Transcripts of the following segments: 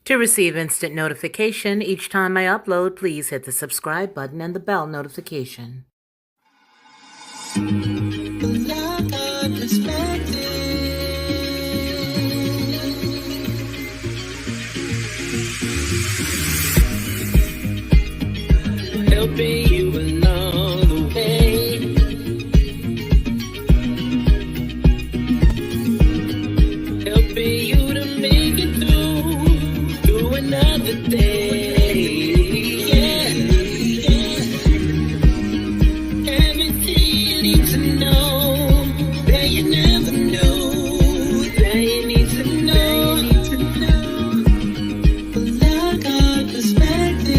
To receive instant notification each time I upload, please hit the subscribe button and the bell notification. Helping you along the way. Helping you to make it through another day. Yeah, yeah. Everything you need to know that you never knew, that you need to know. Well, I got perspective.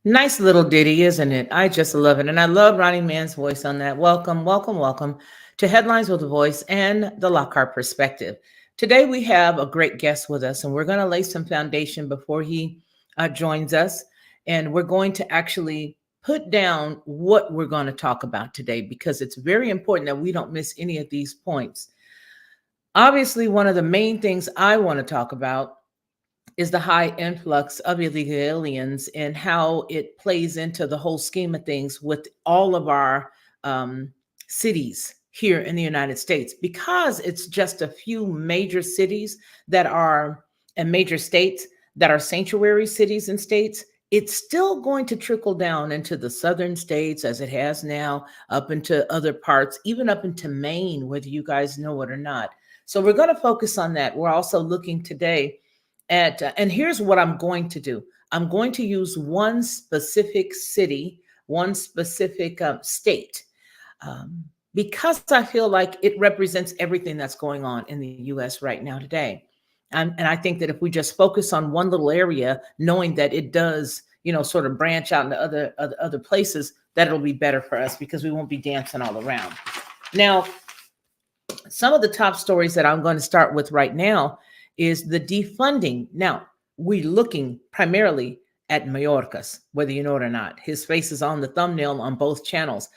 Nice little ditty, isn't it? I just love it. And I love Ronnie Mann's voice on that. Welcome, welcome, welcome to Headlines with a Voice and the Lockhart Perspective. Today we have a great guest with us, and we're going to lay some foundation before he joins us. And we're going to actually put down what we're going to talk about today because it's very important that we don't miss any of these points. Obviously, one of the main things I want to talk about is the high influx of illegal aliens and how it plays into the whole scheme of things with all of our cities here in the United States, because it's just a few major cities that are and major states that are sanctuary cities and states. It's still going to trickle down into the southern states as it has now, up into other parts, even up into Maine, whether you guys know it or not. So we're going to focus on that. We're also looking today and here's what I'm going to do. I'm going to use one specific city, one specific state, because I feel like it represents everything that's going on in the U.S. right now today. And I think that if we just focus on one little area, knowing that it does, sort of branch out into other places, that it'll be better for us because we won't be dancing all around. Now, some of the top stories that I'm going to start with right now is the defunding. Now, we're looking primarily at Mayorkas, whether you know it or not. His face is on the thumbnail on both channels.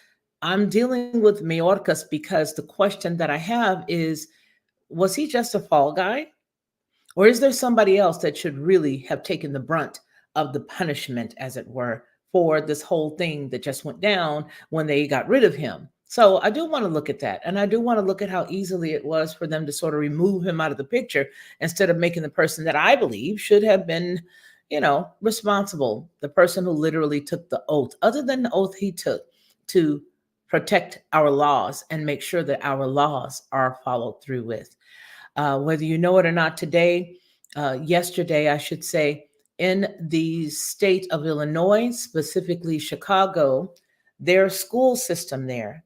I'm dealing with Mayorkas because the question that I have is, was he just a fall guy? Or is there somebody else that should really have taken the brunt of the punishment, as it were, for this whole thing that just went down when they got rid of him? So I do want to look at that. And I do want to look at how easily it was for them to sort of remove him out of the picture instead of making the person that I believe should have been, responsible, the person who literally took the oath, other than the oath he took to protect our laws and make sure that our laws are followed through with. Whether you know it or not today, yesterday, I should say, in the state of Illinois, specifically Chicago, their school system there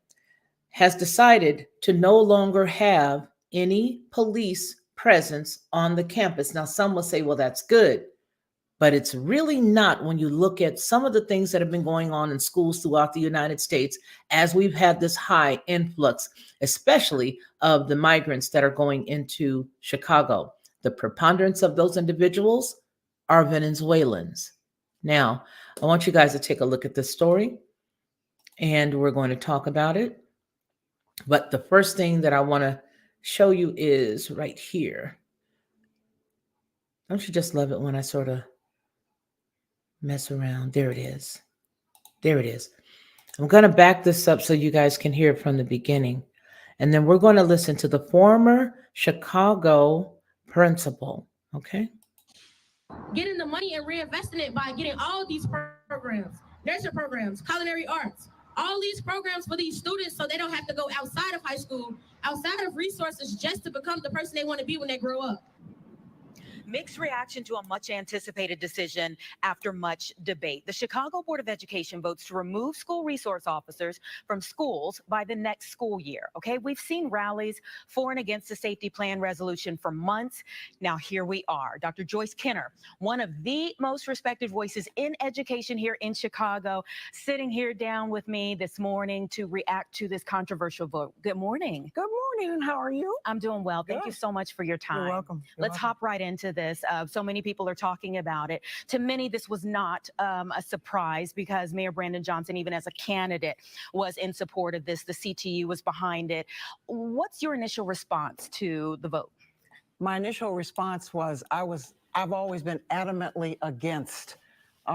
has decided to no longer have any police presence on the campus. Now, some will say, well, that's good, but it's really not when you look at some of the things that have been going on in schools throughout the United States as we've had this high influx, especially of the migrants that are going into Chicago. The preponderance of those individuals are Venezuelans. Now, I want you guys to take a look at this story, and we're going to talk about it. But the first thing that I want to show you is right here. Don't you just love it when I sort of mess around? There it is. There it is. I'm going to back this up so you guys can hear it from the beginning. And then we're going to listen to the former Chicago principal. Okay. Getting the money and reinvesting it by getting all these programs, nursery programs, culinary arts, all these programs for these students so they don't have to go outside of high school, outside of resources just to become the person they want to be when they grow up. Mixed reaction to a much anticipated decision after much debate. The Chicago Board of Education votes to remove school resource officers from schools by the next school year. Okay, we've seen rallies for and against the safety plan resolution for months. Now here we are. Dr. Joyce Kenner, one of the most respected voices in education here in Chicago, sitting here down with me this morning to react to this controversial vote. Good morning. Good morning, and how are you? I'm doing well. Thank you Good. so much for your time. You're welcome. You're Let's welcome. hop right into this. So many people are talking about it. To many, this was not a surprise because Mayor Brandon Johnson, even as a candidate, was in support of this. The CTU was behind it. What's your initial response to the vote? My initial response was I've always been adamantly against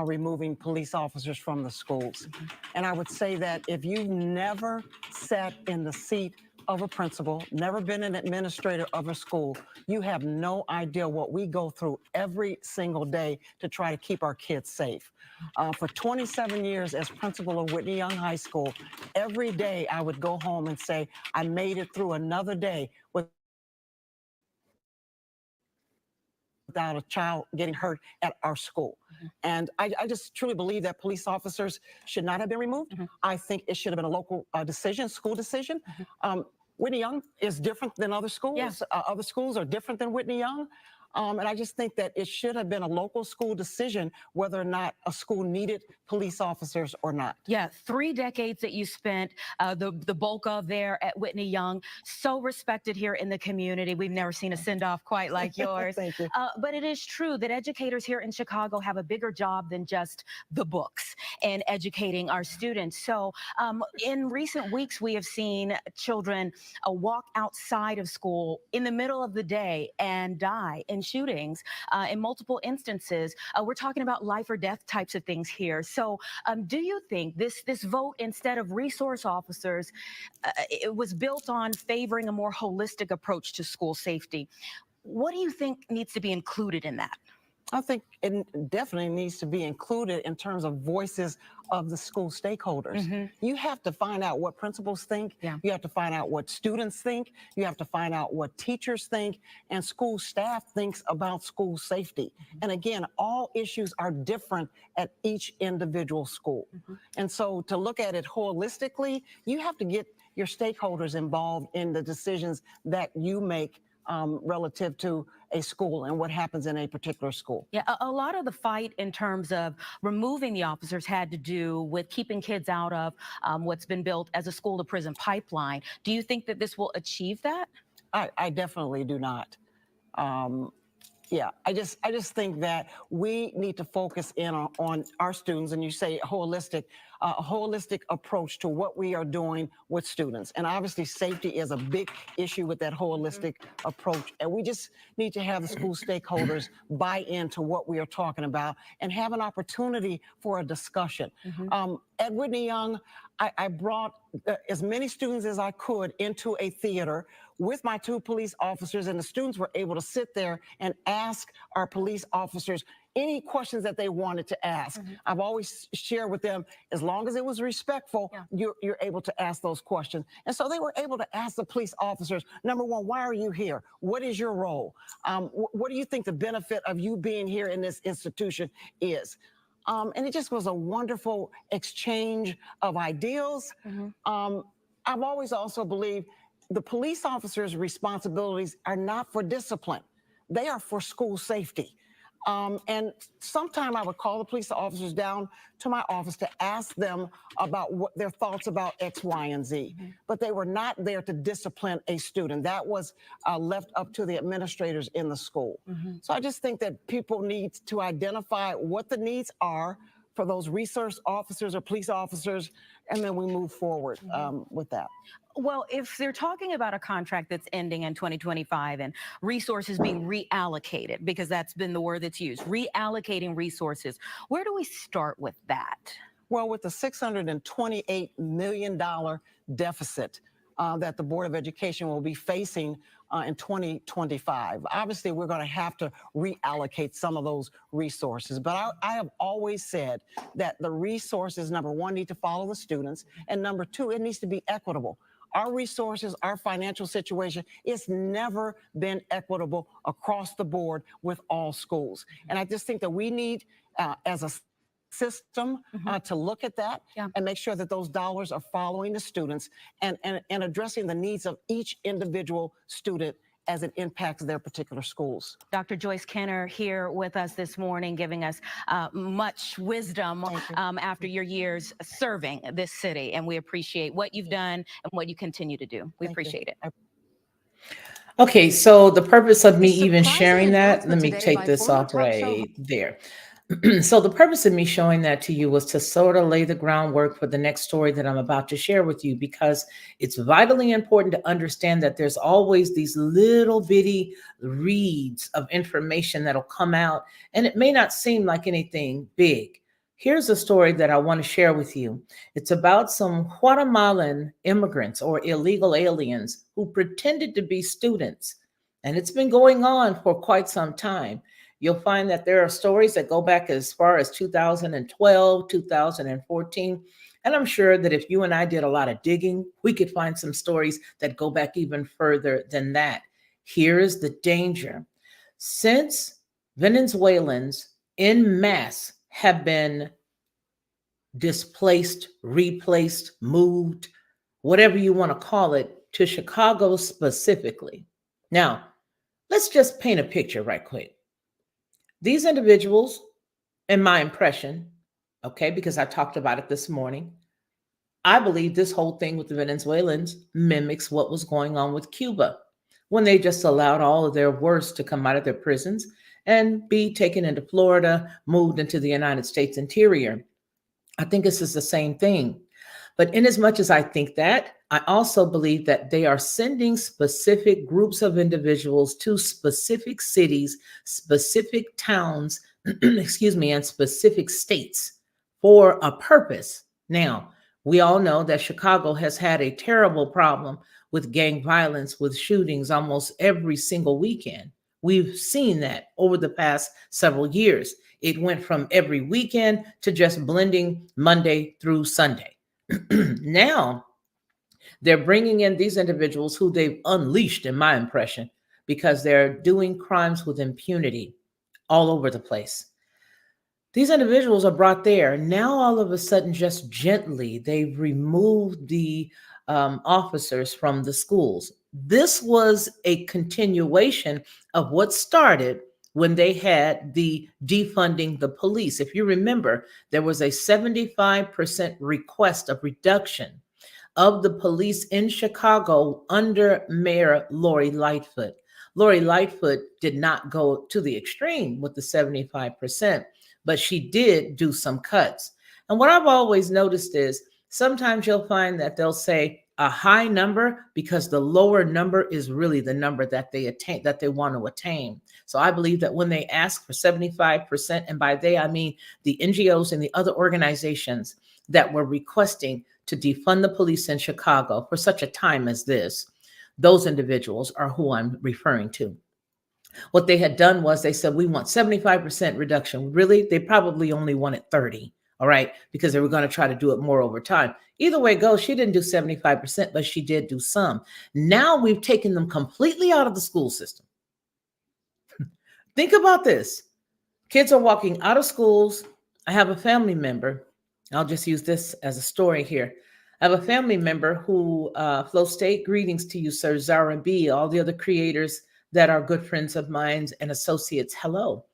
removing police officers from the schools. And I would say that if you've never sat in the seat of a principal, never been an administrator of a school, you have no idea what we go through every single day to try to keep our kids safe. For 27 years as principal of Whitney Young High School, every day I would go home and say, I made it through another day without a child getting hurt at our school. And I just truly believe that police officers should not have been removed. I think it should have been a local decision, school decision. Whitney Young is different than other schools. Yes. Other schools are different than Whitney Young. And I just think that it should have been a local school decision whether or not a school needed police officers or not. Yeah, 3 decades that you spent, the bulk of there at Whitney Young, so respected here in the community. We've never seen a send-off quite like yours. Thank you. But it is true that educators here in Chicago have a bigger job than just the books and educating our students. So in recent weeks, we have seen children walk outside of school in the middle of the day and die in shootings in multiple instances. We're talking about life or death types of things here. So do you think this vote, instead of resource officers, it was built on favoring a more holistic approach to school safety? What do you think needs to be included in that? I think it definitely needs to be included in terms of voices of the school stakeholders. You have to find out what principals think. Yeah. You have to find out what students think. You have to find out what teachers think and school staff thinks about school safety. And again, all issues are different at each individual school. And so to look at it holistically, you have to get your stakeholders involved in the decisions that you make relative to a school and what happens in a particular school. Yeah, a lot of the fight in terms of removing the officers had to do with keeping kids out of what's been built as a school to prison pipeline. Do you think that this will achieve that? I definitely do not. Yeah, I just think that we need to focus in on our students, and you say a holistic approach to what we are doing with students. And obviously safety is a big issue with that holistic approach. And we just need to have the school stakeholders buy into what we are talking about and have an opportunity for a discussion. At Whitney Young, I brought as many students as I could into a theater with my 2 police officers, and the students were able to sit there and ask our police officers any questions that they wanted to ask. I've always shared with them, as long as it was respectful, you're able to ask those questions. And so they were able to ask the police officers, number one, why are you here? What is your role? What do you think the benefit of you being here in this institution is? And it just was a wonderful exchange of ideals. I've always also believed the police officers' responsibilities are not for discipline. They are for school safety. And sometime I would call the police officers down to my office to ask them about what their thoughts about X, Y, and Z. But they were not there to discipline a student. That was left up to the administrators in the school. So I just think that people need to identify what the needs are for those resource officers or police officers, and then we move forward with that. Well, if they're talking about a contract that's ending in 2025 and resources being reallocated, because that's been the word that's used, reallocating resources, where do we start with that? Well, with the $628 million deficit that the Board of Education will be facing in 2025. Obviously, we're going to have to reallocate some of those resources. But I have always said that the resources, number one, need to follow the students, and number two, it needs to be equitable. Our resources, our financial situation, it's never been equitable across the board with all schools. And I just think that we need, as a system, to look at that and make sure that those dollars are following the students and addressing the needs of each individual student as it impacts their particular schools. Dr. Joyce Kenner here with us this morning, giving us much wisdom after your years serving this city. And we appreciate what you've done and what you continue to do. We appreciate it. Okay, so the purpose of me The even surprising sharing that, let announcement me today take by this former off talk show right there. So the purpose of me showing that to you was to sort of lay the groundwork for the next story that I'm about to share with you, because it's vitally important to understand that there's always these little bitty reads of information that'll come out, and it may not seem like anything big. Here's a story that I want to share with you. It's about some Guatemalan immigrants or illegal aliens who pretended to be students. And it's been going on for quite some time. You'll find that there are stories that go back as far as 2012, 2014. And I'm sure that if you and I did a lot of digging, we could find some stories that go back even further than that. Here is the danger. Since Venezuelans in mass have been displaced, replaced, moved, whatever you want to call it, to Chicago specifically. Now, let's just paint a picture right quick. These individuals, in my impression, okay, because I talked about it this morning, I believe this whole thing with the Venezuelans mimics what was going on with Cuba when they just allowed all of their worst to come out of their prisons and be taken into Florida, moved into the United States interior. I think this is the same thing. But in as much as I think that, I also believe that they are sending specific groups of individuals to specific cities, specific towns, excuse me, and specific states for a purpose. Now, we all know that Chicago has had a terrible problem with gang violence, with shootings almost every single weekend. We've seen that over the past several years. It went from every weekend to just blending Monday through Sunday. Now they're bringing in these individuals who they've unleashed, in my impression, because they're doing crimes with impunity all over the place. These individuals are brought there. Now, all of a sudden, just gently, they've removed the officers from the schools. This was a continuation of what started when they had the defunding the police. If you remember, there was a 75% request of reduction of the police in Chicago under Mayor Lori Lightfoot. Lori Lightfoot did not go to the extreme with the 75%, but she did do some cuts. And what I've always noticed is sometimes you'll find that they'll say a high number because the lower number is really the number that they attain, that they want to attain. So I believe that when they ask for 75%, and by they I mean the NGOs and the other organizations that were requesting to defund the police in Chicago for such a time as this, those individuals are who I'm referring to. What they had done was they said, we want 75% reduction. Really, they probably only wanted 30, all right, because they were going to try to do it more over time. Either way it goes, she didn't do 75%, but she did do some. Now we've taken them completely out of the school system. Think about this. Kids are walking out of schools. I have a family member. I'll just use this as a story here. I have a family member who, Flow State, greetings to you, sir, Zara B, all the other creators that are good friends of mine and associates. Hello.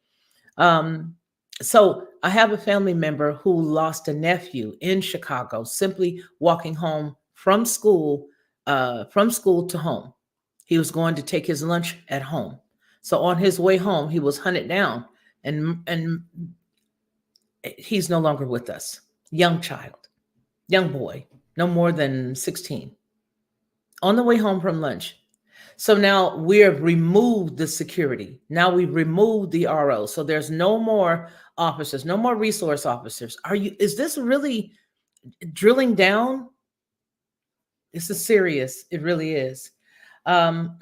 Um, so I have a family member who lost a nephew in Chicago, simply walking home from school to home. He was going to take his lunch at home. So on his way home, he was hunted down, and he's no longer with us. Young child, young boy, no more than 16. On the way home from lunch. So now we have removed the security. Now we've removed the RO. So there's no more officers, no more resource officers. Is this really drilling down? This is serious. It really is. Um,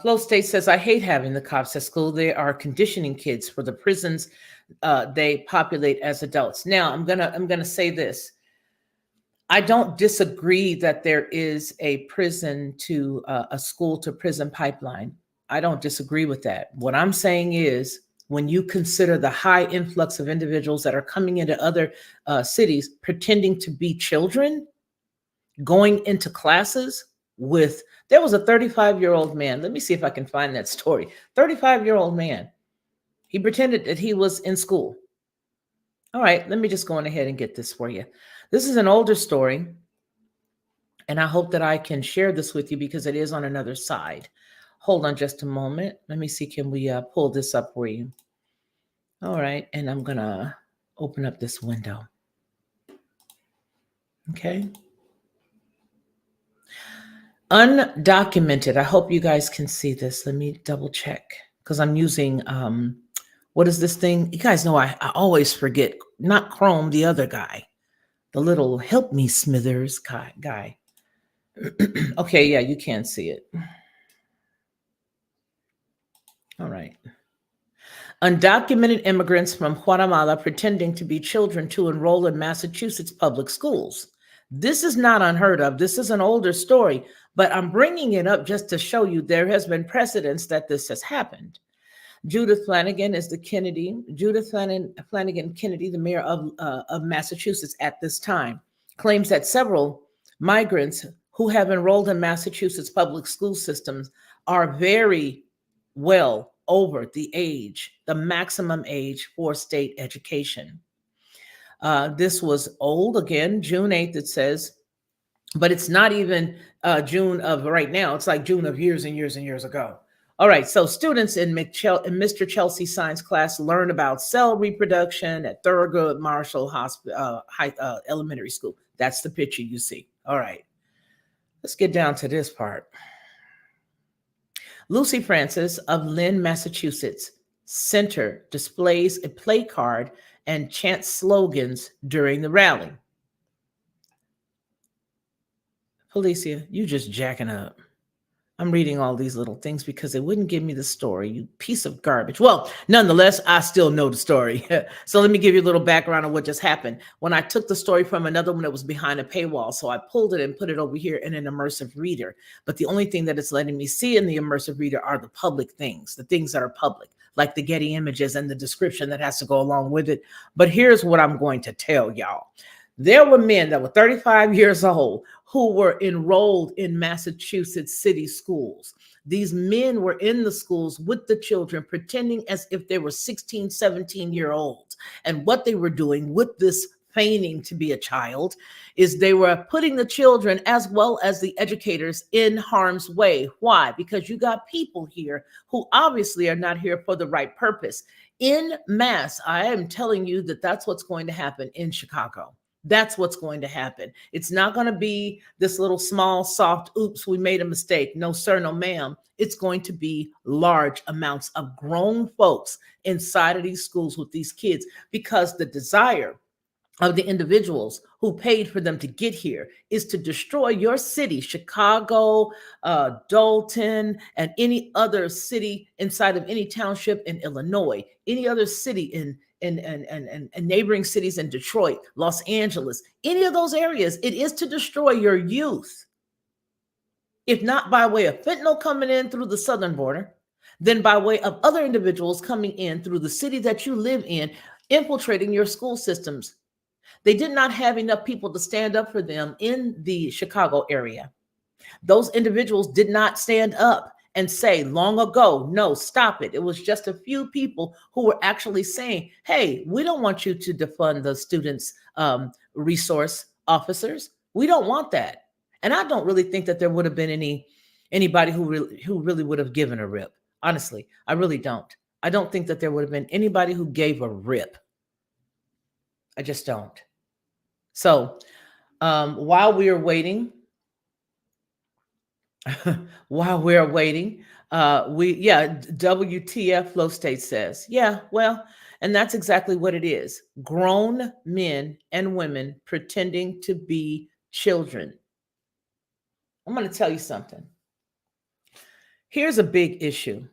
Flow State says, I hate having the cops at school. They are conditioning kids for the prisons they populate as adults. Now, I'm gonna say this. I don't disagree that there is a prison to a school to prison pipeline. I don't disagree with that. What I'm saying is, when you consider the high influx of individuals that are coming into other cities pretending to be children, going into classes with, there was a 35-year-old man. Let me see if I can find that story. 35-year-old man. He pretended that he was in school. All right, let me just go on ahead and get this for you. This is an older story. And I hope that I can share this with you because it is on another side. Hold on just a moment. Let me see, can we pull this up for you? All right, and I'm gonna open up this window. Okay. Undocumented. I hope you guys can see this. Let me double check because I'm using what is this thing? You guys know I always forget. Not Chrome, the other guy, the little help me Smithers guy. Okay, yeah, you can see it. All right. Undocumented immigrants from Guatemala pretending to be children to enroll in Massachusetts public schools. This is not unheard of. This is an older story, but I'm bringing it up just to show you there has been precedence that this has happened. Judith Flanagan is the Kennedy, Judith Flanagan Kennedy, the mayor of Massachusetts at this time, claims that several migrants who have enrolled in Massachusetts public school systems are very well over the maximum age for state education. This was old, again, June 8th, it says, but it's not even June of right now. It's like June of years and years and years ago. All right, so students in Mr. Chelsea science class learn about cell reproduction at Thurgood Marshall Elementary School. That's the picture you see. All right, let's get down to this part. Lucy Francis of Lynn, Massachusetts Center displays a play card and chants slogans during the rally. Felicia, you just jacking up. I'm reading all these little things because it wouldn't give me the story, you piece of garbage. Well, nonetheless, I still know the story. So let me give you a little background on what just happened. When I took the story from another one that was behind a paywall, so I pulled it and put it over here in an immersive reader. But the only thing that it's letting me see in the immersive reader are the public things, the things that are public, like the Getty images and the description that has to go along with it. But here's what I'm going to tell y'all. There were men that were 35 years old who were enrolled in Massachusetts city schools. These men were in the schools with the children, pretending as if they were 16, 17-year-olds. And what they were doing with this feigning to be a child is they were putting the children as well as the educators in harm's way. Why? Because you got people here who obviously are not here for the right purpose. In mass, I am telling you that that's what's going to happen in Chicago. That's what's going to happen. It's not going to be this little small, soft, oops, we made a mistake. No, sir, no, ma'am. It's going to be large amounts of grown folks inside of these schools with these kids because the desire of the individuals who paid for them to get here is to destroy your city, Chicago, Dalton, and any other city inside of any township in Illinois, any other city in neighboring cities in Detroit, Los Angeles, any of those areas. It is to destroy your youth. If not by way of fentanyl coming in through the southern border, then by way of other individuals coming in through the city that you live in, infiltrating your school systems. They did not have enough people to stand up for them in the Chicago area. Those individuals did not stand up and say long ago, no, stop it. It was just a few people who were actually saying, hey, we don't want you to defund the students' resource officers. We don't want that. And I don't really think that there would have been anybody who really would have given a rip. Honestly, I really don't. I don't think that there would have been anybody who gave a rip. I just don't. So while we are waiting, WTF Flow State says, yeah, well, and that's exactly what it is. Grown men and women pretending to be children. I'm going to tell you something. Here's a big issue.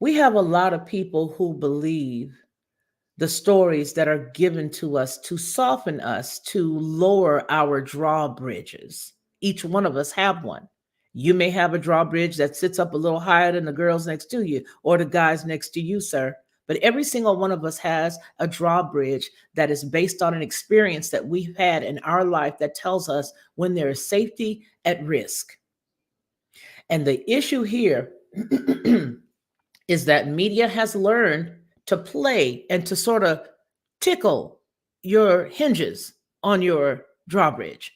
We have a lot of people who believe the stories that are given to us to soften us, to lower our drawbridges. Each one of us have one. You may have a drawbridge that sits up a little higher than the girls next to you or the guys next to you, sir. But every single one of us has a drawbridge that is based on an experience that we've had in our life that tells us when there is safety at risk. And the issue here is that media has learned to play and to sort of tickle your hinges on your drawbridge.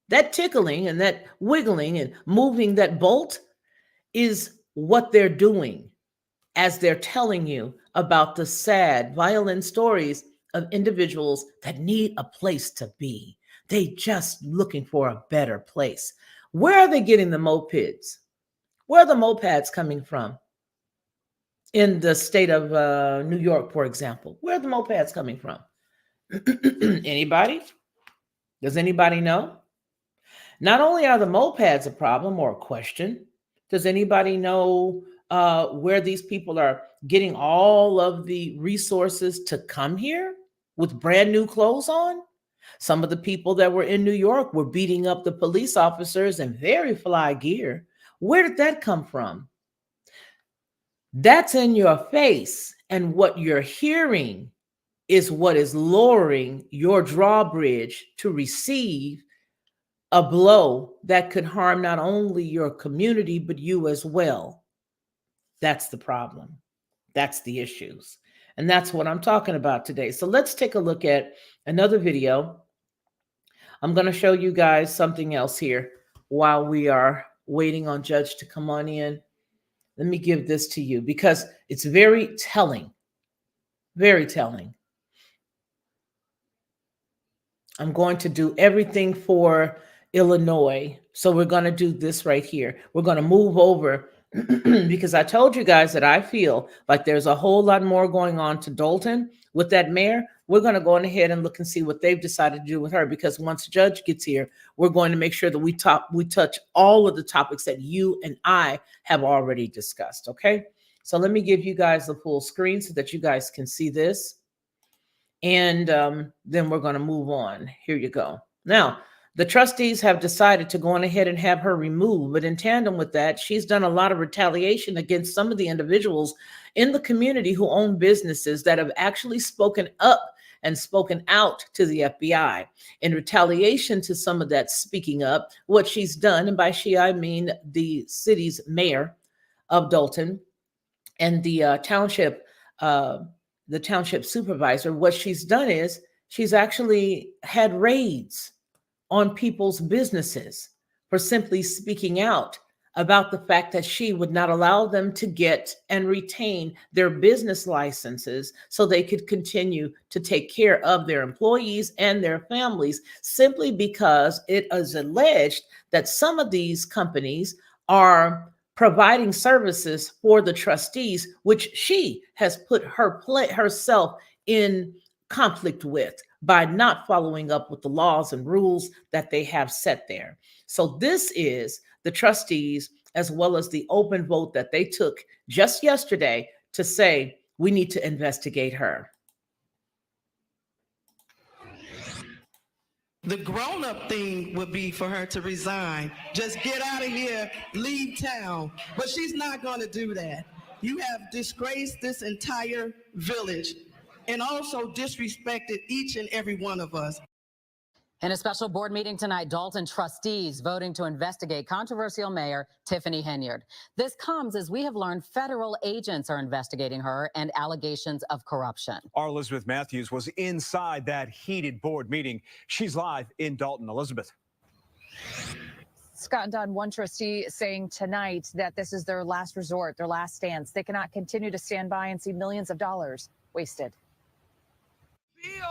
That tickling and that wiggling and moving that bolt is what they're doing as they're telling you about the sad, violent stories of individuals that need a place to be. They just looking for a better place. Where are they getting the mopeds? Where are the mopeds coming from? In the state of New York, for example, where are the mopeds coming from? Anybody? Does anybody know? Not only are the mopeds a problem or a question, does anybody know where these people are getting all of the resources to come here with brand new clothes on? Some of the people that were in New York were beating up the police officers in very fly gear. Where did that come from? That's in your face. And what you're hearing is what is lowering your drawbridge to receive a blow that could harm not only your community, but you as well. That's the problem. That's the issues. And that's what I'm talking about today. So let's take a look at another video. I'm going to show you guys something else here while we are waiting on Judge to come on in. Let me give this to you because it's very telling. Very telling. I'm going to do everything for Illinois. So we're going to do this right here. We're going to move over because I told you guys that I feel like there's a whole lot more going on to Dalton with that mayor. We're going to go on ahead and look and see what they've decided to do with her, because once the judge gets here, we're going to make sure that we touch all of the topics that you and I have already discussed. Okay. So let me give you guys the full screen so that you guys can see this. And then we're going to move on. Here you go. Now, the trustees have decided to go on ahead and have her removed. But in tandem with that, she's done a lot of retaliation against some of the individuals in the community who own businesses that have actually spoken up and spoken out to the FBI. In retaliation to some of that speaking up, what she's done, and by she, I mean the city's mayor of Dalton and the township supervisor, what she's done is she's actually had raids on people's businesses for simply speaking out about the fact that she would not allow them to get and retain their business licenses so they could continue to take care of their employees and their families, simply because it is alleged that some of these companies are providing services for the trustees, which she has put herself in conflict with by not following up with the laws and rules that they have set there. So this is the trustees, as well as the open vote that they took just yesterday to say, we need to investigate her. The grown-up thing would be for her to resign. Just get out of here, leave town. But she's not going to do that. You have disgraced this entire village and also disrespected each and every one of us. In a special board meeting tonight, Dalton trustees voting to investigate controversial Mayor Tiffany Henyard. This comes as we have learned federal agents are investigating her and allegations of corruption. Our Elizabeth Matthews was inside that heated board meeting. She's live in Dalton. Elizabeth. Scott and Don, one trustee saying tonight that this is their last resort, their last stance. They cannot continue to stand by and see millions of dollars wasted.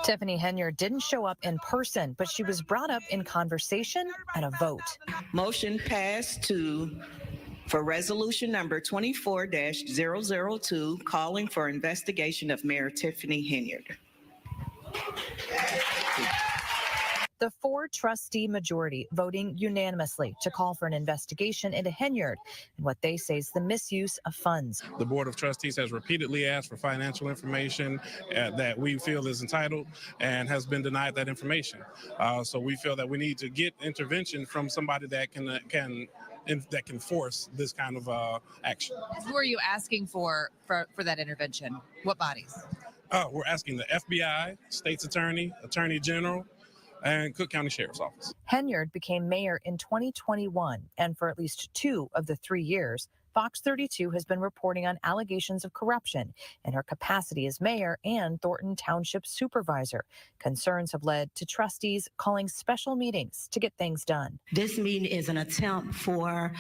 Tiffany Henyard didn't show up in person, but she was brought up in conversation and a vote. Motion passed for resolution number 24-002, calling for investigation of Mayor Tiffany Henyard. The 4-trustee majority voting unanimously to call for an investigation into Henyard and what they say is the misuse of funds. The Board of Trustees has repeatedly asked for financial information that we feel is entitled and has been denied that information. So we feel that we need to get intervention from somebody that can force this kind of action. Who are you asking for that intervention? What bodies? We're asking the FBI, State's Attorney, Attorney General, and Cook County Sheriff's Office. Henyard became mayor in 2021, and for at least 2 of the 3 years, Fox 32 has been reporting on allegations of corruption in her capacity as mayor and Thornton Township supervisor. Concerns have led to trustees calling special meetings to get things done. This meeting is an attempt for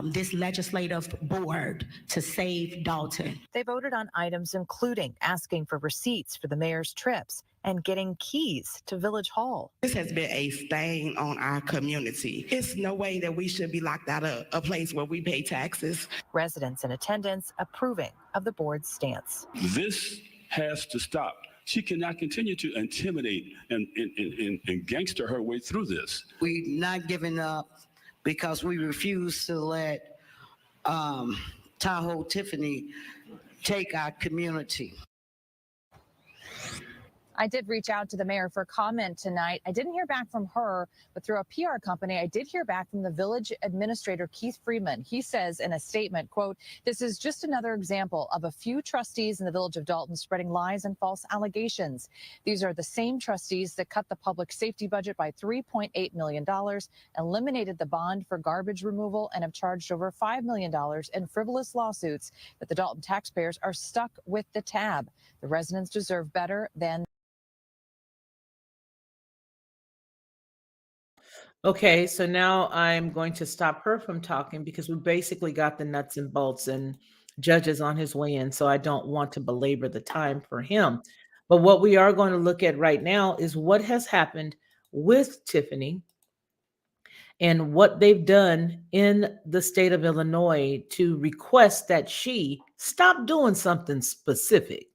this legislative board to save Dalton. They voted on items including asking for receipts for the mayor's trips and getting keys to Village Hall. This has been a stain on our community. It's no way that we should be locked out of a place where we pay taxes. Residents in attendance approving of the board's stance. This has to stop. She cannot continue to intimidate and gangster her way through this. We're not giving up because we refuse to let Tahoe Tiffany take our community. I did reach out to the mayor for comment tonight. I didn't hear back from her, but through a PR company, I did hear back from the village administrator, Keith Freeman. He says in a statement, quote, "This is just another example of a few trustees in the village of Dalton spreading lies and false allegations. These are the same trustees that cut the public safety budget by $3.8 million, eliminated the bond for garbage removal, and have charged over $5 million in frivolous lawsuits that the Dalton taxpayers are stuck with the tab. The residents deserve better than." Okay, so now I'm going to stop her from talking because we basically got the nuts and bolts, and Judge is on his way in, so I don't want to belabor the time for him. But what we are going to look at right now is what has happened with Tiffany and what they've done in the state of Illinois to request that she stop doing something specific.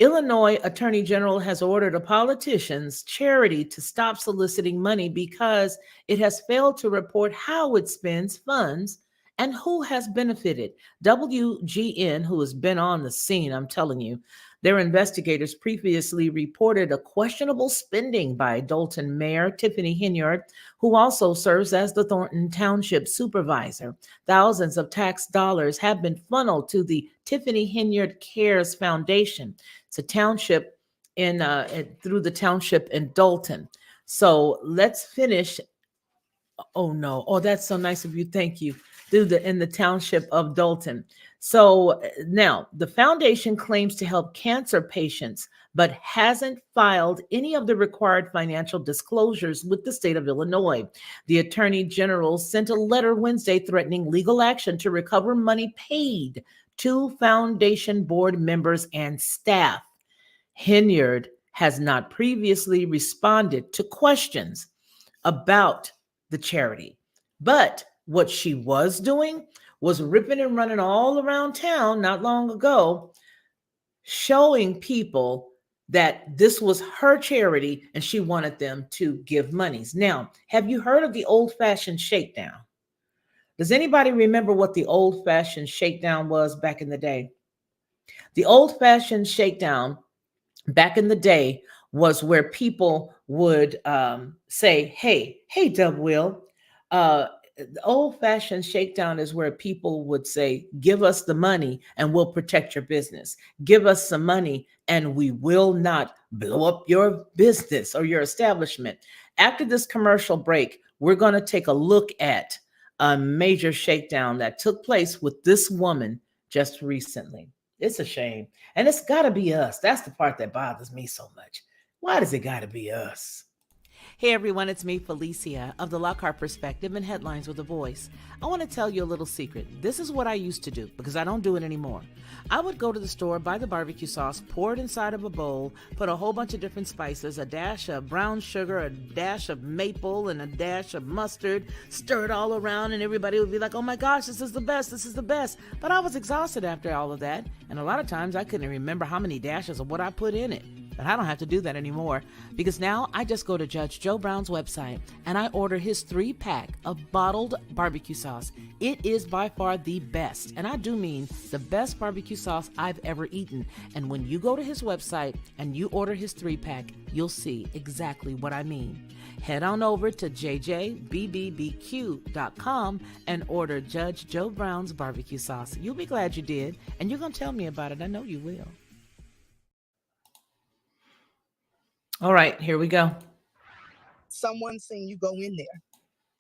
Illinois Attorney General has ordered a politician's charity to stop soliciting money because it has failed to report how it spends funds and who has benefited. WGN, who has been on the scene, I'm telling you, their investigators previously reported a questionable spending by Dalton Mayor Tiffany Henyard, who also serves as the Thornton Township supervisor. Thousands of tax dollars have been funneled to the Tiffany Henyard Cares Foundation. It's a township through the township in Dalton. So let's finish. Oh no! Oh, that's so nice of you. Thank you. In the township of Dalton. So now the foundation claims to help cancer patients, but hasn't filed any of the required financial disclosures with the state of Illinois. The Attorney General sent a letter Wednesday threatening legal action to recover money paid to foundation board members and staff. Henyard has not previously responded to questions about the charity, but what she was doing was ripping and running all around town not long ago, showing people that this was her charity and she wanted them to give monies. Now, have you heard of the old-fashioned shakedown? Does anybody remember what the old-fashioned shakedown was back in the day? The old-fashioned shakedown back in the day was where people would say, hey, Dub Will, the old-fashioned shakedown is where people would say, give us the money and we'll protect your business. Give us some money and we will not blow up your business or your establishment. After this commercial break, we're going to take a look at a major shakedown that took place with this woman just recently. It's a shame. And it's got to be us. That's the part that bothers me so much. Why does it got to be us? Hey everyone, it's me, Felicia, of the Lockhart Perspective and Headlines with a Voice. I want to tell you a little secret. This is what I used to do because I don't do it anymore. I would go to the store, buy the barbecue sauce, pour it inside of a bowl, put a whole bunch of different spices, a dash of brown sugar, a dash of maple, and a dash of mustard, stir it all around, and everybody would be like, oh my gosh, this is the best, this is the best. But I was exhausted after all of that, and a lot of times I couldn't remember how many dashes of what I put in it. But I don't have to do that anymore because now I just go to Judge Joe Brown's website and I order his 3-pack of bottled barbecue sauce. It is by far the best, and I do mean the best barbecue sauce I've ever eaten. And when you go to his website and you order his 3-pack, you'll see exactly what I mean. Head on over to jjbbbbq.com and order Judge Joe Brown's barbecue sauce. You'll be glad you did, and you're going to tell me about it. I know you will. All right, here we go. Someone seen you go in there,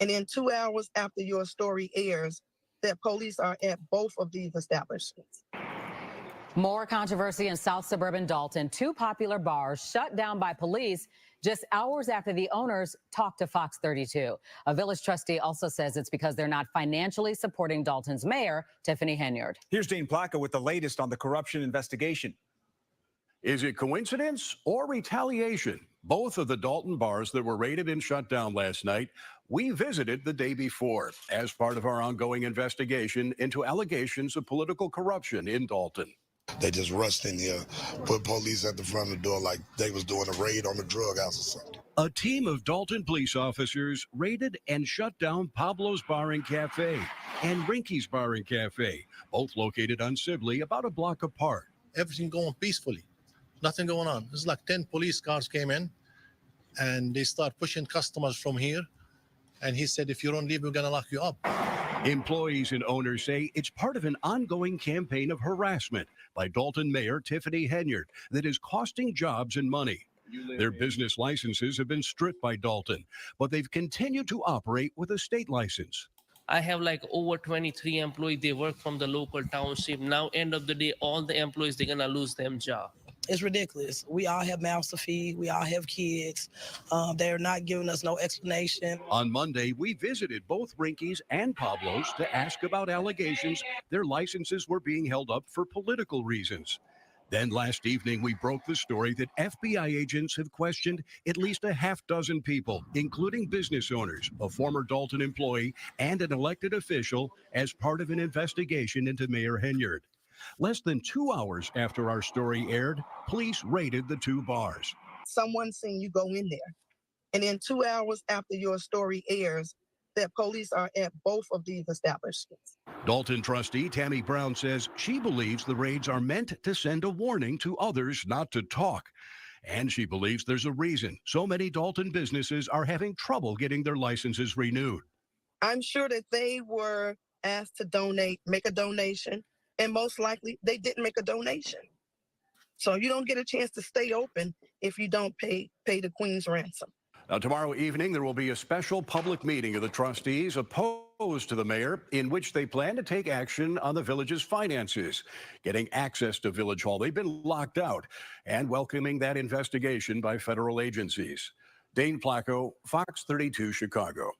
and then 2 hours after your story airs, that police are at both of these establishments. More controversy in South suburban Dalton. Two popular bars shut down by police just hours after the owners talked to Fox 32. A village trustee also says it's because they're not financially supporting Dalton's mayor, Tiffany Henyard. Here's Dean Placco with the latest on the corruption investigation. Is it coincidence or retaliation? Both of the Dalton bars that were raided and shut down last night, we visited the day before as part of our ongoing investigation into allegations of political corruption in Dalton. They just rushed in here, put police at the front of the door like they was doing a raid on the drug house or something. A team of Dalton police officers raided and shut down Pablo's Bar and Cafe and Rinky's Bar and Cafe, both located on Sibley, about a block apart. Everything going peacefully, nothing going on. It's like 10 police cars came in and they start pushing customers from here. And he said, if you don't leave, we're going to lock you up. Employees and owners say it's part of an ongoing campaign of harassment by Dalton Mayor Tiffany Henyard that is costing jobs and money. Their business licenses have been stripped by Dalton, but they've continued to operate with a state license. I have like over 23 employees. They work from the local township. Now, end of the day, all the employees, they're going to lose their job. It's ridiculous. We all have mouths to feed. We all have kids. They're not giving us no explanation. On Monday, we visited both Rinky's and Pablo's to ask about allegations their licenses were being held up for political reasons. Then last evening, we broke the story that FBI agents have questioned at least a half dozen people, including business owners, a former Dalton employee, and an elected official as part of an investigation into Mayor Henyard. Less than 2 hours after our story aired, police raided the two bars. Someone seen you go in there. And then 2 hours after your story airs, that police are at both of these establishments. Dalton trustee Tammy Brown says she believes the raids are meant to send a warning to others not to talk. And she believes there's a reason so many Dalton businesses are having trouble getting their licenses renewed. I'm sure that they were asked to donate, make a donation, and most likely they didn't make a donation. So you don't get a chance to stay open if you don't pay the Queen's ransom. Now, tomorrow evening, there will be a special public meeting of the trustees opposed to the mayor in which they plan to take action on the village's finances, getting access to Village Hall. They've been locked out and welcoming that investigation by federal agencies. Dane Placco, Fox 32, Chicago.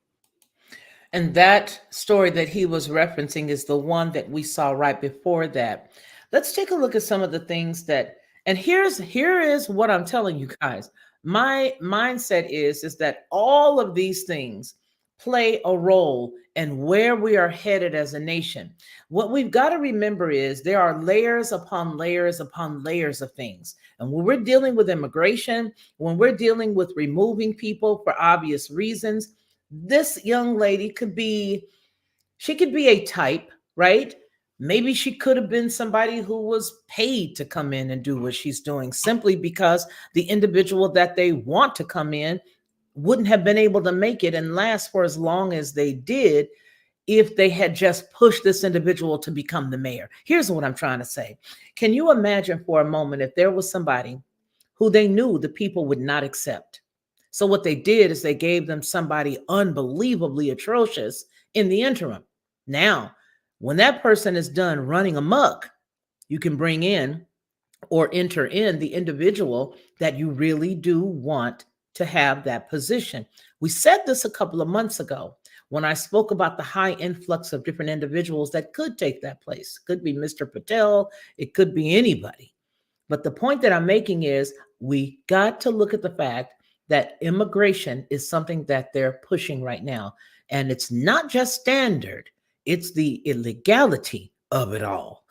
And that story that he was referencing is the one that we saw right before that. Let's take a look at some of the things that, and here is what I'm telling you guys. My mindset is that all of these things play a role in where we are headed as a nation. What we've got to remember is there are layers upon layers upon layers of things. And when we're dealing with immigration, when we're dealing with removing people for obvious reasons, this young lady could be a type, right? Maybe she could have been somebody who was paid to come in and do what she's doing simply because the individual that they want to come in wouldn't have been able to make it and last for as long as they did if they had just pushed this individual to become the mayor. Here's what I'm trying to say. Can you imagine for a moment if there was somebody who they knew the people would not accept? So what they did is they gave them somebody unbelievably atrocious in the interim. Now, when that person is done running amok, you can bring in or enter in the individual that you really do want to have that position. We said this a couple of months ago when I spoke about the high influx of different individuals that could take that place. It could be Mr. Patel, it could be anybody. But the point that I'm making is we got to look at the fact that immigration is something that they're pushing right now. And it's not just standard, it's the illegality of it all.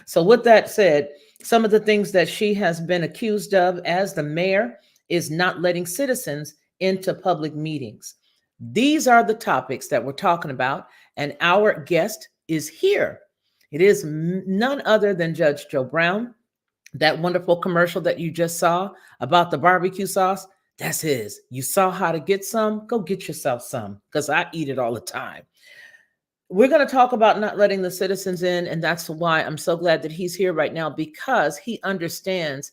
So with that said, some of the things that she has been accused of as the mayor is not letting citizens into public meetings. These are the topics that we're talking about, and our guest is here. It is none other than Judge Joe Brown. That wonderful commercial that you just saw about the barbecue sauce, that's his. You saw how to get some? Go get yourself some, because I eat it all the time. We're going to talk about not letting the citizens in, and that's why I'm so glad that he's here right now, because he understands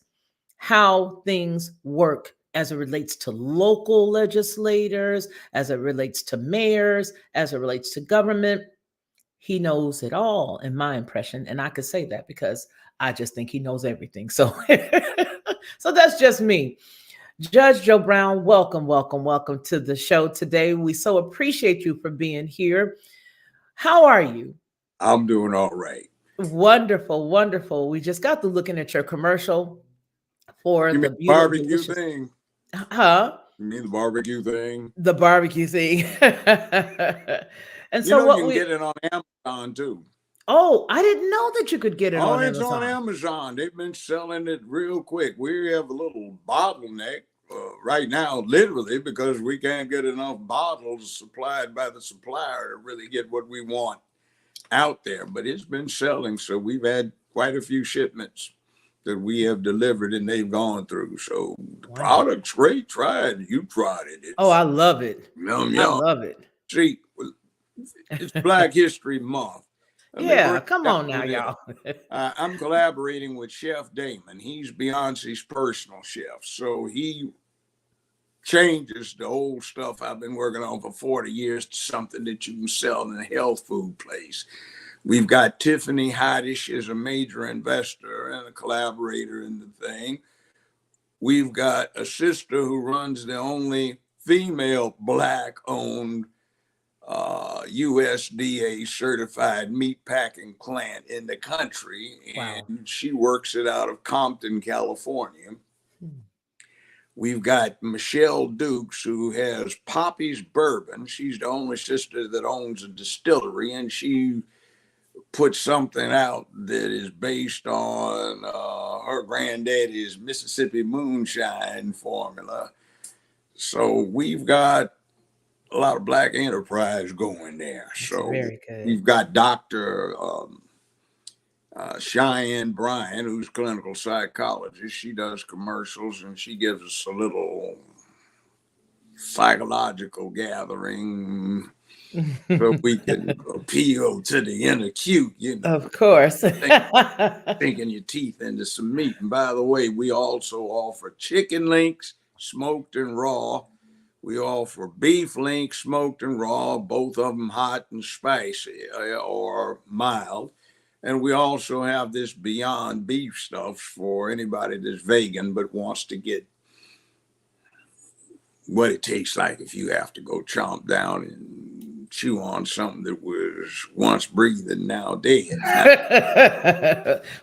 how things work as it relates to local legislators, as it relates to mayors, as it relates to government. he knows it all, in my impression. And I could say that because I just think he knows everything. So, so that's just me. Judge Joe Brown, welcome, welcome, welcome to the show today. We so appreciate you for being here. How are you? I'm doing all right. Wonderful, wonderful. We just got to looking at your commercial for You mean the the beautiful, barbecue delicious. thing? Huh? You mean the barbecue thing? The barbecue thing. And You so know you what can we get it on Amazon too. Oh, I didn't know that you could get it Oh, on it's on Amazon. Amazon. They've been selling it real quick. We have a little bottleneck right now, literally, because we can't get enough bottles supplied by the supplier to really get what we want out there. But it's been selling, so we've had quite a few shipments that we have delivered and they've gone through. So the product's great. Try it. You tried it. Oh, I love it. Yum, I yum. love it. See, it's Black History Month. Let me Yeah, break it come down on to now, this. y'all. I'm collaborating with Chef Damon. He's Beyonce's personal chef. So he changes the old stuff I've been working on for 40 years to something that you can sell in a health food place. We've got Tiffany Haddish is a major investor and a collaborator in the thing. We've got a sister who runs the only female Black-owned USDA certified meat packing plant in the country. Wow. And she works it out of Compton, California. We've got Michelle Dukes, who has Poppy's Bourbon. She's the only sister that owns a distillery, and she put something out that is based on her granddaddy's Mississippi moonshine formula. So we've got a lot of Black enterprise going there. That's So very good. we've got Dr. Cheyenne Bryan, who's clinical psychologist. She does commercials and she gives us a little psychological gathering so we can appeal to the inner cute, you know. Of course. Sinking your teeth into some meat. And by the way, we also offer chicken links, smoked and raw. We offer beef links, smoked and raw, both of them hot and spicy or mild. And we also have this Beyond Beef stuff for anybody that's vegan but wants to get what it tastes like if you have to go chomp down and chew on something that was once breathing, now dead.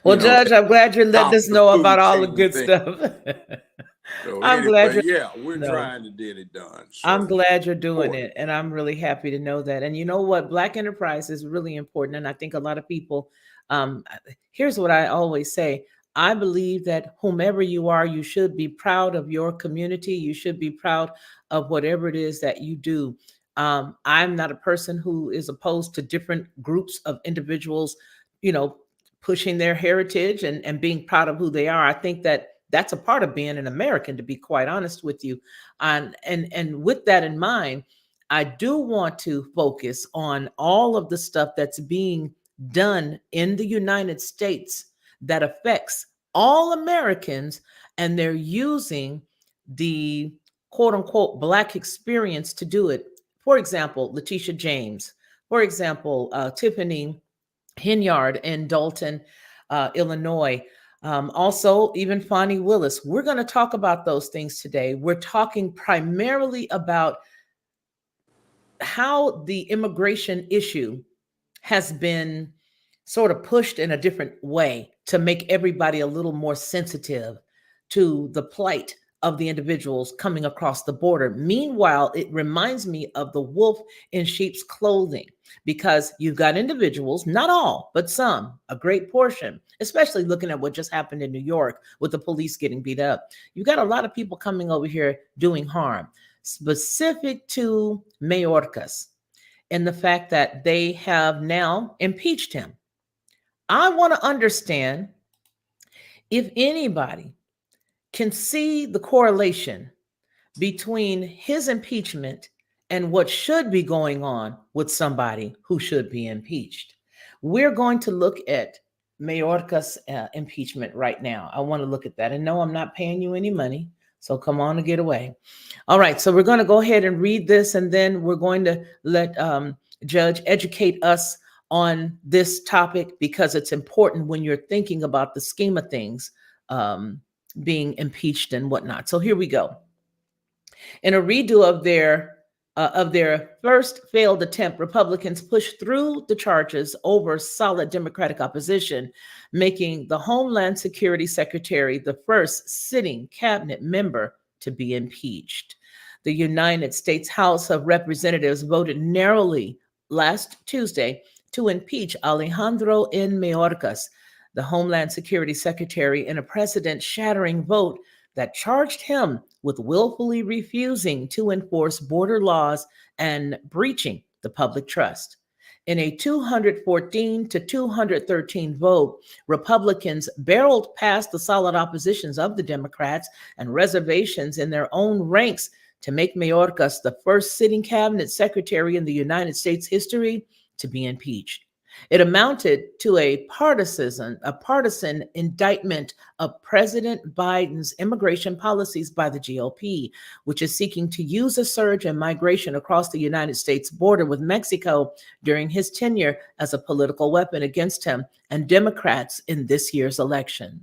Well, Judge, I'm glad you're letting us know about all the chain good thing. stuff. So I'm glad anyway, you're. yeah, we're No. trying to get it done. So I'm glad you're doing support. it, and I'm really happy to know that. And you know what? Black enterprise is really important, and I think a lot of people. Here's what I always say: I believe that whomever you are, you should be proud of your community. You should be proud of whatever it is that you do. I'm not a person who is opposed to different groups of individuals, you know, pushing their heritage and being proud of who they are. I think that that's a part of being an American, to be quite honest with you. And with that in mind, I do want to focus on all of the stuff that's being done in the United States that affects all Americans, and they're using the quote unquote Black experience to do it. For example, Letitia James, for example, Tiffany Henyard in Dalton, Illinois. Also, even Fani Willis. We're going to talk about those things today. We're talking primarily about how the immigration issue has been sort of pushed in a different way to make everybody a little more sensitive to the plight of the individuals coming across the border. Meanwhile, it reminds me of the wolf in sheep's clothing, because you've got individuals, not all, but some, a great portion, especially looking at what just happened in New York with the police getting beat up. You've got a lot of people coming over here doing harm, specific to Mayorkas, and the fact that they have now impeached him. I want to understand if anybody can see the correlation between his impeachment and what should be going on with somebody who should be impeached. We're going to look at Mayorkas' impeachment right now. I want to look at that. And no, I'm not paying you any money, so come on and get away. All right, so we're going to go ahead and read this, and then we're going to let Judge educate us on this topic because it's important when you're thinking about the scheme of things, being impeached and whatnot. So here we go. In a redo of their first failed attempt, Republicans pushed through the charges over solid Democratic opposition, making the Homeland Security Secretary the first sitting cabinet member to be impeached. The United States House of Representatives voted narrowly last Tuesday to impeach Alejandro N. Mayorkas, the Homeland Security Secretary, in a precedent-shattering vote that charged him with willfully refusing to enforce border laws and breaching the public trust. In a 214 to 213 vote, Republicans barreled past the solid oppositions of the Democrats and reservations in their own ranks to make Mayorkas the first sitting cabinet secretary in the United States history to be impeached. It amounted to a partisan indictment of President Biden's immigration policies by the GOP, which is seeking to use a surge in migration across the United States border with Mexico during his tenure as a political weapon against him and Democrats in this year's election.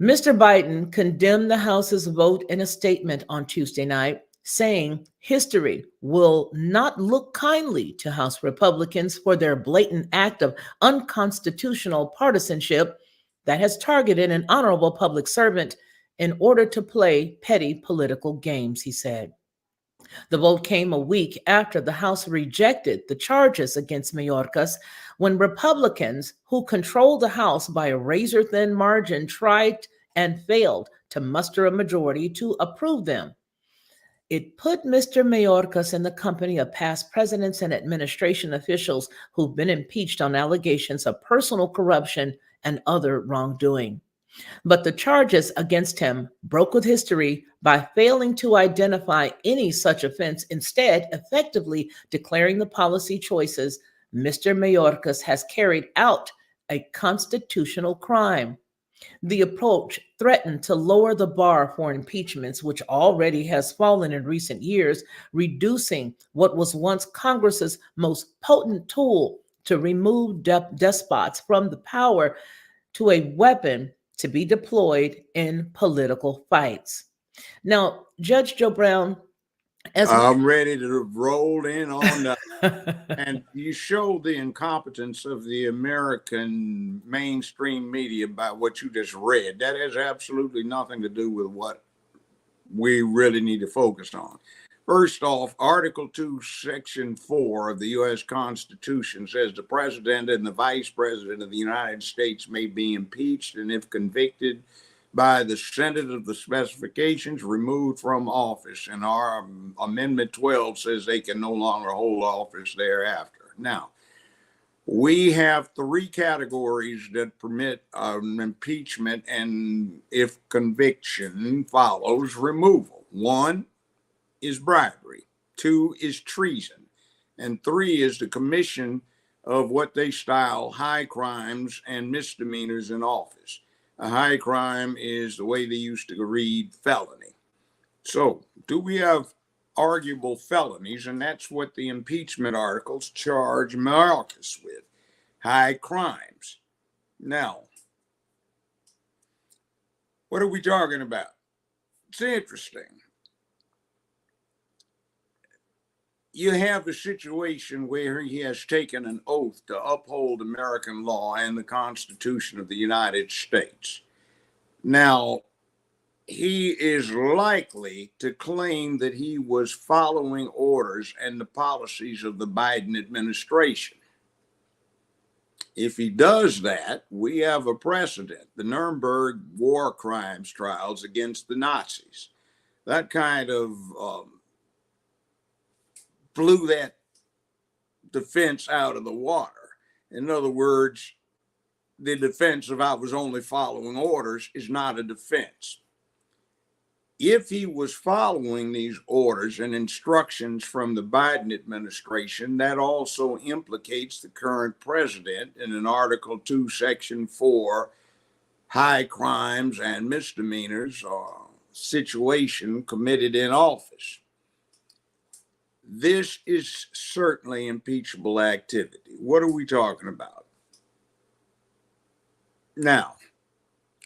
Mr. Biden condemned the House's vote in a statement on Tuesday night, saying history will not look kindly to House Republicans for their blatant act of unconstitutional partisanship that has targeted an honorable public servant in order to play petty political games, he said. The vote came a week after the House rejected the charges against Mayorkas when Republicans, who controlled the House by a razor-thin margin, tried and failed to muster a majority to approve them. It put Mr. Mayorkas in the company of past presidents and administration officials who've been impeached on allegations of personal corruption and other wrongdoing. But the charges against him broke with history by failing to identify any such offense, instead effectively declaring the policy choices Mr. Mayorkas has carried out a constitutional crime. The approach threatened to lower the bar for impeachments, which already has fallen in recent years, reducing what was once Congress's most potent tool to remove despots from the power to a weapon to be deployed in political fights. Now, Judge Joe Brown, I'm ready to roll in on that. And you show the incompetence of the American mainstream media by what you just read. That has absolutely nothing to do with what we really need to focus on. First off, Article 2, Section 4 of the U.S. Constitution says the President and the Vice President of the United States may be impeached, and if convicted by the Senate of the specifications, removed from office. And our Amendment 12 says they can no longer hold office thereafter. Now, we have three categories that permit impeachment, and if conviction follows, removal. One is bribery, two is treason, and three is the commission of what they style high crimes and misdemeanors in office. A high crime is the way they used to read felony. So, do we have arguable felonies? And that's what the impeachment articles charge Mayorkas with, high crimes. Now, what are we talking about? It's interesting. You have a situation where he has taken an oath to uphold American law and the Constitution of the United States. Now, he is likely to claim that he was following orders and the policies of the Biden administration. If he does that, we have a precedent, the Nuremberg war crimes trials against the Nazis. That kind of blew that defense out of the water. In other words, the defense of I was only following orders is not a defense. If he was following these orders and instructions from the Biden administration, that also implicates the current president in an Article 2, Section 4, high crimes and misdemeanors or situation committed in office. This is certainly impeachable activity. What are we talking about? Now,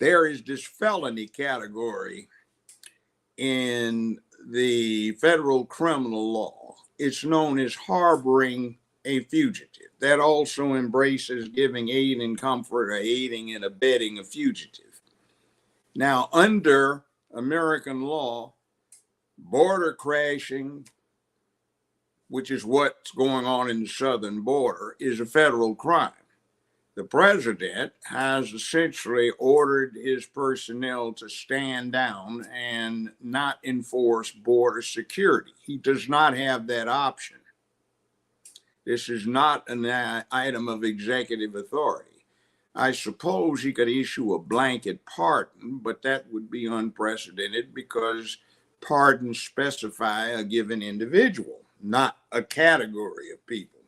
there is this felony category in the federal criminal law. It's known as harboring a fugitive. That also embraces giving aid and comfort or aiding and abetting a fugitive. Now, under American law, border crashing, which is what's going on in the southern border, is a federal crime. The president has essentially ordered his personnel to stand down and not enforce border security. He does not have that option. This is not an item of executive authority. I suppose he could issue a blanket pardon, but that would be unprecedented because pardons specify a given individual, not a category of people.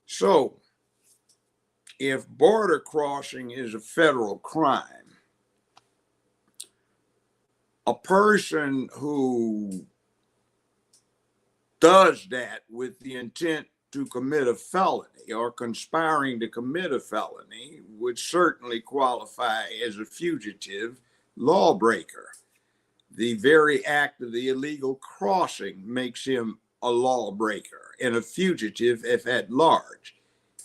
So, if border crossing is a federal crime, a person who does that with the intent to commit a felony or conspiring to commit a felony would certainly qualify as a fugitive lawbreaker. The very act of the illegal crossing makes him a lawbreaker and a fugitive if at large.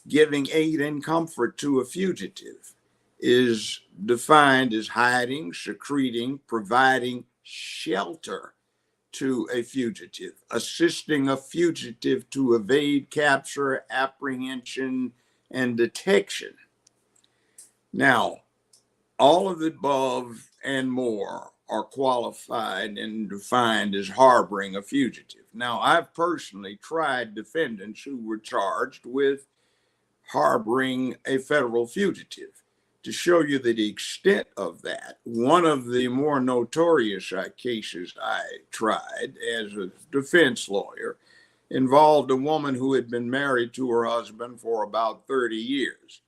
Giving aid and comfort to a fugitive is defined as hiding, secreting, providing shelter to a fugitive, assisting a fugitive to evade capture, apprehension, and detection. Now, all of the above and more are qualified and defined as harboring a fugitive. Now, I've personally tried defendants who were charged with harboring a federal fugitive. To show you the extent of that, one of the more notorious cases I tried as a defense lawyer involved a woman who had been married to her husband for about 30 years.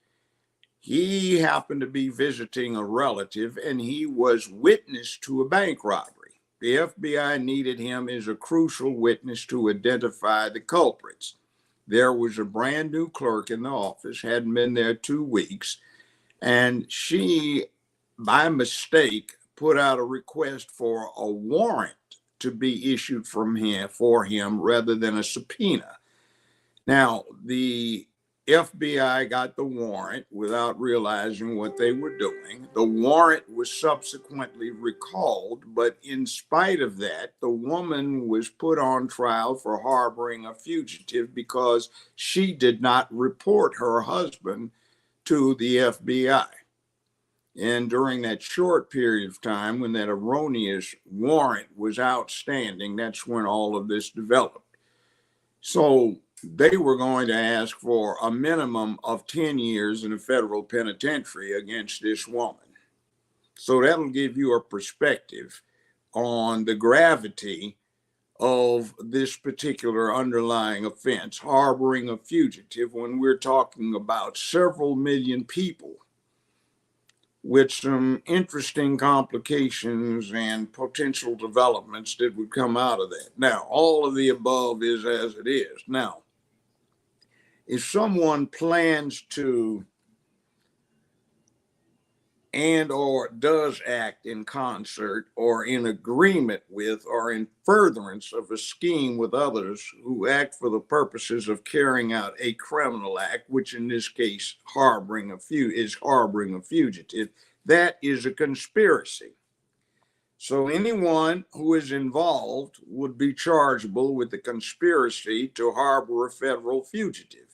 He happened to be visiting a relative and he was witness to a bank robbery. The FBI needed him as a crucial witness to identify the culprits. There was a brand new clerk in the office, hadn't been there 2 weeks, and she, by mistake, put out a request for a warrant to be issued for him rather than a subpoena. Now, the FBI got the warrant without realizing what they were doing. The warrant was subsequently recalled, but in spite of that, the woman was put on trial for harboring a fugitive because she did not report her husband to the FBI. And during that short period of time when that erroneous warrant was outstanding, that's when all of this developed. So they were going to ask for a minimum of 10 years in a federal penitentiary against this woman. So that'll give you a perspective on the gravity of this particular underlying offense, harboring a fugitive, when we're talking about several million people with some interesting complications and potential developments that would come out of that. Now, all of the above is as it is. Now, if someone plans to and or does act in concert or in agreement with or in furtherance of a scheme with others who act for the purposes of carrying out a criminal act, which in this case harboring a fugitive, that is a conspiracy. So anyone who is involved would be chargeable with the conspiracy to harbor a federal fugitive,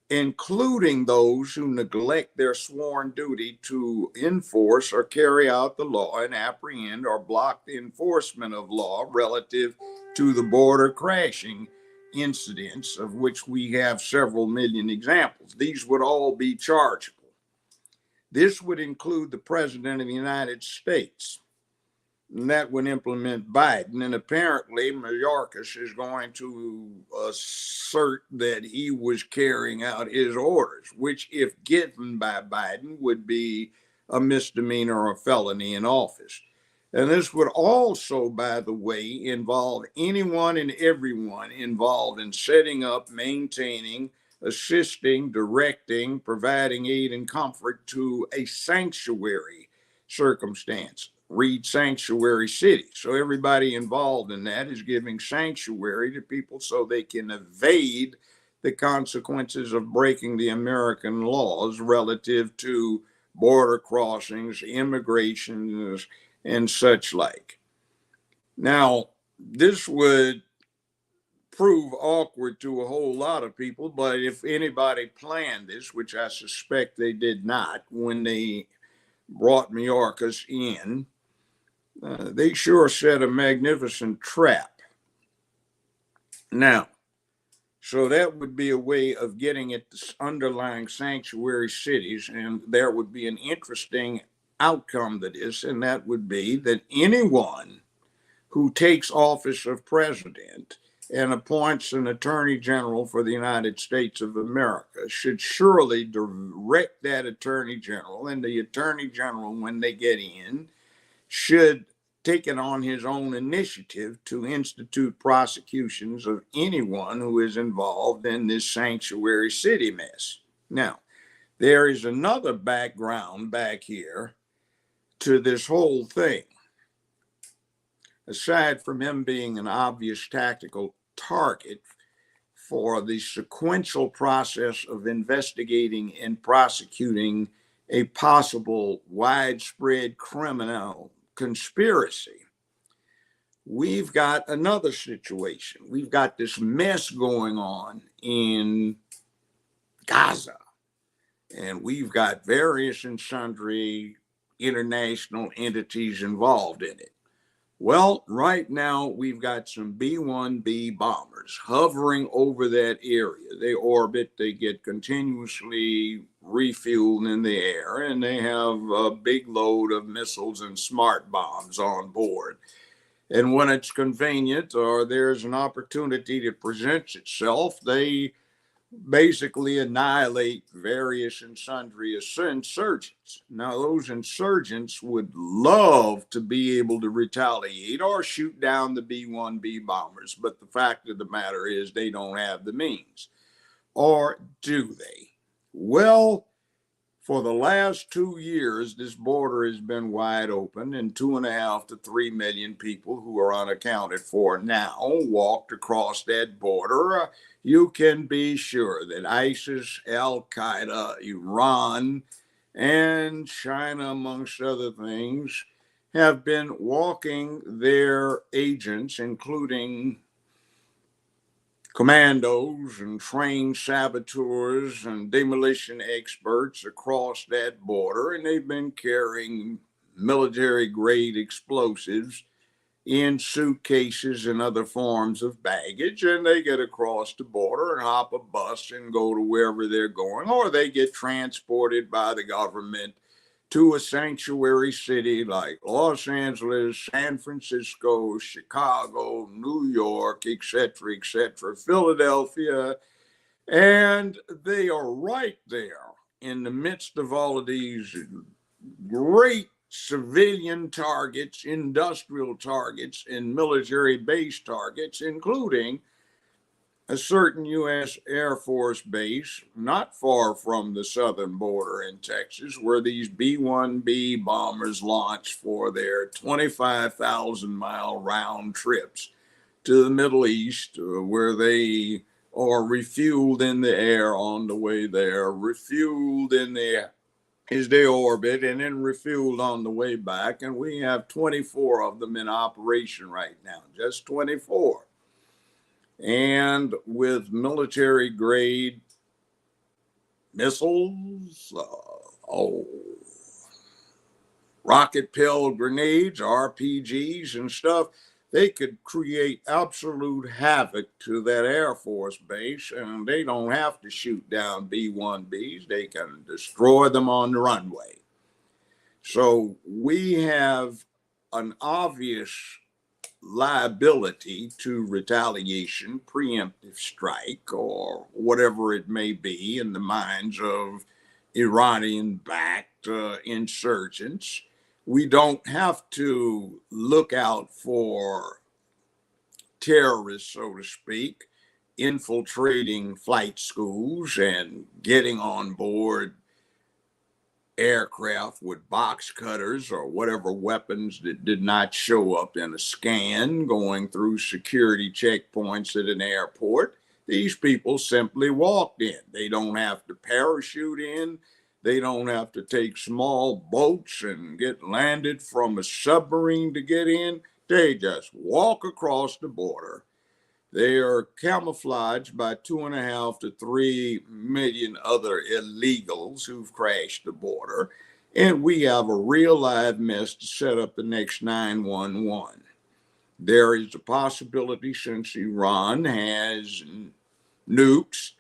including those who neglect their sworn duty to enforce or carry out the law and apprehend or block the enforcement of law relative to the border crashing incidents, of which we have several million examples. These would all be chargeable. This would include the President of the United States, and that would implement Biden. And apparently Mayorkas is going to assert that he was carrying out his orders, which if given by Biden would be a misdemeanor or a felony in office. And this would also, by the way, involve anyone and everyone involved in setting up, maintaining, assisting, directing, providing aid and comfort to a sanctuary circumstance. Read sanctuary city. So everybody involved in that is giving sanctuary to people so they can evade the consequences of breaking the American laws relative to border crossings, immigration, and such like. Now, this would prove awkward to a whole lot of people, but if anybody planned this, which I suspect they did not when they brought Mayorkas in, they sure set a magnificent trap. Now, so that would be a way of getting at the underlying sanctuary cities, and there would be an interesting outcome to this, and that would be that anyone who takes office of president and appoints an attorney general for the United States of America should surely direct that attorney general, and the attorney general, when they get in, should take it on his own initiative to institute prosecutions of anyone who is involved in this sanctuary city mess. Now, there is another background back here to this whole thing. Aside from him being an obvious tactical target for the sequential process of investigating and prosecuting a possible widespread criminal conspiracy, we've got another situation. We've got this mess going on in Gaza, and we've got various and sundry international entities involved in it. Well, right now we've got some B-1B bombers hovering over that area. They orbit, they get continuously refueled in the air, and they have a big load of missiles and smart bombs on board. And when it's convenient or there's an opportunity that presents itself, they basically annihilate various and sundry insurgents. Now, those insurgents would love to be able to retaliate or shoot down the B-1B bombers, but the fact of the matter is they don't have the means. Or do they? Well, for the last 2 years, this border has been wide open, and 2.5 to 3 million people who are unaccounted for now walked across that border. You can be sure that ISIS, Al Qaeda, Iran, and China, amongst other things, have been walking their agents, including commandos and trained saboteurs and demolition experts across that border, and they've been carrying military-grade explosives in suitcases and other forms of baggage, and they get across the border and hop a bus and go to wherever they're going, or they get transported by the government to a sanctuary city like Los Angeles, San Francisco, Chicago, New York, etc., Philadelphia, and they are right there in the midst of all of these great civilian targets, industrial targets, and military base targets, including a certain U.S. Air Force base not far from the southern border in Texas, where these B-1B bombers launch for their 25,000-mile round trips to the Middle East, where they are refueled in the air on the way there, refueled in the air as they orbit, and then refueled on the way back. And we have 24 of them in operation right now, just 24. And with military grade missiles, rocket pill grenades, RPGs and stuff, they could create absolute havoc to that Air Force base, and they don't have to shoot down B-1Bs. They can destroy them on the runway. So we have an obvious liability to retaliation, preemptive strike, or whatever it may be in the minds of Iranian-backed insurgents. We don't have to look out for terrorists, so to speak, infiltrating flight schools and getting on board aircraft with box cutters or whatever weapons that did not show up in a scan, going through security checkpoints at an airport. These people simply walked in. They don't have to parachute in. They don't have to take small boats and get landed from a submarine to get in. They just walk across the border. They are camouflaged by 2.5 to 3 million other illegals who've crashed the border. And we have a real live mess to set up the next 911. There is a possibility, since Iran has nukes,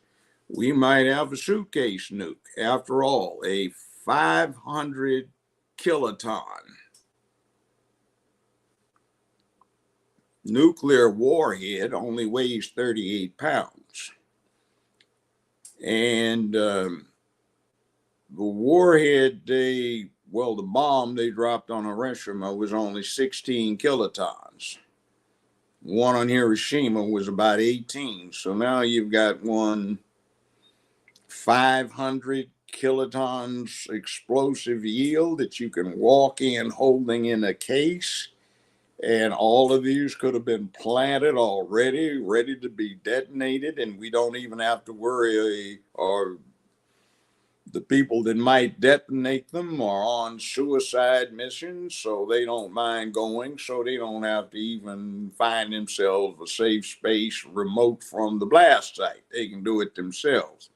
we might have a suitcase nuke. After all, a 500 kiloton nuclear warhead only weighs 38 pounds. And the warhead the bomb they dropped on Hiroshima was only 16 kilotons. One on Hiroshima was about 18. So now you've got one 500 kilotons explosive yield that you can walk in holding in a case. And all of these could have been planted already, ready to be detonated. And we don't even have to worry, or the people that might detonate them are on suicide missions, so they don't mind going, so they don't have to even find themselves a safe space remote from the blast site. They can do it themselves.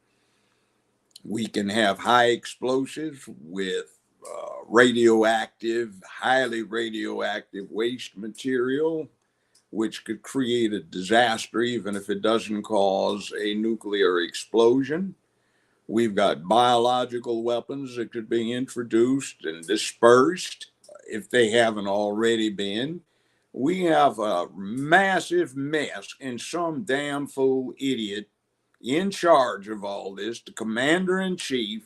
We can have high explosives with highly radioactive waste material, which could create a disaster even if it doesn't cause a nuclear explosion. We've got biological weapons that could be introduced and dispersed if they haven't already been. We have a massive mess, and some damn fool idiot in charge of all this, the commander-in-chief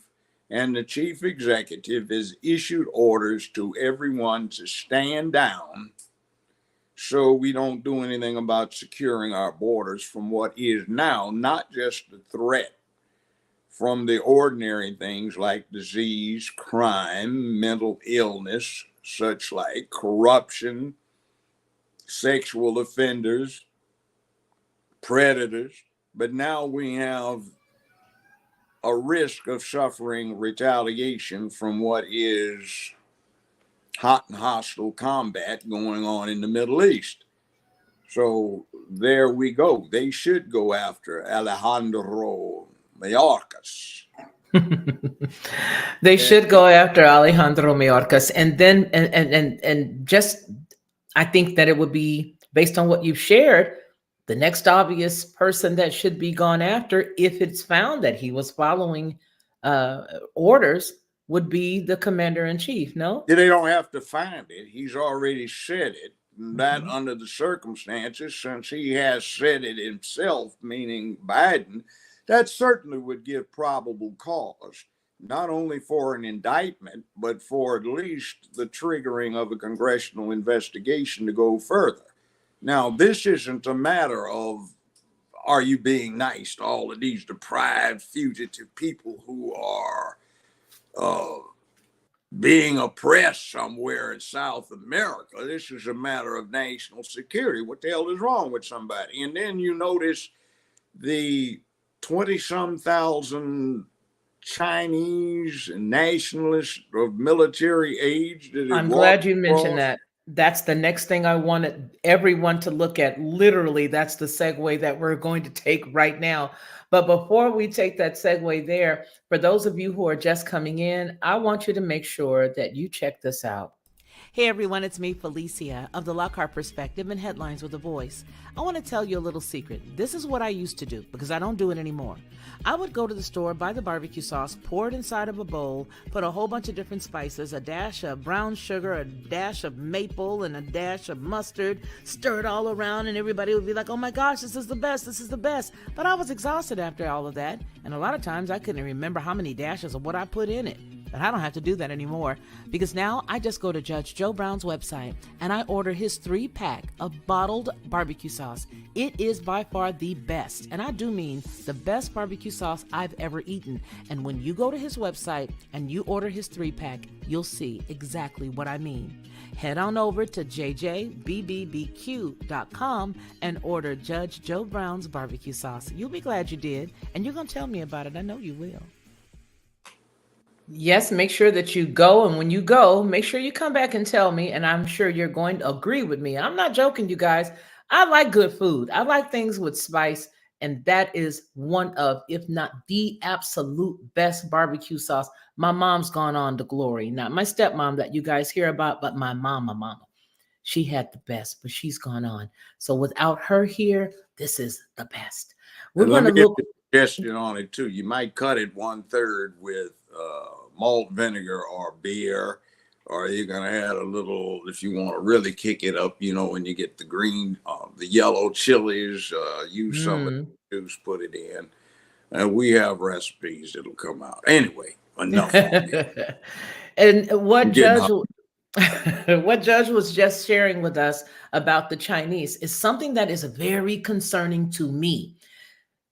and the chief executive, has issued orders to everyone to stand down so we don't do anything about securing our borders from what is now not just a threat from the ordinary things like disease, crime, mental illness, such like corruption, sexual offenders, predators, but now we have a risk of suffering retaliation from what is hot and hostile combat going on in the Middle East. So there we go. They should go after Alejandro Mayorkas. They should go after Alejandro Mayorkas. And then, and just, I think that it would be, based on what you've shared, the next obvious person that should be gone after, if it's found that he was following orders, would be the commander-in-chief, no? They don't have to find it. He's already said it. That under the circumstances, since he has said it himself, meaning Biden, that certainly would give probable cause, not only for an indictment, but for at least the triggering of a congressional investigation to go further. Now, this isn't a matter of, are you being nice to all of these deprived, fugitive people who are being oppressed somewhere in South America? This is a matter of national security. What the hell is wrong with somebody? And then you notice the 20-some thousand Chinese nationalists of military age. I'm glad you mentioned that. That's the next thing I wanted everyone to look at. Literally, that's the segue that we're going to take right now. But before we take that segue there, for those of you who are just coming in, I want you to make sure that you check this out. Hey everyone, it's me, Felicia, of the Lockhart Perspective and Headlines with a Voice. I want to tell you a little secret. This is what I used to do, because I don't do it anymore. I would go to the store, buy the barbecue sauce, pour it inside of a bowl, put a whole bunch of different spices, a dash of brown sugar, a dash of maple, and a dash of mustard, stir it all around, and everybody would be like, oh my gosh, this is the best, this is the best. But I was exhausted after all of that, and a lot of times I couldn't remember how many dashes of what I put in it. But I don't have to do that anymore because now I just go to Judge Joe Brown's website and I order his 3-pack of bottled barbecue sauce. It is by far the best, and I do mean the best barbecue sauce I've ever eaten. And when you go to his website and you order his 3-pack, you'll see exactly what I mean. Head on over to jjbbbbq.com and order Judge Joe Brown's barbecue sauce. You'll be glad you did, and you're going to tell me about it. I know you will. Yes, make sure that you go, and when you go, make sure you come back and tell me, and I'm sure you're going to agree with me. I'm not joking, you guys. I like good food. I like things with spice, and that is one of, if not the absolute best barbecue sauce. My mom's gone on to glory. Not my stepmom that you guys hear about, but my mama. She had the best, but she's gone on. So without her here, this is the best. We're going to look. Suggestion on it too. You might cut it 1/3 with malt vinegar or beer, or you're gonna add a little if you want to really kick it up. You know, when you get the green, the yellow chilies, use some of the juice, put it in, and we have recipes that'll come out. Anyway, enough. And what Judge was just sharing with us about the Chinese is something that is very concerning to me.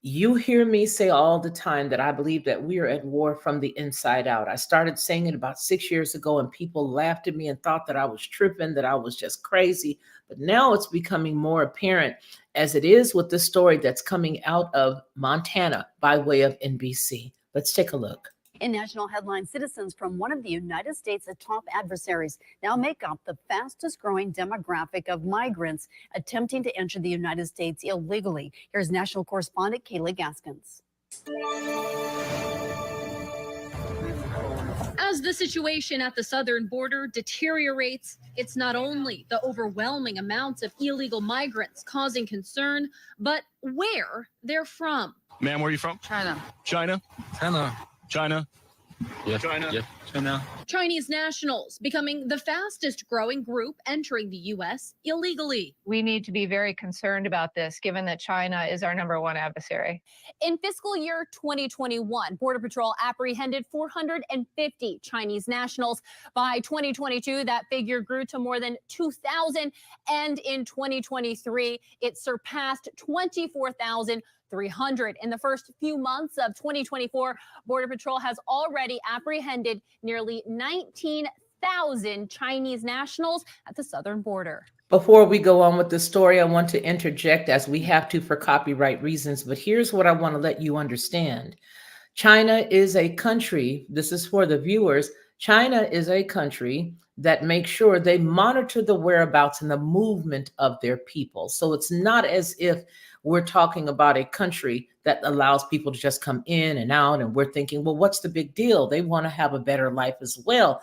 You hear me say all the time that I believe that we are at war from the inside out. I started saying it about 6 years ago, and people laughed at me and thought that I was tripping, that I was just crazy. But now it's becoming more apparent, as it is with the story that's coming out of Montana by way of NBC. Let's take a look. In national headlines, citizens from one of the United States' top adversaries now make up the fastest growing demographic of migrants attempting to enter the United States illegally. Here's national correspondent Kayla Gaskins. As the situation at the southern border deteriorates, it's not only the overwhelming amounts of illegal migrants causing concern, but where they're from. Ma'am, where are you from? China. China? China. Yeah. China. Chinese nationals becoming the fastest growing group entering the U.S. illegally. We need to be very concerned about this, given that China is our #1 adversary. In fiscal year 2021, Border Patrol apprehended 450 Chinese nationals. By 2022, that figure grew to more than 2,000. And in 2023, it surpassed 24,300. In the first few months of 2024, Border Patrol has already apprehended nearly 19,000 Chinese nationals at the southern border. Before we go on with the story, I want to interject, as we have to for copyright reasons, but here's what I want to let you understand. China is a country, this is for the viewers, China is a country that makes sure they monitor the whereabouts and the movement of their people. So it's not as if we're talking about a country that allows people to just come in and out, and we're thinking, well, what's the big deal? They want to have a better life as well.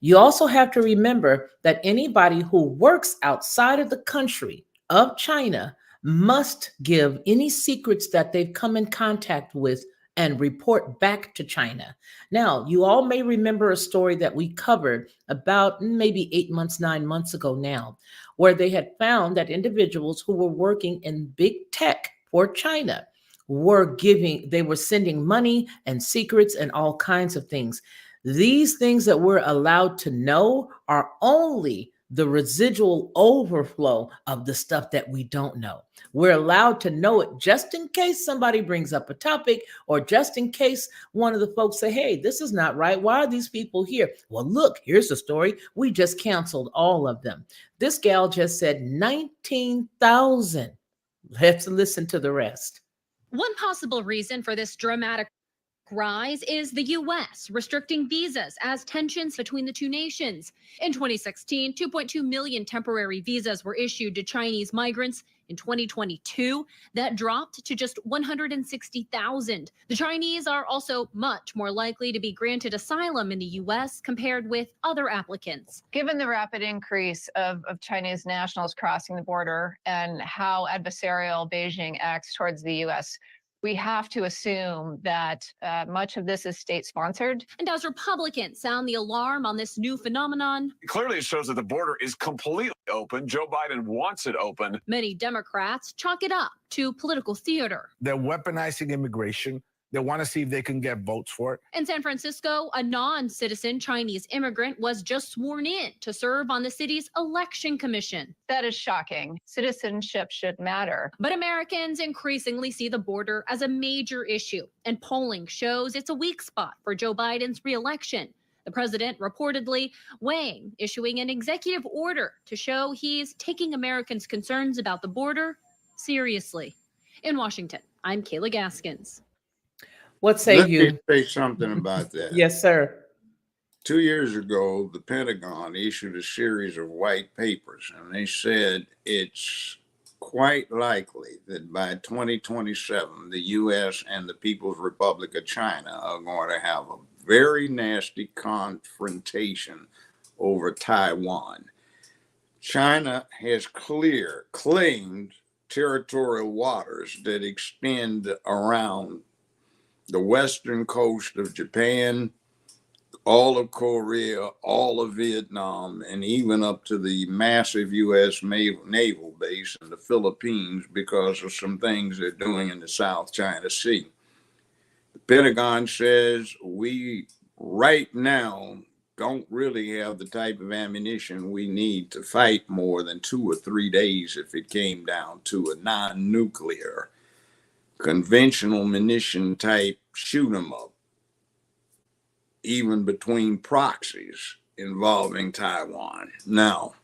You also have to remember that anybody who works outside of the country of China must give any secrets that they've come in contact with and report back to China. Now, you all may remember a story that we covered about maybe 8 months, 9 months ago now, where they had found that individuals who were working in big tech for China they were sending money and secrets and all kinds of things. These things that we're allowed to know are only the residual overflow of the stuff that we don't know. We're allowed to know it just in case somebody brings up a topic, or just in case one of the folks say, hey, this is not right. Why are these people here? Well, look, here's the story. We just canceled all of them. This gal just said 19,000. Let's listen to the rest. One possible reason for this dramatic rise is the U.S. restricting visas as tensions between the two nations. In 2016, 2.2 million temporary visas were issued to Chinese migrants. In 2022, that dropped to just 160,000. The Chinese are also much more likely to be granted asylum in the U.S. compared with other applicants. Given the rapid increase of Chinese nationals crossing the border and how adversarial Beijing acts towards the U.S., we have to assume that much of this is state-sponsored. And as Republicans sound the alarm on this new phenomenon, Clearly, it shows that the border is completely open. Joe Biden wants it open. many Democrats chalk it up to political theater. They're weaponizing immigration They want to see if they can get votes for it. In San Francisco, a non-citizen Chinese immigrant was just sworn in to serve on the city's election commission. That is shocking. Citizenship should matter. But Americans increasingly see the border as a major issue, and polling shows it's a weak spot for Joe Biden's re-election. The president reportedly weighing issuing an executive order to show he's taking Americans' concerns about the border seriously. In Washington, I'm Kayla Gaskins. What say Let you? me say something about that. Yes, sir. 2 years ago, the Pentagon issued a series of white papers, and they said it's quite likely that by 2027, the U.S. and the People's Republic of China are going to have a very nasty confrontation over Taiwan. China has claimed territorial waters that extend around the western coast of Japan, all of Korea, all of Vietnam, and even up to the massive U.S. naval base in the Philippines because of some things they're doing in the South China Sea. The Pentagon says we right now don't really have the type of ammunition we need to fight more than 2 or 3 days if it came down to a non-nuclear, conventional munition type shoot 'em up, even between proxies involving Taiwan. Now,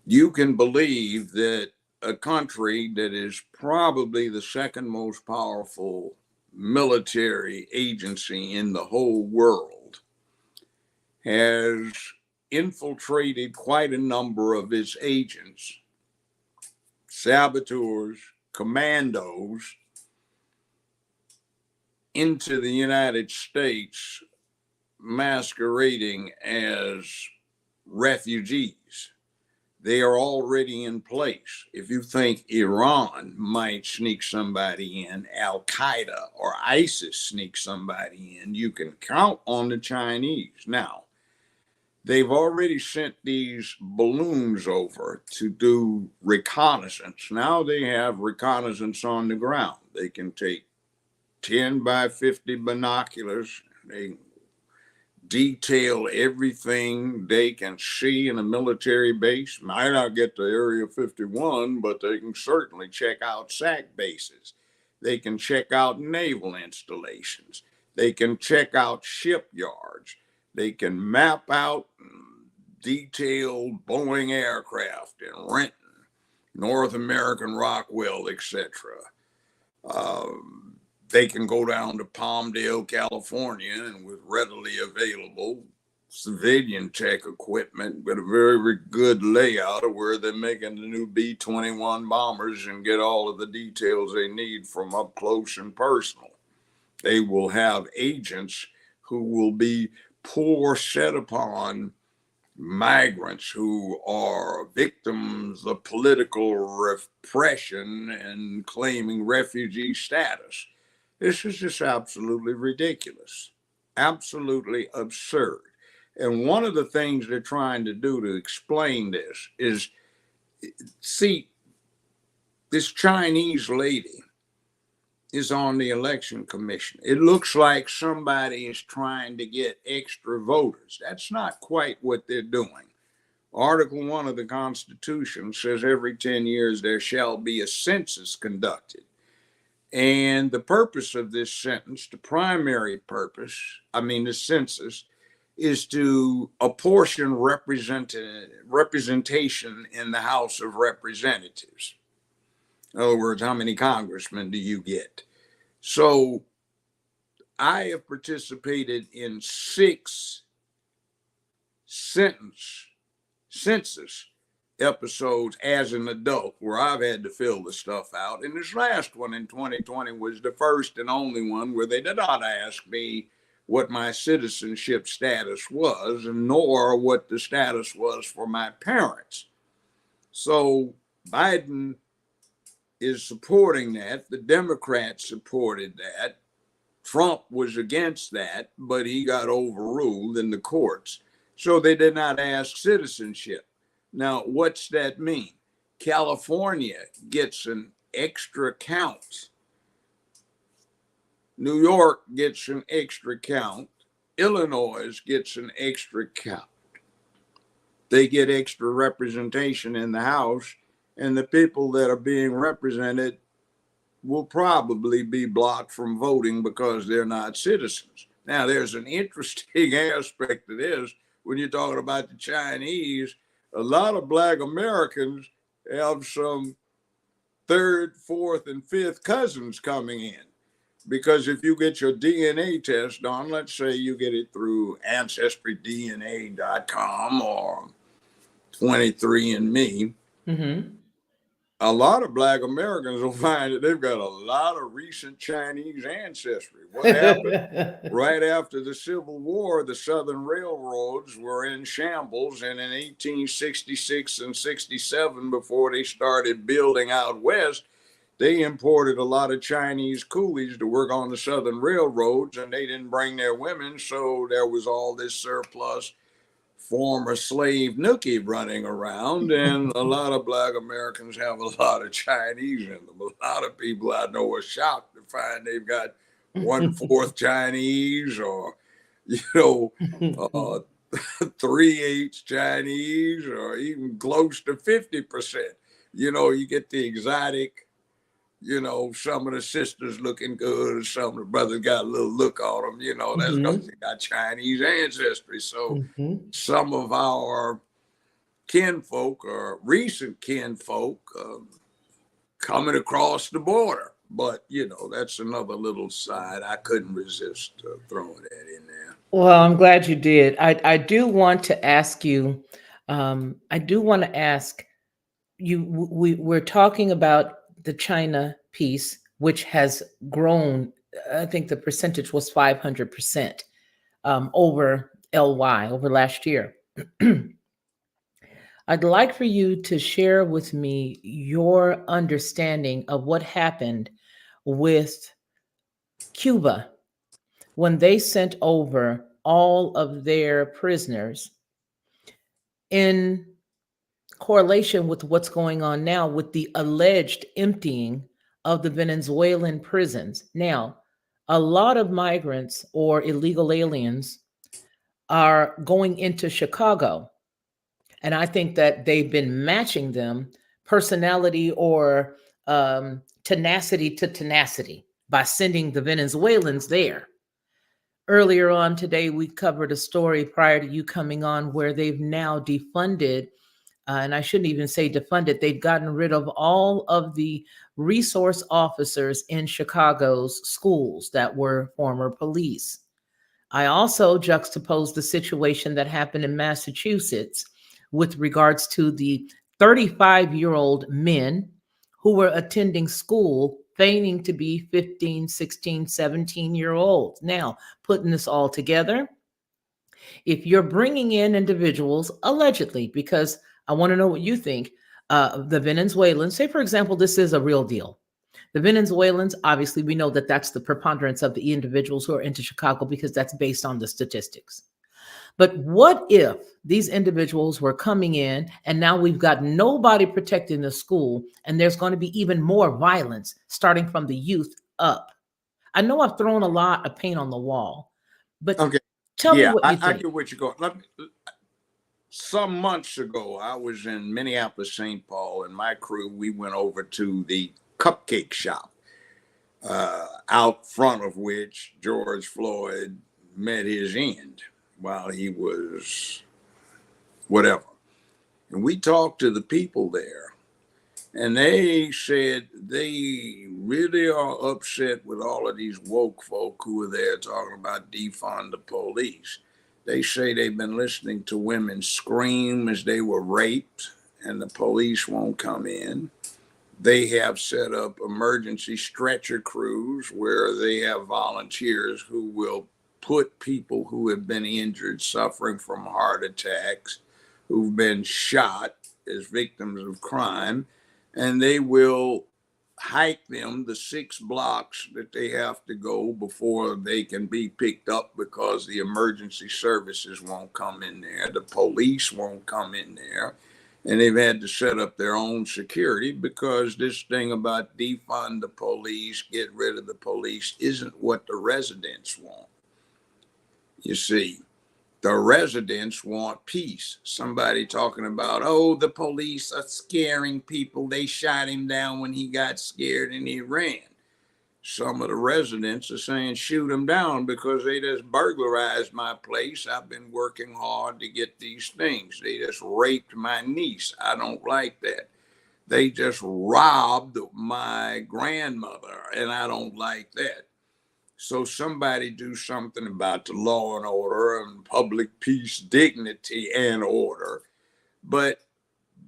you can believe that a country that is probably the second most powerful military agency in the whole world has infiltrated quite a number of its agents, saboteurs, commandos, into the United States masquerading as refugees. They are already in place. If you think Iran might sneak somebody in, Al Qaeda or ISIS sneak somebody in, you can count on the Chinese. Now, they've already sent these balloons over to do reconnaissance. Now they have reconnaissance on the ground. They can take 10 by 50 binoculars. They detail everything they can see in a military base. Might not get to Area 51, but they can certainly check out SAC bases. They can check out naval installations. They can check out shipyards. They can map out detailed Boeing aircraft in Renton, North American Rockwell, etc. They can go down to Palmdale, California, and with readily available civilian tech equipment, but a very good layout of where they're making the new B-21 bombers and get all of the details they need from up close and personal. They will have agents who will be set upon migrants who are victims of political repression and claiming refugee status. This is just absolutely ridiculous, absolutely absurd. And one of the things they're trying to do to explain this is, see, this Chinese lady is on the election commission. It looks like somebody is trying to get extra voters. That's not quite what they're doing. Article 1 of the Constitution says every 10 years there shall be a census conducted. And the purpose of this sentence, the primary purpose, the census, is to apportion representation in the House of Representatives. In other words, how many congressmen do you get? So I have participated in 6 census episodes as an adult where I've had to fill the stuff out. And this last one in 2020 was the first and only one where they did not ask me what my citizenship status was, and nor what the status was for my parents. So Biden is supporting that. The Democrats supported that. Trump was against that, but he got overruled in the courts. So they did not ask citizenship. Now, what's that mean? California gets an extra count New York gets an extra count. Illinois gets an extra count. They get extra representation in the House, and the people that are being represented will probably be blocked from voting because they're not citizens. Now, there's an interesting aspect to this. When you're talking about the Chinese, a lot of Black Americans have some third, fourth, and fifth cousins coming in. Because if you get your DNA test done, let's say you get it through AncestryDNA.com or 23andMe, a lot of Black Americans will find that they've got a lot of recent Chinese ancestry. What happened? Right after the Civil War, the Southern Railroads were in shambles, and in 1866 and 67, before they started building out west, they imported a lot of Chinese coolies to work on the Southern Railroads, and they didn't bring their women, so there was all this surplus former slave nookie running around, and a lot of Black Americans have a lot of Chinese in them. A lot of people I know are shocked to find they've got 1/4 Chinese, or 3/8 Chinese, or even close to 50%. You get the exotic. Some of the sisters looking good, some of the brothers got a little look on them, that's because they got Chinese ancestry. So some of our kinfolk or recent kinfolk coming across the border. But, that's another little side. I couldn't resist throwing that in there. Well, I'm glad you did. I do want to ask you, we're talking about the China piece, which has grown. I think the percentage was 500% over LY, over last year. I'd like for you to share with me your understanding of what happened with Cuba when they sent over all of their prisoners in correlation with what's going on now with the alleged emptying of the Venezuelan prisons. Now, a lot of migrants or illegal aliens are going into Chicago. And I think that they've been matching them personality or tenacity to tenacity by sending the Venezuelans there. Earlier on today, we covered a story prior to you coming on where they've now defunded and I shouldn't even say defunded, they've gotten rid of all of the resource officers in Chicago's schools that were former police. I also juxtaposed the situation that happened in Massachusetts with regards to the 35-year-old men who were attending school feigning to be 15, 16, 17-year-olds. Now, putting this all together, if you're bringing in individuals, allegedly, because I want to know what you think, the Venezuelans, say, for example, this is a real deal. The Venezuelans, obviously, we know that that's the preponderance of the individuals who are into Chicago because that's based on the statistics. But what if these individuals were coming in and now we've got nobody protecting the school and there's going to be even more violence starting from the youth up? I know I've thrown a lot of paint on the wall, but tell me what you think. I get what you're going. Some months ago, I was in Minneapolis, St. Paul, and my crew, we went over to the cupcake shop, out front of which George Floyd met his end while he was whatever. And we talked to the people there, and they said they really are upset with all of these woke folk who are there talking about defund the police. They say they've been listening to women scream as they were raped and the police won't come in. They have set up emergency stretcher crews where they have volunteers who will put people who have been injured, suffering from heart attacks, who've been shot as victims of crime, and they will hike them the 6 blocks that they have to go before they can be picked up because the emergency services won't come in there. The police won't come in there. And they've had to set up their own security because this thing about defund the police, get rid of the police, isn't what the residents want. You see, the residents want peace. Somebody talking about, oh, the police are scaring people. They shot him down when he got scared and he ran. Some of the residents are saying shoot him down because they just burglarized my place. I've been working hard to get these things. They just raped my niece. I don't like that. They just robbed my grandmother, and I don't like that. So somebody do something about the law and order and public peace, dignity, and order. But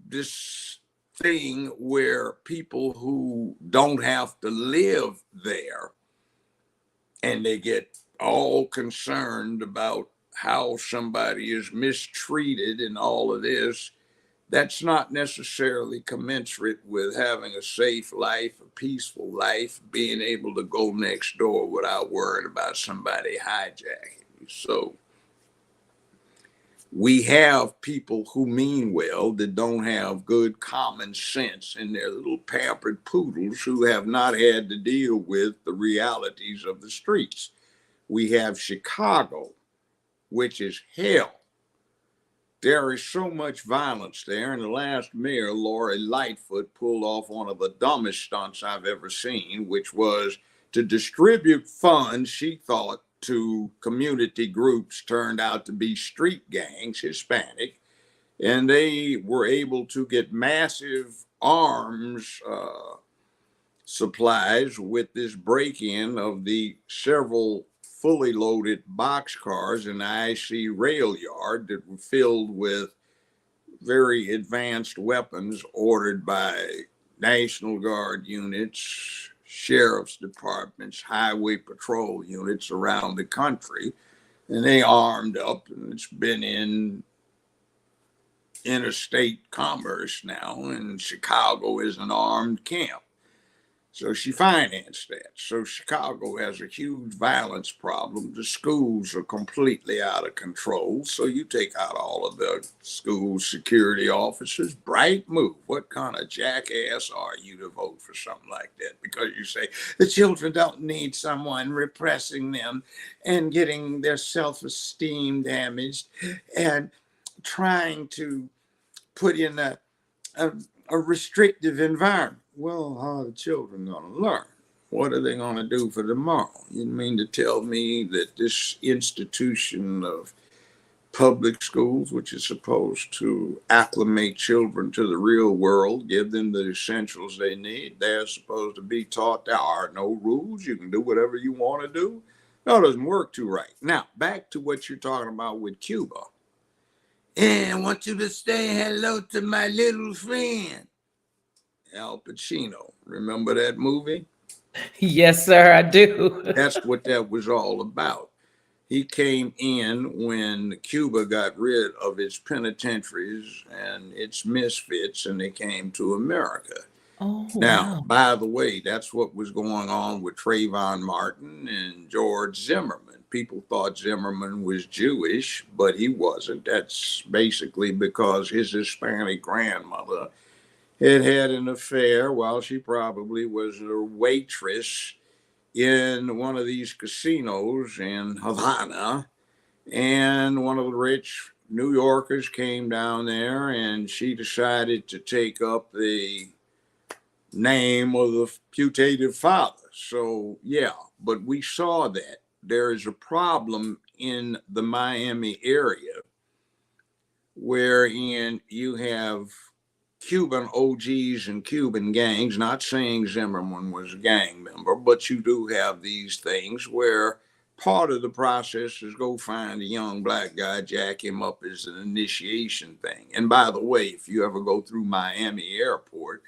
this thing where people who don't have to live there and they get all concerned about how somebody is mistreated and all of this, that's not necessarily commensurate with having a safe life, a peaceful life, being able to go next door without worrying about somebody hijacking you. So we have people who mean well that don't have good common sense, and they're little pampered poodles who have not had to deal with the realities of the streets. We have Chicago, which is hell. There is so much violence there, and the last mayor, Lori Lightfoot, pulled off one of the dumbest stunts I've ever seen, which was to distribute funds she thought to community groups turned out to be street gangs, Hispanic, and they were able to get massive arms supplies with this break-in of the several fully loaded boxcars in the IC rail yard that were filled with very advanced weapons ordered by National Guard units, sheriff's departments, highway patrol units around the country. And they armed up, and it's been in interstate commerce now, and Chicago is an armed camp. So she financed that. So Chicago has a huge violence problem. The schools are completely out of control. So you take out all of the school security officers. Bright move. What kind of jackass are you to vote for something like that? Because you say the children don't need someone repressing them and getting their self-esteem damaged and trying to put in a restrictive environment. Well, how are the children going to learn? What are they going to do for tomorrow? You mean to tell me that this institution of public schools, which is supposed to acclimate children to the real world, give them the essentials they need, they're supposed to be taught there are no rules. You can do whatever you want to do. No, it doesn't work too right. Now, back to what you're talking about with Cuba. And I want you to say hello to my little friend. Al Pacino. Remember that movie? Yes, sir, I do. That's what that was all about. He came in when Cuba got rid of its penitentiaries and its misfits, and they came to America. Oh, Now, wow. by the way, that's what was going on with Trayvon Martin and George Zimmerman. People thought Zimmerman was Jewish, but he wasn't. That's basically because his Hispanic grandmother had an affair while she probably was a waitress in one of these casinos in Havana. And one of the rich New Yorkers came down there, and she decided to take up the name of the putative father. So, yeah, but we saw that there is a problem in the Miami area wherein you have Cuban OGs and Cuban gangs, not saying Zimmerman was a gang member, but you do have these things where part of the process is go find a young black guy, jack him up as an initiation thing. And by the way, if you ever go through Miami airport,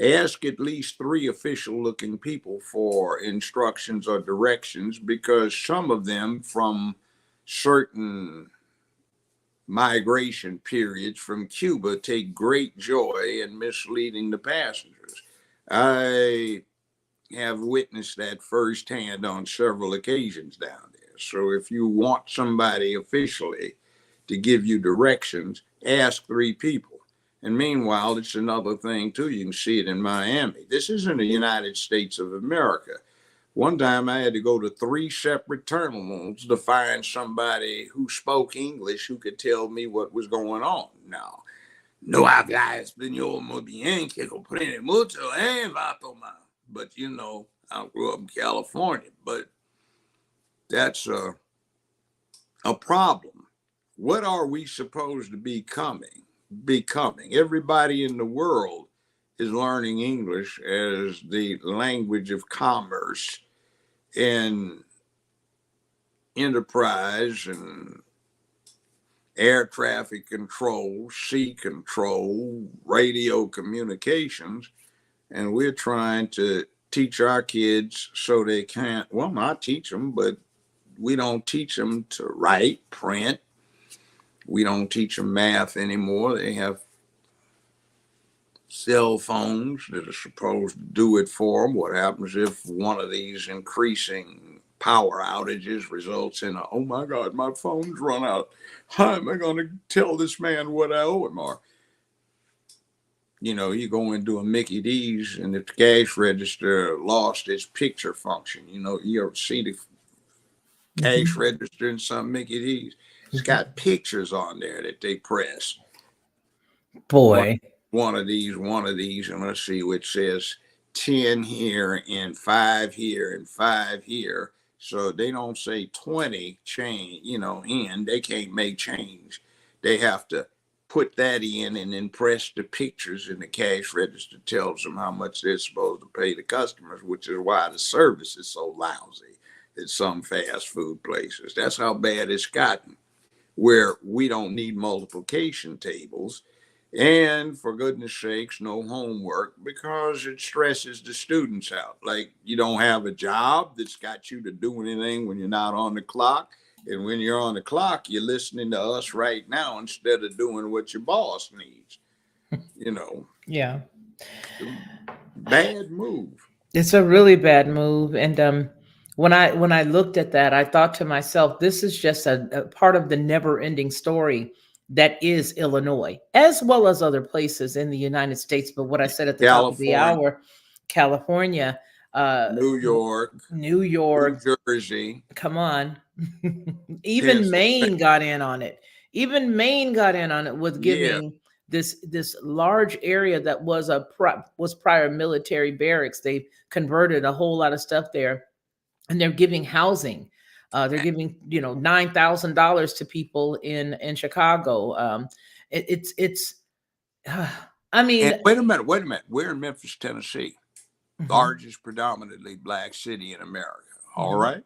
ask at least 3 official looking people for instructions or directions, because some of them from certain migration periods from Cuba take great joy in misleading the passengers. I have witnessed that firsthand on several occasions down there. So if you want somebody officially to give you directions, ask 3 people. And meanwhile, it's another thing too. You can see it in Miami. This isn't the United States of America. One time I had to go to 3 separate terminals to find somebody who spoke English who could tell me what was going on. Now, no habla español muy bien, que comprende mucho, vato man. But you know, I grew up in California, but that's a problem. What are we supposed to be becoming? Everybody in the world is learning English as the language of commerce and enterprise and air traffic control, sea control, radio communications. And we're trying to teach our kids so they can't, well, not teach them, but we don't teach them to write, print. We don't teach them math anymore. They have cell phones that are supposed to do it for them. What happens if one of these increasing power outages results in oh my God, my phone's run out. How am I going to tell this man what I owe him? Or, you know, you go into a Mickey D's and the cash register lost its picture function. You know, you ever see the cash register in some Mickey D's? It's got pictures on there that they press. Boy. One of these, and let's see, which says 10 here and 5 here and 5 here. So they don't say 20 change, you know, in. They can't make change. They have to put that in and then press the pictures, and the cash register tells them how much they're supposed to pay the customers, which is why the service is so lousy at some fast food places. That's how bad it's gotten, where we don't need multiplication tables. And for goodness sakes, no homework, because it stresses the students out. Like, you don't have a job that's got you to do anything when you're not on the clock. And when you're on the clock, you're listening to us right now instead of doing what your boss needs. You know. Yeah. Bad move. It's a really bad move. And when I looked at that, I thought to myself, this is just a part of the never-ending story that is Illinois, as well as other places in the United States. But what I said at the top of the hour, California, New York, New Jersey. Come on. Even Maine got in on it. Even Maine got in on it with giving this large area that was was prior military barracks. They converted a whole lot of stuff there, and they're giving housing. They're giving, you know, $9,000 to people in Chicago. It's I mean, and wait a minute. We're in Memphis, Tennessee, largest predominantly black city in America. All right.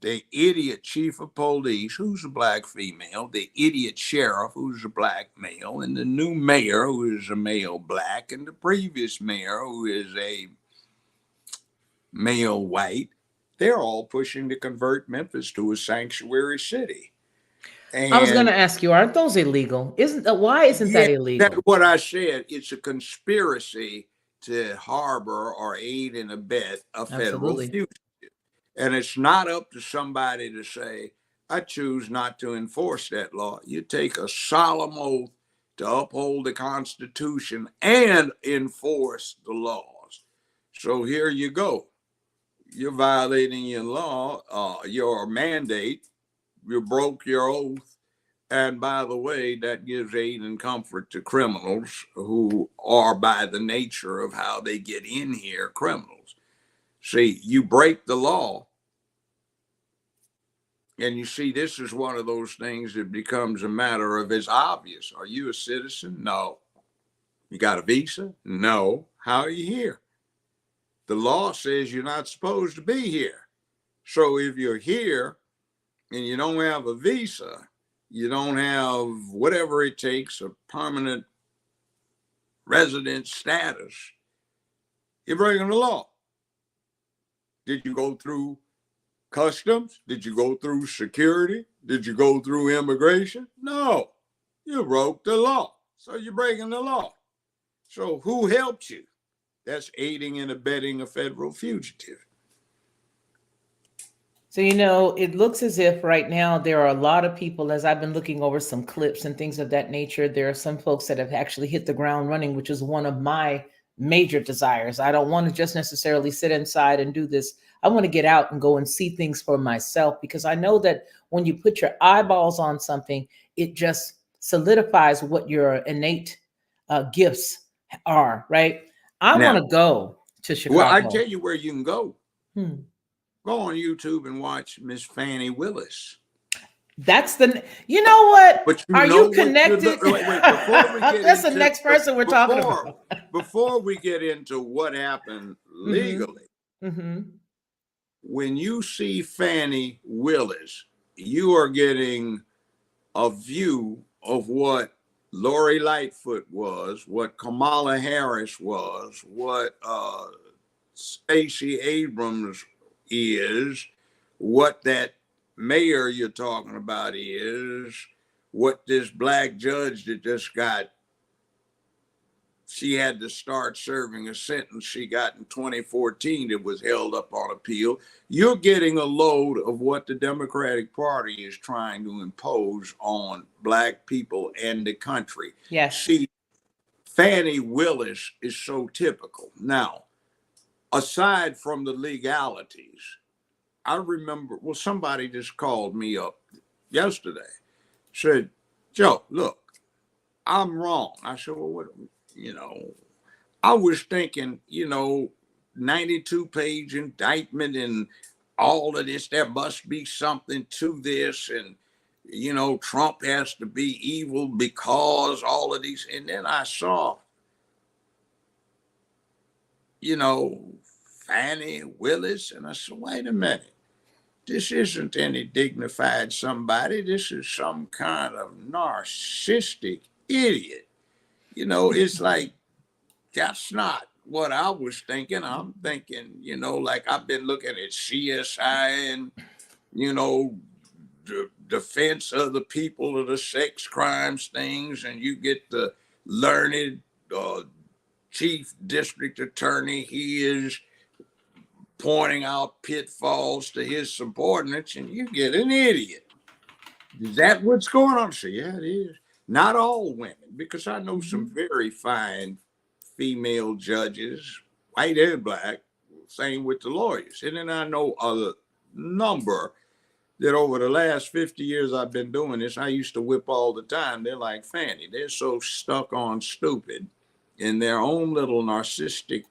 The idiot chief of police, who's a black female, the idiot sheriff, who's a black male, and the new mayor, who is a male black, and the previous mayor, who is a male white. They're all pushing to convert Memphis to a sanctuary city. And I was going to ask you, aren't those illegal? Why isn't that illegal? That's what I said. It's a conspiracy to harbor or aid and abet a federal fugitive. And it's not up to somebody to say, I choose not to enforce that law. You take a solemn oath to uphold the Constitution and enforce the laws. So here you go. You're violating your law, your mandate. You broke your oath. And by the way, that gives aid and comfort to criminals who are, by the nature of how they get in here, criminals. See, you break the law. And you see, this is one of those things that becomes a matter of, it's obvious. Are you a citizen? No. You got a visa? No. How are you here? The law says you're not supposed to be here. So if you're here and you don't have a visa, you don't have whatever it takes, a permanent resident status, you're breaking the law. Did you go through customs? Did you go through security? Did you go through immigration? No. You broke the law. So you're breaking the law. So who helped you? That's aiding and abetting a federal fugitive. So, it looks as if right now there are a lot of people, as I've been looking over some clips and things of that nature, there are some folks that have actually hit the ground running, which is one of my major desires. I don't want to just necessarily sit inside and do this. I want to get out and go and see things for myself, because I know that when you put your eyeballs on something, it just solidifies what your innate gifts are, right? I want Now, to go to well, I Chicago. tell you where you can go. Hmm. Go on YouTube and watch Miss Fani Willis. That's you know what? But you Are know you what you're connected? wait, before we get That's the into next person we're talking about. before we get into what happened legally, Mm-hmm. when you see Fani Willis, you are getting a view of what Lori Lightfoot was, what Kamala Harris was, what Stacey Abrams is, what that mayor you're talking about is, what this black judge that just got, she had to start serving a sentence she got in 2014 that was held up on appeal. You're getting a load of what the Democratic Party is trying to impose on black people and the country. Yes. See, Fani Willis is so typical. Now, aside from the legalities, I remember, well, somebody just called me up yesterday, said, Joe, look, I'm wrong. I said, well, what, I was thinking, 92-page indictment and all of this, there must be something to this. And, Trump has to be evil because all of these. And then I saw, Fani Willis, and I said, wait a minute. This isn't any dignified somebody. This is some kind of narcissistic idiot. It's like, that's not what I was thinking. I'm thinking, like I've been looking at CSI and, defense of the people of the sex crimes things, and you get the learned chief district attorney. He is pointing out pitfalls to his subordinates, and you get an idiot. Is that what's going on? So, yeah, it is. Not all women, because I know some very fine female judges, white and black, same with the lawyers. And then I know a number that over the last 50 years I've been doing this, I used to whip all the time. They're like Fani. They're so stuck on stupid in their own little narcissistic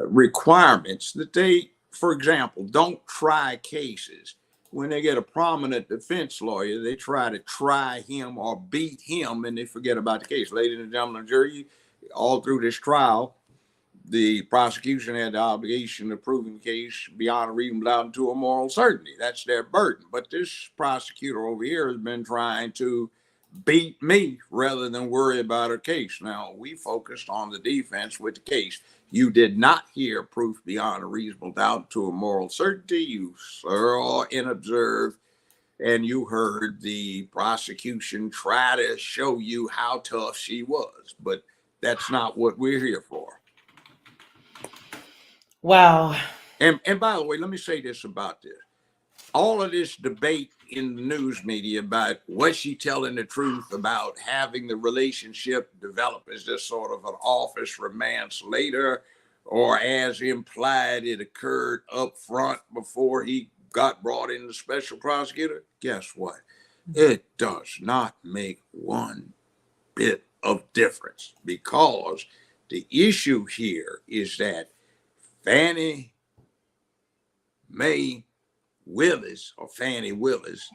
requirements that they, for example, don't try cases. When they get a prominent defense lawyer, they try to try him or beat him, and they forget about the case. Ladies and gentlemen of the jury, all through this trial, the prosecution had the obligation of proving the case beyond a reasonable doubt to a moral certainty. That's their burden. But this prosecutor over here has been trying to beat me rather than worry about her case. Now, we focused on the defense with the case. You did not hear proof beyond a reasonable doubt to a moral certainty. You saw and observed, and you heard the prosecution try to show you how tough she was. But that's not what we're here for. Wow. And by the way, let me say this about this. All of this debate in the news media about was she telling the truth about having the relationship develop as just sort of an office romance later, or as implied it occurred up front before he got brought in the special prosecutor. Guess what? It does not make one bit of difference, because the issue here is that Fani Mae Willis, or Fani Willis,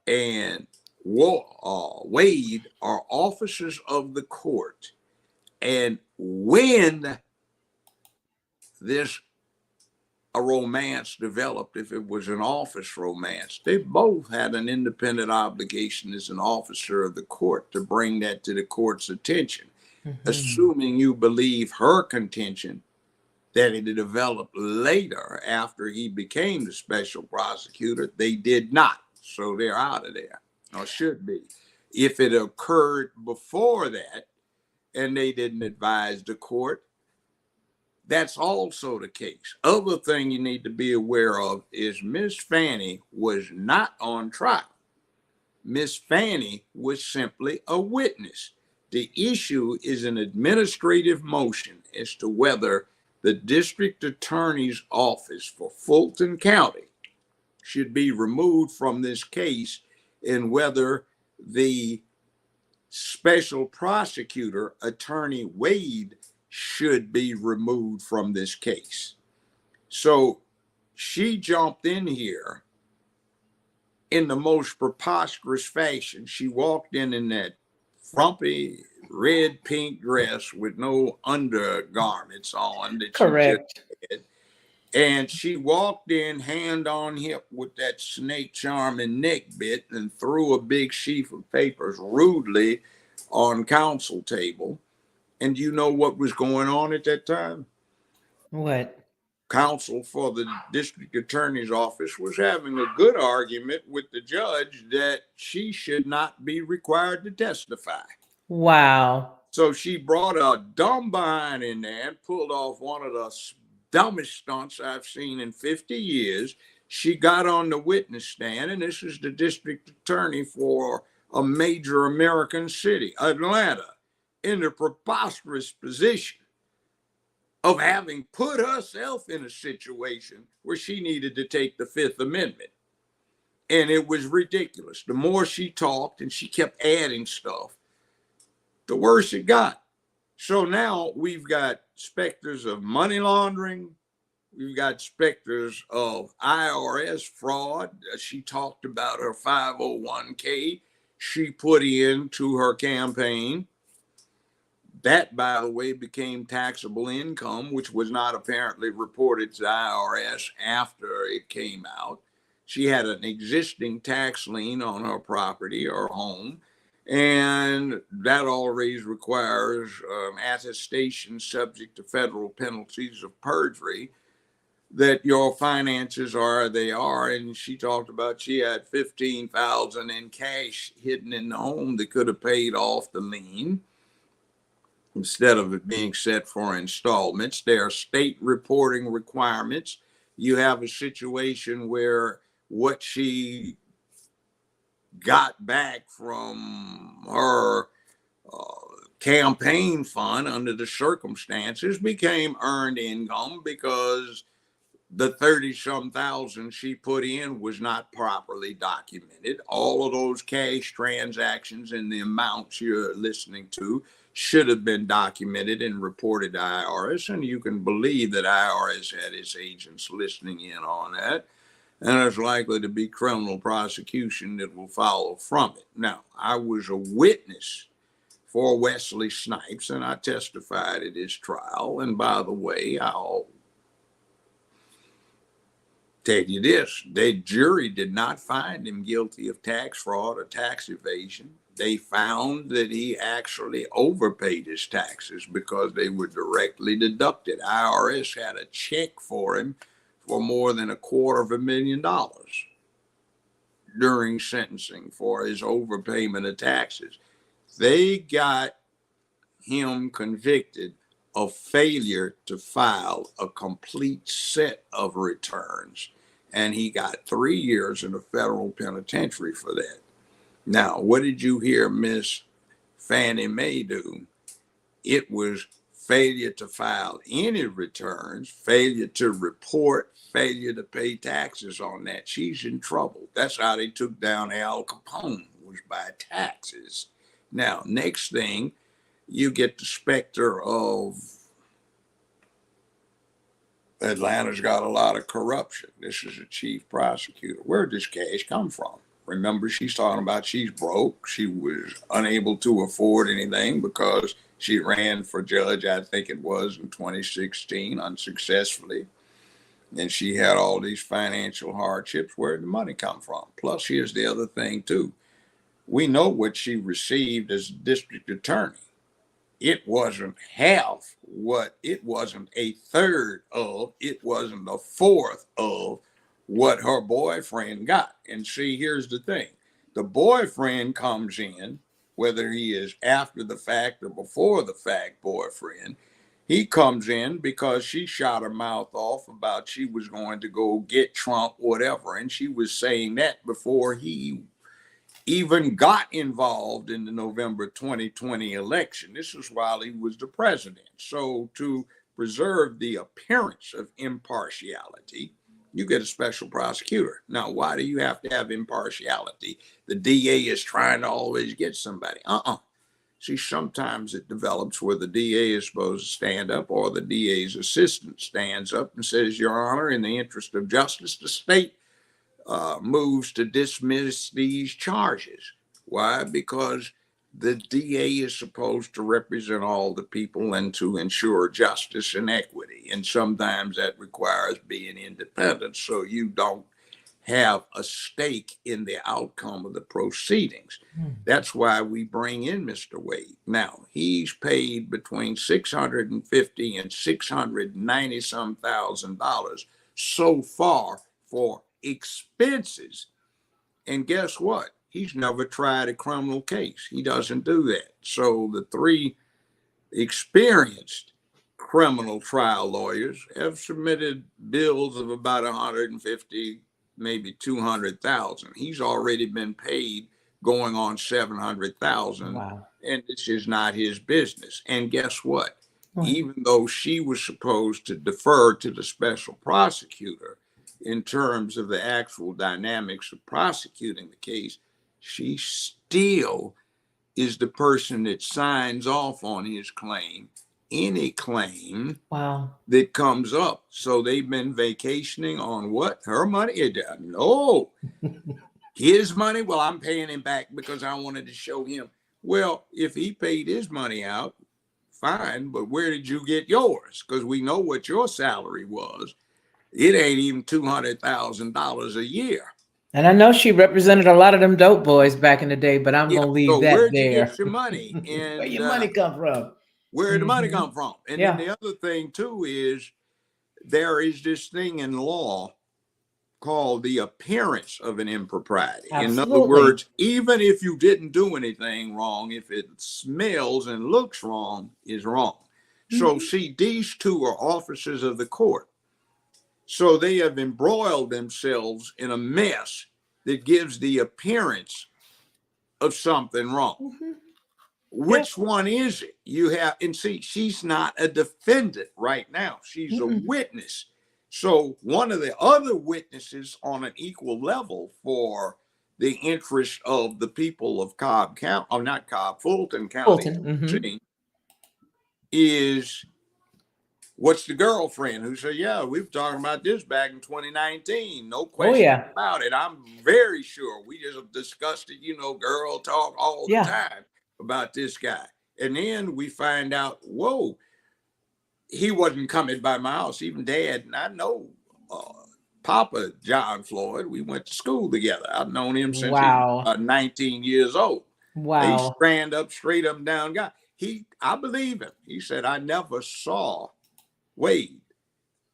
and Wade are officers of the court. And when a romance developed, if it was an office romance, they both had an independent obligation as an officer of the court to bring that to the court's attention. Assuming you believe her contention that it developed later after he became the special prosecutor, they did not. So they're out of there, or should be. If it occurred before that and they didn't advise the court, That's also the case. Other thing you need to be aware of is Miss Fani was not on trial. Miss Fani was simply a witness. The issue is an administrative motion as to whether the district attorney's office for Fulton County should be removed from this case and whether the special prosecutor, Attorney Wade, should be removed from this case. So she jumped in here in the most preposterous fashion. She walked in that frumpy red pink dress with no undergarments on that Correct. she just had. And she walked in hand on hip with that snake charming neck bit and threw a big sheaf of papers rudely on council table. And you know what was going on at that time? What? Counsel for the district attorney's office was having a good argument with the judge that she should not be required to testify. Wow. So she brought a dumb behind in there and pulled off one of the dumbest stunts I've seen in 50 years. She got on the witness stand, and this is the district attorney for a major American city, Atlanta, in the preposterous position of having put herself in a situation where she needed to take the Fifth Amendment. And it was ridiculous. The more she talked and she kept adding stuff, the worse it got. So now we've got specters of money laundering. We've got specters of IRS fraud. She talked about her 501k she put into her campaign. That, by the way, became taxable income, which was not apparently reported to the IRS after it came out. She had an existing tax lien on her property or home, and that always requires attestation subject to federal penalties of perjury that your finances are they are. And she talked about she had $15,000 in cash hidden in the home that could have paid off the lien instead of it being set for installments. There are state reporting requirements. You have a situation where what she got back from her campaign fund under the circumstances became earned income because the 30-some thousand she put in was not properly documented. All of those cash transactions and the amounts you're listening to should have been documented and reported to IRS, and you can believe that IRS had its agents listening in on that, and there's likely to be criminal prosecution that will follow from it. Now, I was a witness for Wesley Snipes, and I testified at his trial, and by the way, I'll tell you this, the jury did not find him guilty of tax fraud or tax evasion. They found that he actually overpaid his taxes because they were directly deducted. IRS had a check for him for more than $250,000 during sentencing for his overpayment of taxes. They got him convicted of failure to file a complete set of returns, and he got 3 years in a federal penitentiary for that. Now, what did you hear Miss Fannie Mae do? It was failure to file any returns, failure to report, failure to pay taxes on that. She's in trouble. That's how they took down Al Capone, was by taxes. Now, next thing, you get the specter of Atlanta's got a lot of corruption. This is a chief prosecutor. Where'd this cash come from? Remember, she's talking about she's broke. She was unable to afford anything because she ran for judge, I think it was, in 2016 unsuccessfully. And she had all these financial hardships. Where did the money come from? Plus, here's the other thing, too. We know what she received as district attorney. It wasn't half what, it wasn't a third of, it wasn't a fourth of what her boyfriend got. And see, here's the thing. The boyfriend comes in, whether he is after the fact or before the fact boyfriend, He comes in because she shot her mouth off about she was going to go get Trump, whatever. And she was saying that before he even got involved in the November 2020 election. This was while he was the president. So to preserve the appearance of impartiality, you get a special prosecutor. Now, why do you have to have impartiality? The DA is trying to always get somebody. See, sometimes it develops where the DA is supposed to stand up, or the DA's assistant stands up and says, Your Honor, in the interest of justice, the state moves to dismiss these charges. Why? Because the DA is supposed to represent all the people and to ensure justice and equity. And sometimes that requires being independent, so you don't have a stake in the outcome of the proceedings. That's why we bring in Mr. Wade. Now, he's paid between $650 and $690 some thousand so far for expenses. And guess what? He's never tried a criminal case. He doesn't do that. So the three experienced criminal trial lawyers have submitted bills of about 150, maybe 200,000. He's already been paid going on 700,000. Wow. And this is not his business. And guess what? What? Even though she was supposed to defer to the special prosecutor in terms of the actual dynamics of prosecuting the case, she still is the person that signs off on his claim, any claim Wow. that comes up. So they've been vacationing on what? Her money? No. His money? Well, I'm paying him back because I wanted to show him. Well, if he paid his money out, fine, but where did you get yours? Because we know what your salary was. It ain't even $200,000 a year. And I know she represented a lot of them dope boys back in the day, but I'm gonna leave so that where'd there. you get your money? And Where your money come from? Where did the money come from? And Yeah. then the other thing too is there is this thing in law called the appearance of an impropriety. In other Absolutely. words, even if you didn't do anything wrong, if it smells and looks wrong, is wrong. So see, these two are officers of the court. So they have embroiled themselves in a mess that gives the appearance of something wrong. Which one is it? You have, and see, she's not a defendant right now. She's a witness. So one of the other witnesses on an equal level for the interest of the people of Cobb County, or not Cobb, Fulton County, Tennessee, is what's the girlfriend who said, yeah, we were talking about this back in 2019. No question about it. I'm very sure we just discussed it, girl talk all the time about this guy. And then we find out, whoa, he wasn't coming by my house. Even Dad, and I know Papa John Floyd, we went to school together. I've known him since he was 19 years old. Wow. He straight up and down guy. I believe him. He said, I never saw Wade.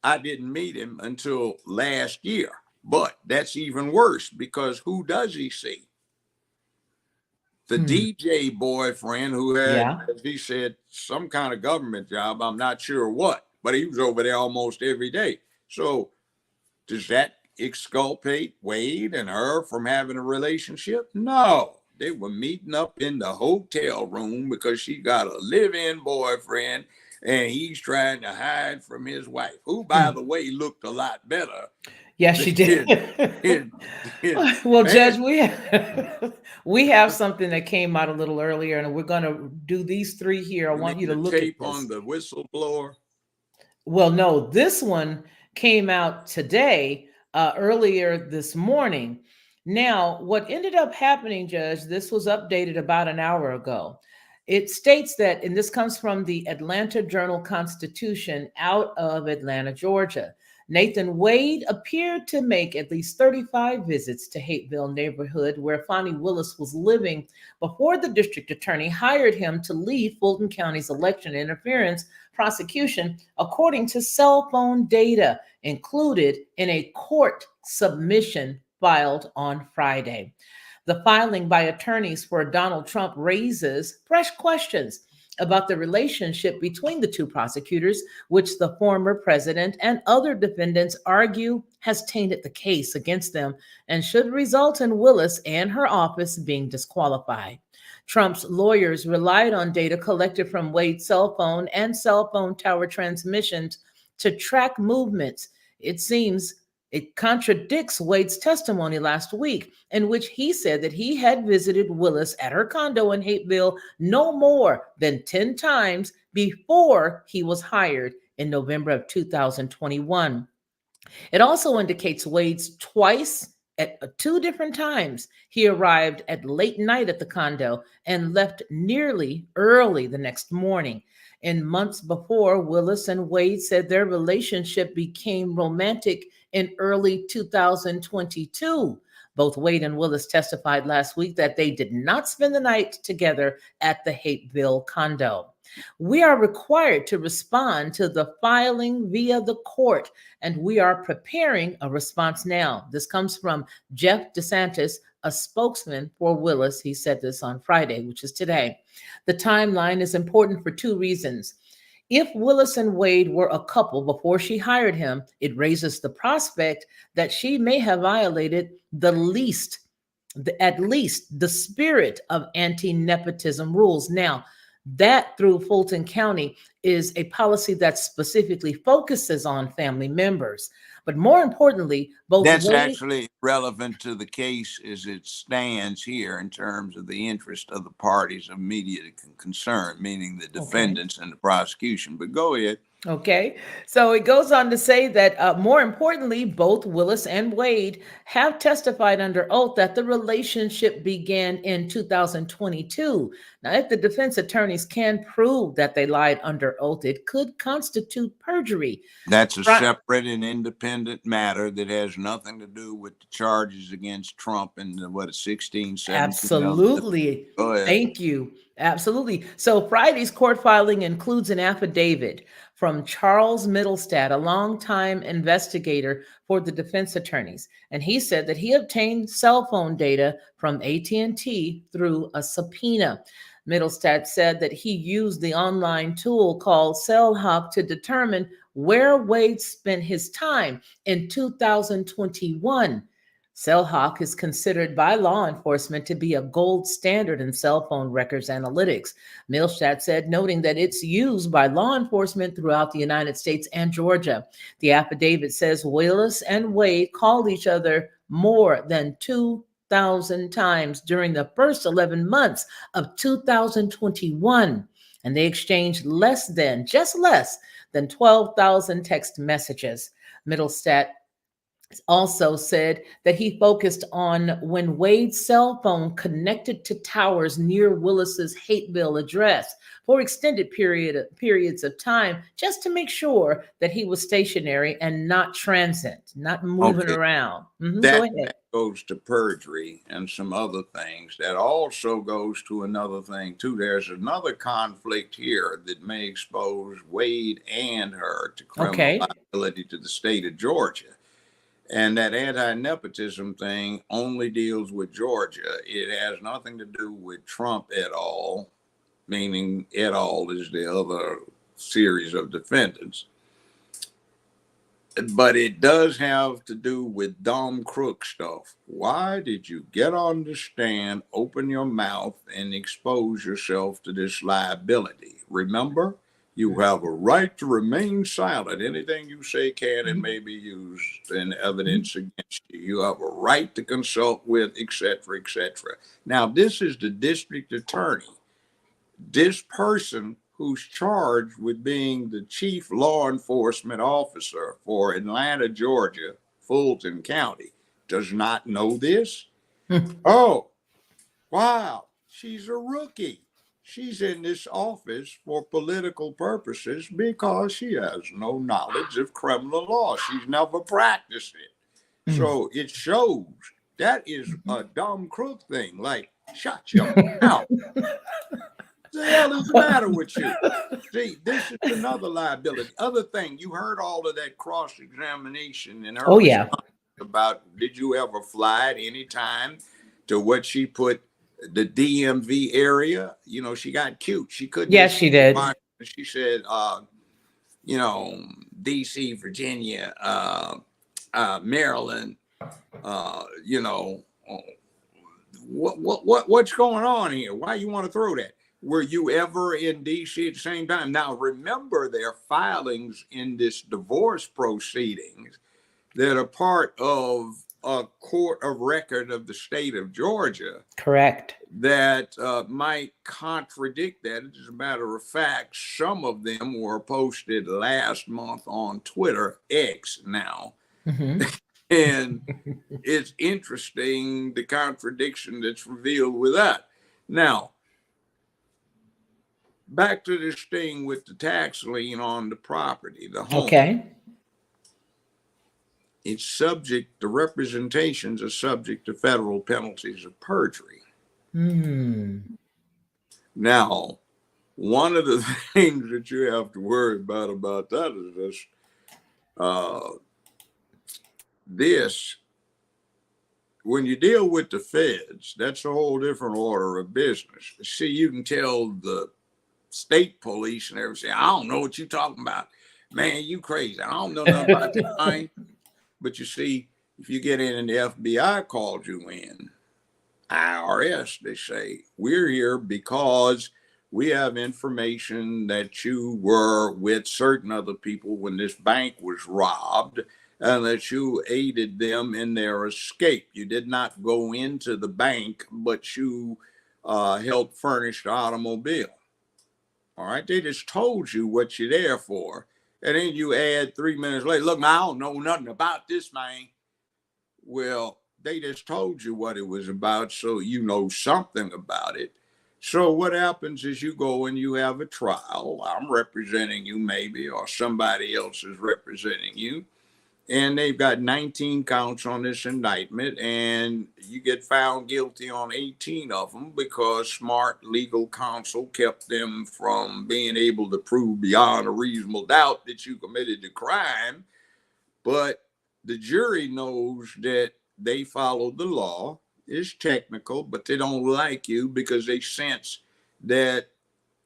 I didn't meet him until last year. But that's even worse because who does he see? The DJ boyfriend who had, as he said, some kind of government job. I'm not sure what, but he was over there almost every day. So does that exculpate Wade and her from having a relationship? No. They were meeting up in the hotel room because she got a live-in boyfriend and he's trying to hide from his wife, who, by the way, looked a lot better. Yes, she did. Well, Judge, we have something that came out a little earlier, and we're going to do these three here. I want you to look at tape this. On the whistleblower. Well, no, this one came out today, earlier this morning. Now, what ended up happening, Judge, this was updated about an hour ago. It states that, and this comes from the Atlanta Journal-Constitution out of Atlanta, Georgia. Nathan Wade appeared to make at least 35 visits to Hateville neighborhood where Fani Willis was living before the district attorney hired him to lead Fulton County's election interference prosecution, according to cell phone data included in a court submission filed on Friday. The filing by attorneys for Donald Trump raises fresh questions about the relationship between the two prosecutors, which the former president and other defendants argue has tainted the case against them and should result in Willis and her office being disqualified. Trump's lawyers relied on data collected from Wade's cell phone and cell phone tower transmissions to track movements. It seems it contradicts Wade's testimony last week, in which he said that he had visited Willis at her condo in Hapeville no more than 10 times before he was hired in November of 2021. It also indicates Wade's twice at two different times he arrived at late night at the condo and left nearly early the next morning. In months before, Willis and Wade said their relationship became romantic in early 2022. Both Wade and Willis testified last week that they did not spend the night together at the Hapeville condo. We are required to respond to the filing via the court, and we are preparing a response now. This comes from Jeff DeSantis, a spokesman for Willis. He said this on Friday, which is today. The timeline is important for two reasons. If Willis and Wade were a couple before she hired him, it raises the prospect that she may have violated at least the spirit of anti-nepotism rules. Now, that through Fulton County is a policy that specifically focuses on family members. But more importantly, both That's Wade, actually relevant to the case as it stands here in terms of the interest of the parties of immediate concern, meaning the defendants and the prosecution. But go ahead. Okay, so it goes on to say that more importantly, both Willis and Wade have testified under oath that the relationship began in 2022. Now, if the defense attorneys can prove that they lied under oath, it could constitute perjury. That's a separate and independent matter that has nothing to do with the charges against Trump and what, 16, 17? Absolutely. Go ahead. Thank you. Absolutely. So Friday's court filing includes an affidavit from Charles Middlestad, a longtime investigator for the defense attorneys. And he said that he obtained cell phone data from AT&T through a subpoena. Middlestad said that he used the online tool called CellHawk to determine where Wade spent his time in 2021. CellHawk is considered by law enforcement to be a gold standard in cell phone records analytics. Milstad said, noting that it's used by law enforcement throughout the United States and Georgia. The affidavit says Willis and Wade called each other more than 2,000 times during the first 11 months of 2021, and they exchanged just less than 12,000 text messages. Middlestat also said that he focused on when Wade's cell phone connected to towers near Willis's Hapeville address for extended periods of time, just to make sure that he was stationary and not transit, not moving around. That goes to perjury and some other things. That also goes to another thing, too. There's another conflict here that may expose Wade and her to criminal liability to the state of Georgia. And that anti-nepotism thing only deals with Georgia. It has nothing to do with Trump et al., meaning et al. Is the other series of defendants. But it does have to do with dumb crook stuff. Why did you get on the stand, open your mouth, and expose yourself to this liability? Remember? You have a right to remain silent. Anything you say can and may be used in evidence against you. You have a right to consult with, etc., etc. Now, this is the district attorney. This person who's charged with being the chief law enforcement officer for Atlanta, Georgia, Fulton County, does not know this. Oh, wow, she's a rookie. She's in this office for political purposes because she has no knowledge of criminal law. She's never practiced it. So it shows that is a dumb crook thing. Like, shut your mouth. What the hell is the matter with you? See, this is another liability. Other thing, you heard all of that cross-examination in her response about did you ever fly at any time to what she put the DMV area. You know, she got cute. She couldn't. Yes, she did. She said, you know, D.C., Virginia, Maryland. You know, what's going on here? Why you want to throw that? Were you ever in D.C. at the same time? Now, remember their filings in this divorce proceedings that are part of a court of record of the state of Georgia. Correct. That might contradict that. As a matter of fact, some of them were posted last month on Twitter, X now. Mm-hmm. And it's interesting the contradiction that's revealed with that. Now, back to this thing with the tax lien on the property, the home. Okay. It's subject, the representations are subject to federal penalties of perjury. Now, one of the things that you have to worry about that is this, when you deal with the feds, that's a whole different order of business. See, you can tell the state police and everything, I don't know what you're talking about. Man, you crazy. I don't know nothing about that. But you see, if you get in and the FBI calls you in, IRS, they say, we're here because we have information that you were with certain other people when this bank was robbed and that you aided them in their escape. You did not go into the bank, but you helped furnish the automobile. All right, they just told you what you're there for. And then you add 3 minutes later, look, I don't know nothing about this, man. Well, they just told you what it was about, so you know something about it. So what happens is you go and you have a trial. I'm representing you maybe, or somebody else is representing you. And they've got 19 counts on this indictment, and you get found guilty on 18 of them because smart legal counsel kept them from being able to prove beyond a reasonable doubt that you committed the crime. But the jury knows that they followed the law. It's technical, but they don't like you because they sense that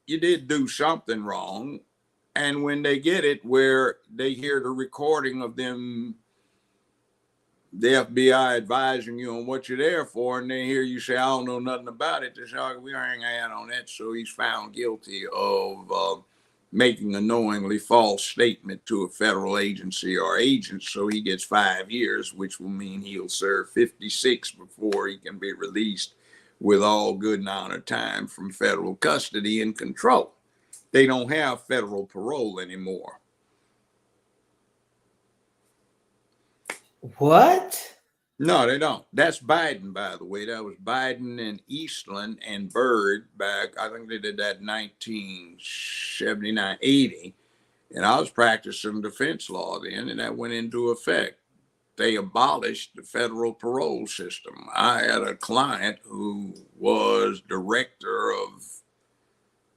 you did do something wrong. And when they get it, where they hear the recording of them, the FBI advising you on what you're there for, and they hear you say, I don't know nothing about it, they say, oh, we hang out on that. So he's found guilty of making a knowingly false statement to a federal agency or agent. So he gets 5 years, which will mean he'll serve 56 before he can be released with all good and honor time from federal custody and control. They don't have federal parole anymore. What? No, they don't. That's Biden, by the way. That was Biden and Eastland and Byrd back, I think they did that in 1979, 80. And I was practicing defense law then, and that went into effect. They abolished the federal parole system. I had a client who was director of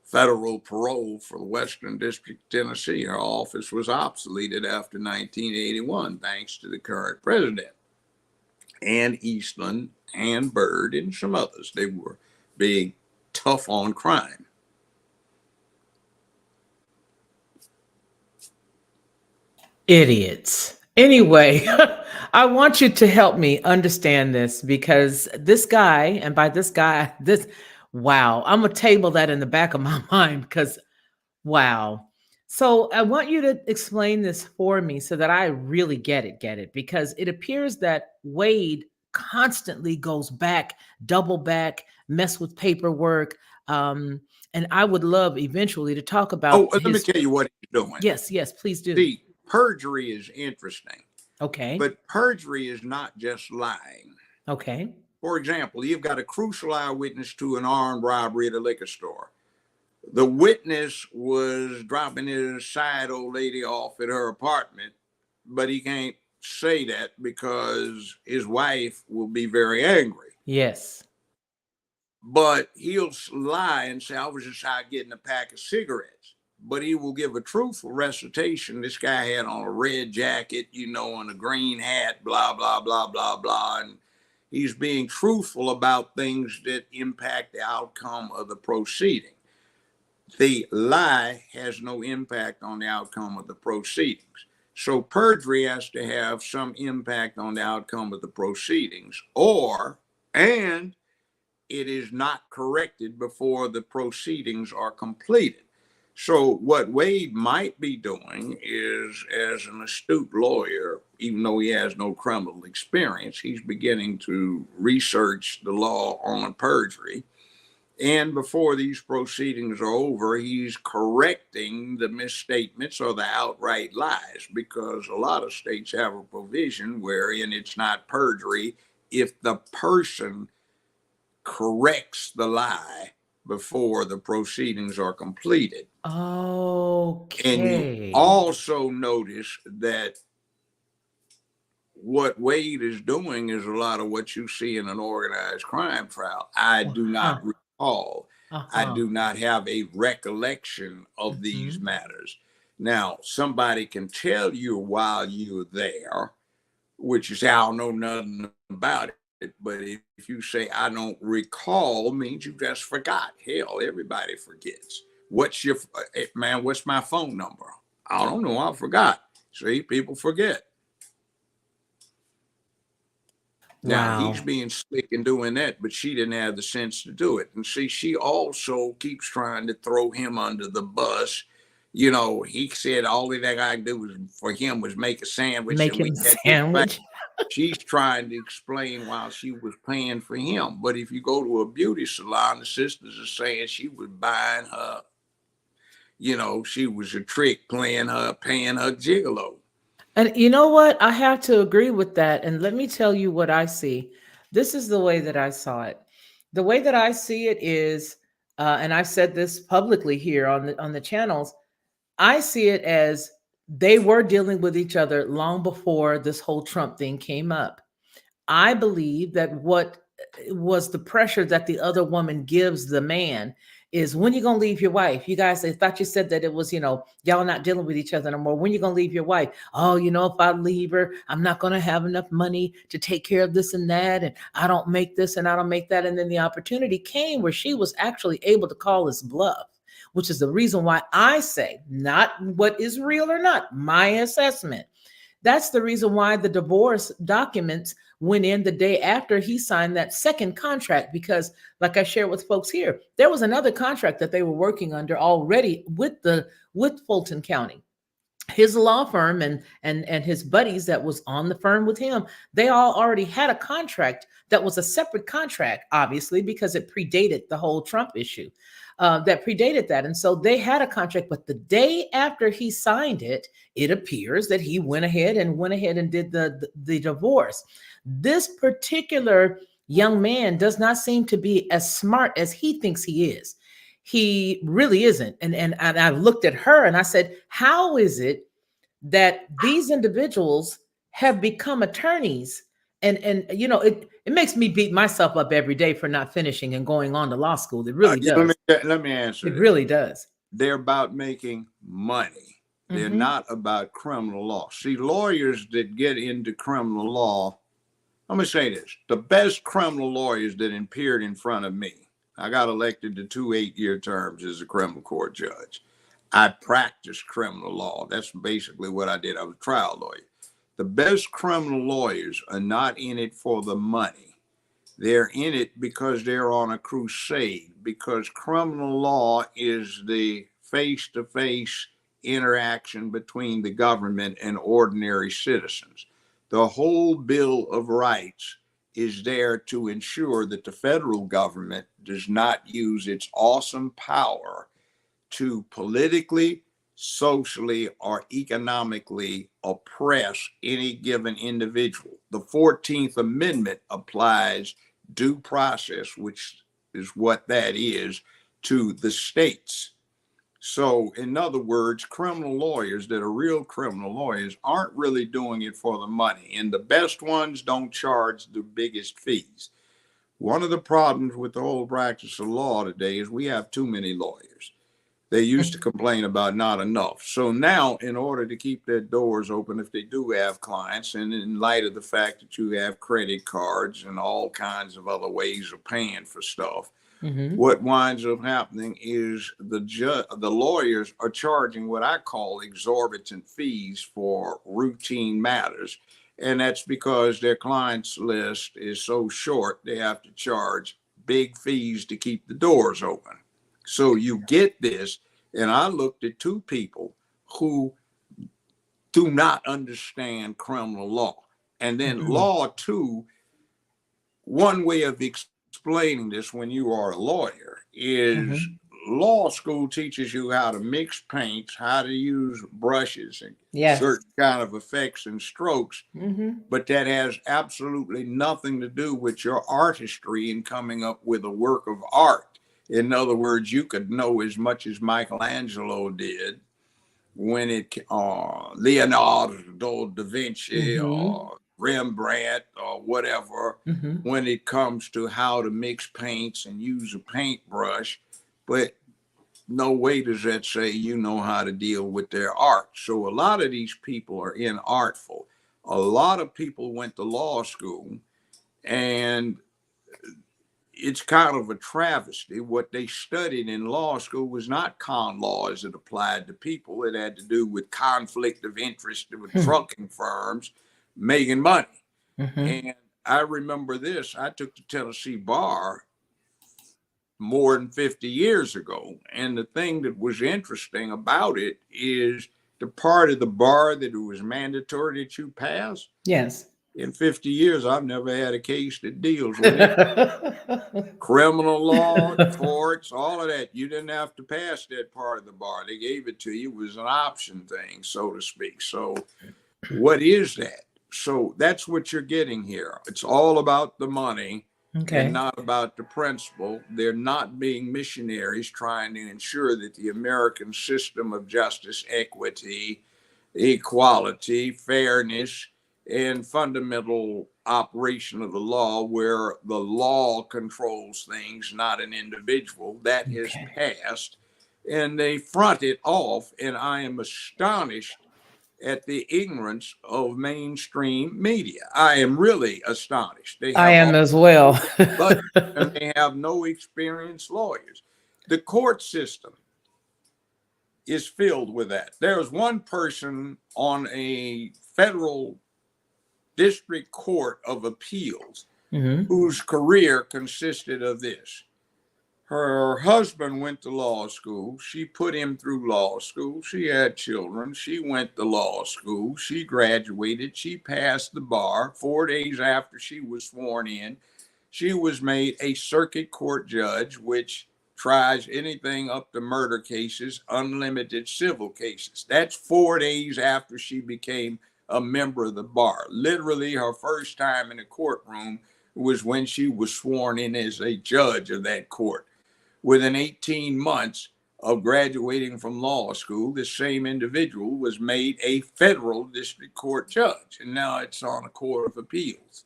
federal parole for the Western District of Tennessee. Her office was obsoleted after 1981, thanks to the current president. And Eastland and Byrd and some others. They were being tough on crime. Idiots. Anyway, I want you to help me understand this because this guy, and by this guy, wow, I'm going to table that in the back of my mind because, wow. So I want you to explain this for me so that I really get it, because it appears that Wade constantly goes back, double back, mess with paperwork. And I would love eventually to talk about. Let me tell you what he's doing. Yes, please do. See, perjury is interesting. Okay. But perjury is not just lying. Okay. For example, you've got a crucial eyewitness to an armed robbery at a liquor store. The witness was dropping his side old lady off at her apartment, but he can't say that because his wife will be very angry. Yes. But he'll lie and say, I was just out getting a pack of cigarettes. But he will give a truthful recitation. This guy had on a red jacket, and a green hat, blah, blah, blah, blah, blah. And He's being truthful about things that impact the outcome of the proceeding. The lie has no impact on the outcome of the proceedings. So perjury has to have some impact on the outcome of the proceedings, and it is not corrected before the proceedings are completed. So what Wade might be doing is, as an astute lawyer, even though he has no criminal experience, he's beginning to research the law on perjury. And before these proceedings are over, he's correcting the misstatements or the outright lies, because a lot of states have a provision wherein it's not perjury if the person corrects the lie before the proceedings are completed. And you Okay. also notice that what Wade is doing is a lot of what you see in an organized crime trial. I do not recall. I do not have a recollection of these matters. Now, somebody can tell you while you're there, which is, I don't know nothing about it. But if you say, I don't recall, means you just forgot. Hell, everybody forgets. What's your, man, what's my phone number? I don't know. I forgot. See, people forget. Now, he's being slick and doing that, but she didn't have the sense to do it. And see, she also keeps trying to throw him under the bus. You know, he said all that I could do was, for him, was make a sandwich. Make him a sandwich. She's trying to explain why she was paying for him. But if you go to a beauty salon, the sisters are saying she was buying her, you know, she was a trick paying her gigolo. And you know what? I have to agree with that. And let me tell you what I see. This is the way that I saw it. The way that I see it is, and I've said this publicly here on the channels, I see it as they were dealing with each other long before this whole Trump thing came up. I believe that what was the pressure that the other woman gives the man is, when you gonna leave your wife? You guys, I thought you said that it was, you know, y'all not dealing with each other no more. When you gonna leave your wife? Oh, you know, if I leave her, I'm not gonna have enough money to take care of this and that, and I don't make this and I don't make that. And then the opportunity came where she was actually able to call his bluff, which is the reason why I say, not what is real or not, my assessment. That's the reason why the divorce documents went in the day after he signed that second contract, because like I shared with folks here, there was another contract that they were working under already with Fulton County. His law firm and his buddies that was on the firm with him, they all already had a contract that was a separate contract, obviously, because it predated the whole Trump issue. That predated that. And so they had a contract, but the day after he signed it, it appears that he went ahead and did the divorce. This particular young man does not seem to be as smart as he thinks he is. He really isn't. And I looked at her and I said, how is it that these individuals have become attorneys? And you know, it makes me beat myself up every day for not finishing and going on to law school. It really does. Let me answer. It really does. They're about making money. They're not about criminal law. See, lawyers that get into criminal law, let me say this, the best criminal lawyers that appeared in front of me, I got elected to 2 8-year terms as a criminal court judge. I practiced criminal law. That's basically what I did. I was a trial lawyer. The best criminal lawyers are not in it for the money. They're in it because they're on a crusade, because criminal law is the face-to-face interaction between the government and ordinary citizens. The whole Bill of Rights is there to ensure that the federal government does not use its awesome power to politically, socially, or economically oppress any given individual. The 14th Amendment applies due process, which is what that is, to the states. So, in other words, criminal lawyers that are real criminal lawyers aren't really doing it for the money. And the best ones don't charge the biggest fees. One of the problems with the whole practice of law today is we have too many lawyers. They used to complain about not enough. So now, in order to keep their doors open, if they do have clients, and in light of the fact that you have credit cards and all kinds of other ways of paying for stuff, what winds up happening is the lawyers are charging what I call exorbitant fees for routine matters. And that's because their clients list is so short, they have to charge big fees to keep the doors open. So you get this, and I looked at two people who do not understand criminal law. And then law too, one way of explaining this when you are a lawyer is law school teaches you how to mix paints, how to use brushes and certain kind of effects and strokes, but that has absolutely nothing to do with your artistry in coming up with a work of art. In other words, you could know as much as Michelangelo did when it Leonardo da Vinci or Rembrandt or whatever, when it comes to how to mix paints and use a paintbrush, but no way does that say you know how to deal with their art. So a lot of these people are inartful. A lot of people went to law school, and it's kind of a travesty. What they studied in law school was not con law as it applied to people. It had to do with conflict of interest with trucking firms making money. And I remember this. I took the Tennessee bar more than 50 years ago. And the thing that was interesting about it is the part of the bar that it was mandatory that you pass. Yes. In 50 years, I've never had a case that deals with it. Criminal law, torts, all of that. You didn't have to pass that part of the bar. They gave it to you. It was an option thing, so to speak. So what is that? So that's what you're getting here. It's all about the money and not about the principle. They're not being missionaries trying to ensure that the American system of justice, equity, equality, fairness, and fundamental operation of the law, where the law controls things, not an individual, that has passed, and they front it off. And I am astonished at the ignorance of mainstream media. I am really astonished. They have I am as well. and they have no experienced lawyers. The court system is filled with that. There's one person on a federal district court of appeals whose career consisted of this. Her husband went to law school. She put him through law school. She had children. She went to law school. She graduated. She passed the bar. 4 days after she was sworn in, she was made a circuit court judge, which tries anything up to murder cases, unlimited civil cases. That's 4 days after she became a member of the bar. Literally, her first time in a courtroom was when she was sworn in as a judge of that court. Within 18 months of graduating from law school, this same individual was made a federal district court judge, and now it's on a court of appeals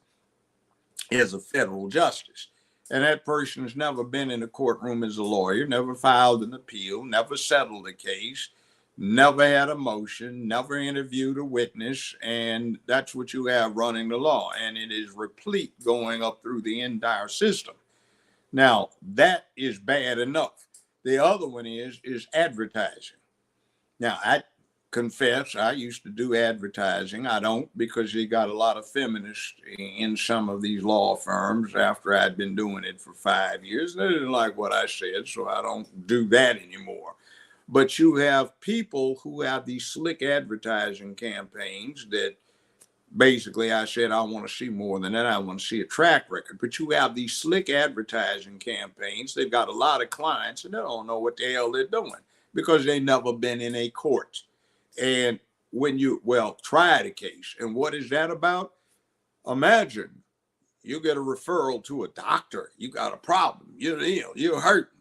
as a federal justice. And that person has never been in a courtroom as a lawyer, never filed an appeal, never settled a case, never had a motion, never interviewed a witness. And that's what you have running the law. And it is replete going up through the entire system. Now, that is bad enough. The other one is advertising. Now, I confess I used to do advertising. I don't, because you got a lot of feminists in some of these law firms after I'd been doing it for 5 years. They didn't like what I said, so I don't do that anymore. But you have people who have these slick advertising campaigns that basically I said, I want to see more than that. I want to see a track record. But you have these slick advertising campaigns. They've got a lot of clients, and they don't know what the hell they're doing because they've never been in a court. And when you, try the case. And what is that about? Imagine you get a referral to a doctor. You got a problem. You're ill. You're hurting.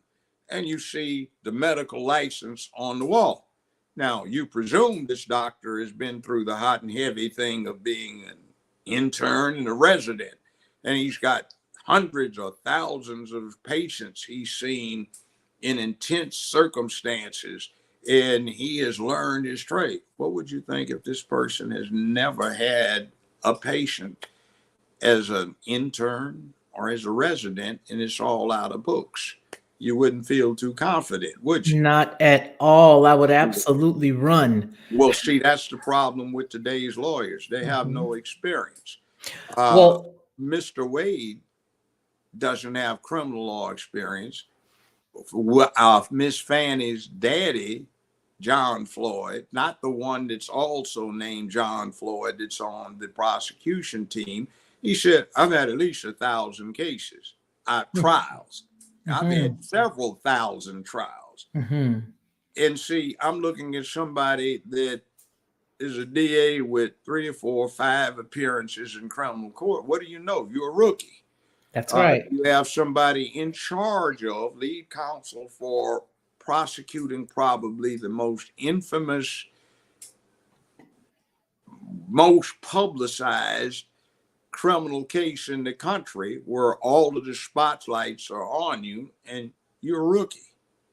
And you see the medical license on the wall. Now, you presume this doctor has been through the hot and heavy thing of being an intern and a resident. And he's got hundreds or thousands of patients he's seen in intense circumstances, and he has learned his trade. What would you think if this person has never had a patient as an intern or as a resident, and it's all out of books? You wouldn't feel too confident, would you? Not at all. I would absolutely run. Well, see, that's the problem with today's lawyers. They have Mhm. no experience. Well, Mr. Wade doesn't have criminal law experience. Miss Fanny's daddy, John Floyd, not the one that's also named John Floyd that's on the prosecution team, he said, I've had at least 1,000 cases, trials. I've had several thousand trials. Mm-hmm. And see, I'm looking at somebody that is a DA with 3 or 4 or 5 appearances in criminal court. What do you know? You're a rookie. That's right. You have somebody in charge of lead counsel for prosecuting probably the most infamous, most publicized criminal case in the country, where all of the spotlights are on you, and you're a rookie.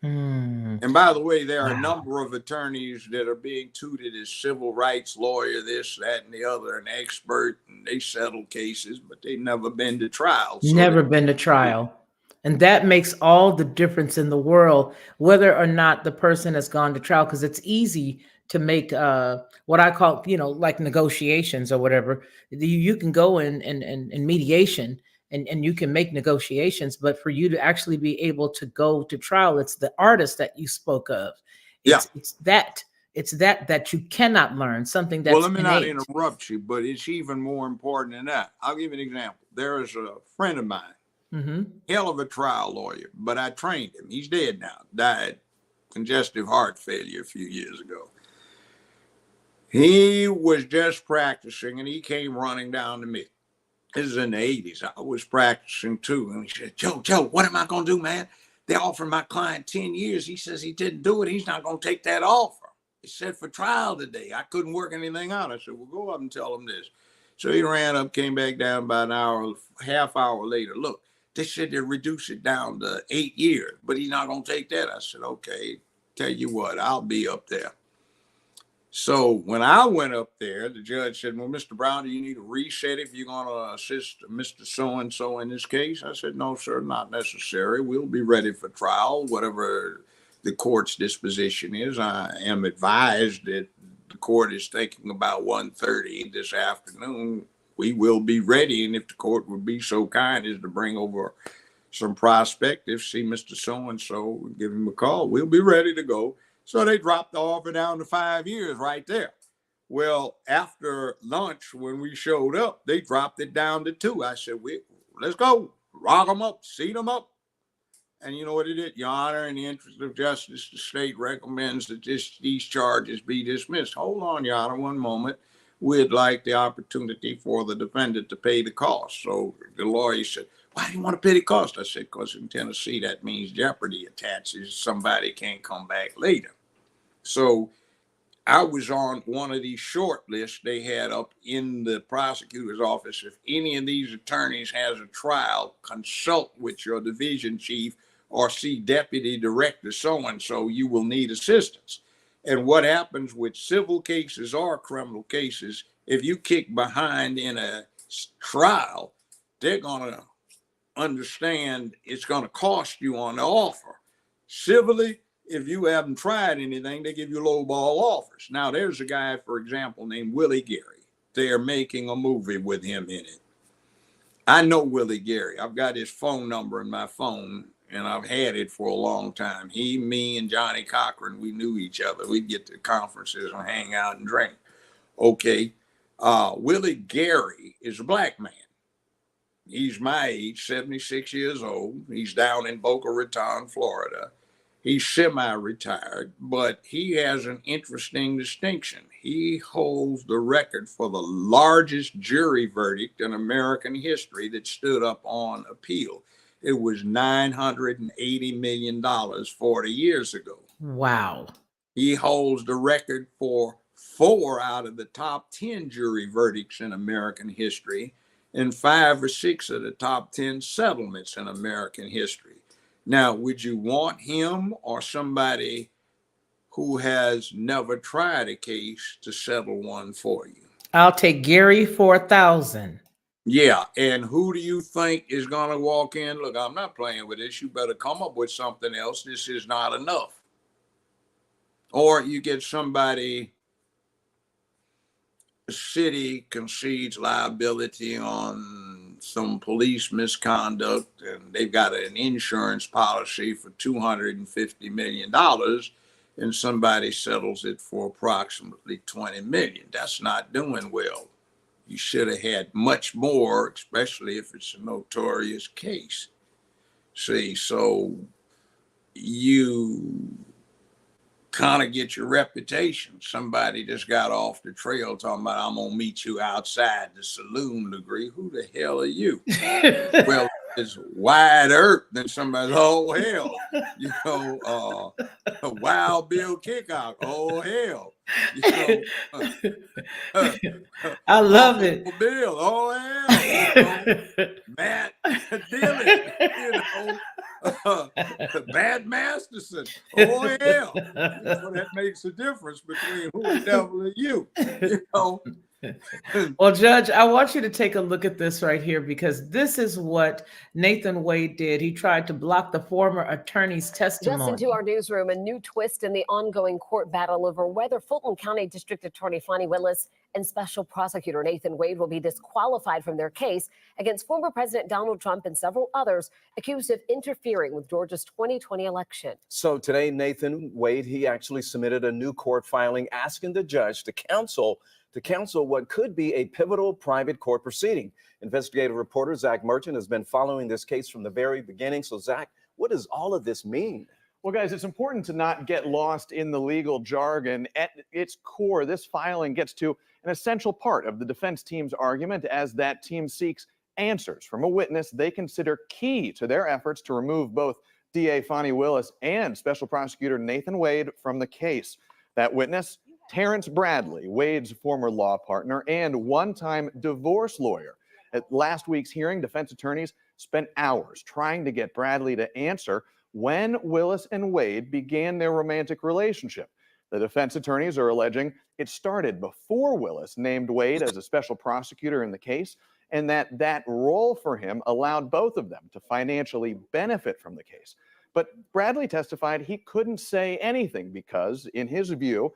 Mm. And by the way, there are a number of attorneys that are being touted as civil rights lawyer, this, that, and the other, an expert, and they settle cases, but they've never been to trial. So Never been to trial. And that makes all the difference in the world, whether or not the person has gone to trial, because it's easy to make what I call, like negotiations or whatever. You can go in mediation and you can make negotiations, but for you to actually be able to go to trial, it's the artist that you spoke of. It's that you cannot learn, something that's well, let me not innate. interrupt you, but it's even more important than that. I'll give you an example. There is a friend of mine, Mm-hmm. hell of a trial lawyer, but I trained him. He's dead now, died congestive heart failure a few years ago. He was just practicing and he came running down to me. This is in the 80s. I was practicing too. And he said, Joe, what am I going to do, man? They offered my client 10 years. He says he didn't do it. He's not going to take that offer. He said for trial today. I couldn't work anything out. I said, well, go up and tell him this. So he ran up, came back down about an hour, half hour later. Look, they said they reduce it down to 8 years, but he's not going to take that. I said, okay, tell you what, I'll be up there. So when I went up there, the judge said, well, Mr. Brown, do you need to reset if you're going to assist Mr. So-and-so in this case? I said, no, sir, not necessary. We'll be ready for trial, whatever the court's disposition is. I am advised that the court is thinking about 1:30 this afternoon. We will be ready. And if the court would be so kind as to bring over some prospective, see Mr. So-and-so, give him a call, we'll be ready to go. So they dropped the offer down to 5 years right there. Well, after lunch, when we showed up, they dropped it down to 2. I said, let's go, rock them up, seat them up. And you know what it did? Your Honor, in the interest of justice, the state recommends that these charges be dismissed. Hold on, Your Honor, one moment. We'd like the opportunity for the defendant to pay the cost. So the lawyer said, why do you want to pay the cost? I said, because in Tennessee, that means jeopardy attaches. Somebody can't come back later. So I was on one of these short lists they had up in the prosecutor's office. If any of these attorneys has a trial, consult with your division chief or see deputy director so-and-so, you will need assistance. And what happens with civil cases or criminal cases, if you kick behind in a trial, they're going to understand it's going to cost you on the offer. Civilly, if you haven't tried anything, they give you low ball offers. Now, there's a guy, for example, named Willie Gary. They're making a movie with him in it. I know Willie Gary. I've got his phone number in my phone, and I've had it for a long time. He, me, and Johnny Cochran, we knew each other. We'd get to conferences and hang out and drink. Okay. Willie Gary is a black man. He's my age, 76 years old. He's down in Boca Raton, Florida. He's semi-retired, but he has an interesting distinction. He holds the record for the largest jury verdict in American history that stood up on appeal. It was $980 million 40 years ago. Wow. He holds the record for 4 out of the top 10 jury verdicts in American history and 5 or 6 of the top 10 settlements in American history. Now, would you want him or somebody who has never tried a case to settle one for you? I'll take Gary for 1,000. Yeah, and who do you think is going to walk in? Look, I'm not playing with this. You better come up with something else. This is not enough. Or you get somebody, the city concedes liability on some police misconduct, and they've got an insurance policy for $250 million, and somebody settles it for approximately $20 million. That's not doing well. You should have had much more, especially if it's a notorious case. See, so you kind of get your reputation. Somebody just got off the trail talking about, I'm going to meet you outside the saloon degree. Who the hell are you? Well, it's Wide Earth, then somebody's, oh, hell. You know, Wild Bill Kickout, oh, hell. You know, I love it. Bill, oh, hell. You know, Matt Dillon, you know, Matt Masterson, oh, hell. You know, that makes a difference between who the devil are you, you know. Well, Judge, I want you to take a look at this right here, because this is what Nathan Wade did. He tried to block the former attorney's testimony. Just into our newsroom, a new twist in the ongoing court battle over whether Fulton County District Attorney Fani Willis and Special Prosecutor Nathan Wade will be disqualified from their case against former President Donald Trump and several others accused of interfering with Georgia's 2020 election. So today, Nathan Wade, he actually submitted a new court filing asking the judge to counsel what could be a pivotal private court proceeding. Investigative reporter Zach Merchant has been following this case from the very beginning. So Zach, what does all of this mean? Well, guys, it's important to not get lost in the legal jargon. At its core, this filing gets to an essential part of the defense team's argument as that team seeks answers from a witness they consider key to their efforts to remove both DA Fani Willis and Special Prosecutor Nathan Wade from the case. That witness, Terrence Bradley, Wade's former law partner and one-time divorce lawyer. At last week's hearing, defense attorneys spent hours trying to get Bradley to answer when Willis and Wade began their romantic relationship. The defense attorneys are alleging it started before Willis named Wade as a special prosecutor in the case, and that role for him allowed both of them to financially benefit from the case. But Bradley testified he couldn't say anything because, in his view,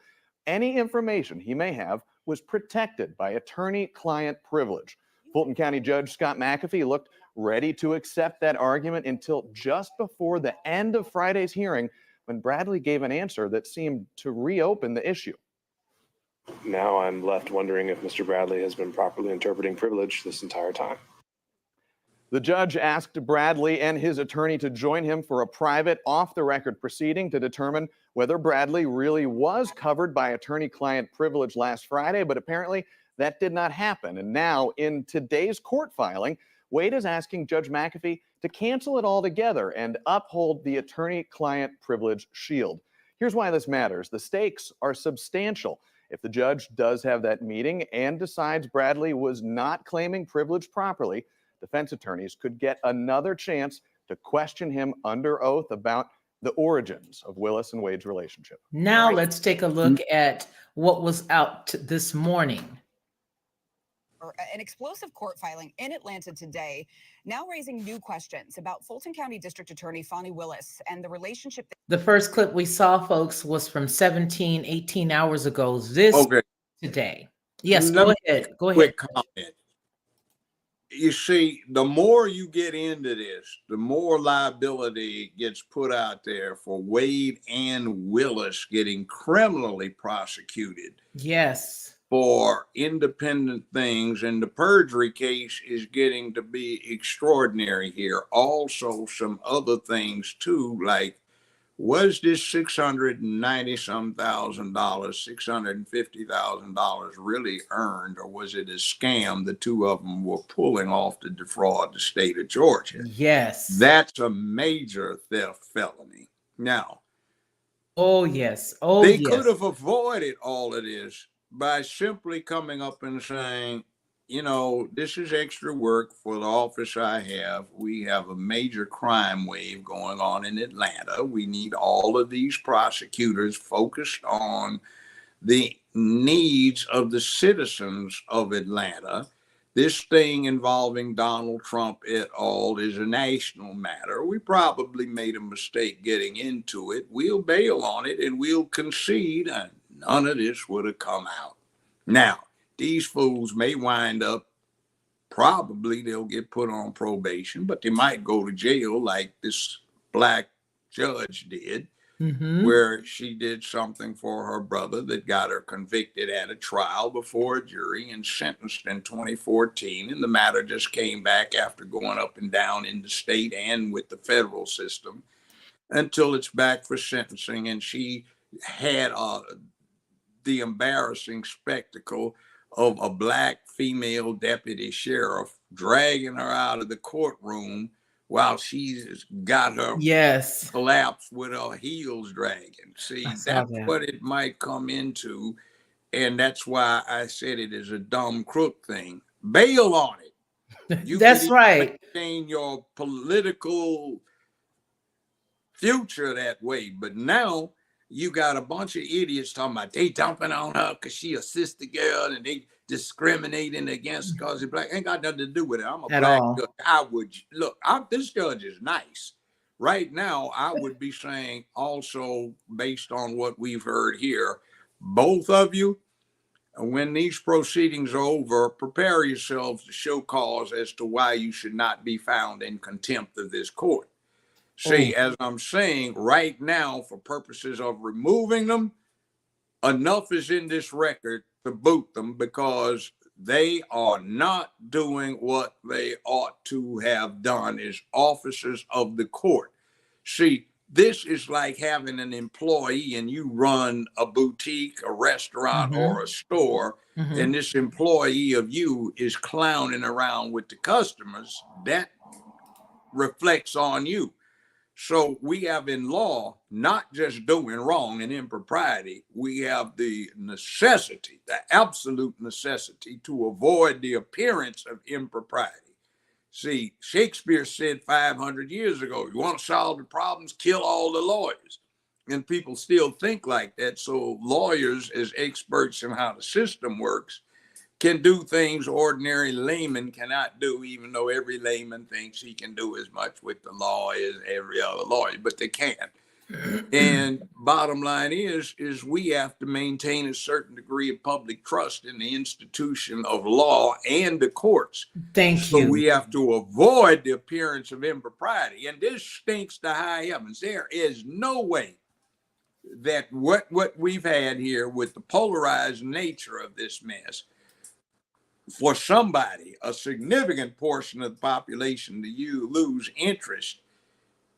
any information he may have was protected by attorney-client privilege. Fulton County Judge Scott McAfee looked ready to accept that argument until just before the end of Friday's hearing, when Bradley gave an answer that seemed to reopen the issue. Now I'm left wondering if Mr. Bradley has been properly interpreting privilege this entire time. The judge asked Bradley and his attorney to join him for a private, off-the-record proceeding to determine whether Bradley really was covered by attorney-client privilege last Friday, but apparently that did not happen. And now, in today's court filing, Wade is asking Judge McAfee to cancel it altogether and uphold the attorney-client privilege shield. Here's why this matters. The stakes are substantial. If the judge does have that meeting and decides Bradley was not claiming privilege properly, defense attorneys could get another chance to question him under oath about the origins of Willis and Wade's relationship. Now let's take a look at what was out this morning. An explosive court filing in Atlanta today, now raising new questions about Fulton County District Attorney Fani Willis and the relationship. The first clip we saw, folks, was from 18 hours ago. Today. Yes, go ahead. Go ahead. Quick comment. You see, the more you get into this, the more liability gets put out there for Wade and Willis getting criminally prosecuted. Yes. For independent things, and the perjury case is getting to be extraordinary here. Also, some other things too, like, was this $690,000, $650,000 really earned, or was it a scam the two of them were pulling off to defraud the state of Georgia? Yes. That's a major theft felony. Now, oh yes, they could have avoided all of this by simply coming up and saying, you know, this is extra work for the office I have. We have a major crime wave going on in Atlanta. We need all of these prosecutors focused on the needs of the citizens of Atlanta. This thing involving Donald Trump et al. Is a national matter. We probably made a mistake getting into it. We'll bail on it and we'll concede, and none of this would have come out. Now, these fools may wind up, probably they'll get put on probation, but they might go to jail like this black judge did, where she did something for her brother that got her convicted at a trial before a jury and sentenced in 2014. And the matter just came back after going up and down in the state and with the federal system until it's back for sentencing. And she had the embarrassing spectacle of a black female deputy sheriff dragging her out of the courtroom while she's got her collapsed with her heels dragging. See, that's what it might come into. And that's why I said it is a dumb crook thing. Bail on it. You That's right. Maintain your political future that way. But now you got a bunch of idiots talking about they dumping on her because she a sister girl and they discriminating against because she's black. Ain't got nothing to do with it. I'm a black judge. I would look, this judge is nice. Right now, I would be saying also based on what we've heard here, both of you, when these proceedings are over, prepare yourselves to show cause as to why you should not be found in contempt of this court. See, as I'm saying right now, for purposes of removing them, enough is in this record to boot them because they are not doing what they ought to have done as officers of the court. See, this is like having an employee and you run a boutique, a restaurant, or a store, and this employee of you is clowning around with the customers. That reflects on you. So we have in law, not just doing wrong and impropriety, we have the necessity, the absolute necessity to avoid the appearance of impropriety. See, Shakespeare said 500 years ago, you want to solve the problems, kill all the lawyers. And people still think like that. So lawyers, as experts in how the system works, can do things ordinary laymen cannot do, even though every layman thinks he can do as much with the law as every other lawyer, but they can't. And bottom line is we have to maintain a certain degree of public trust in the institution of law and the courts. So we have to avoid the appearance of impropriety. And this stinks to high heavens. There is no way that what we've had here with the polarized nature of this mess, for somebody, a significant portion of the population, to you lose interest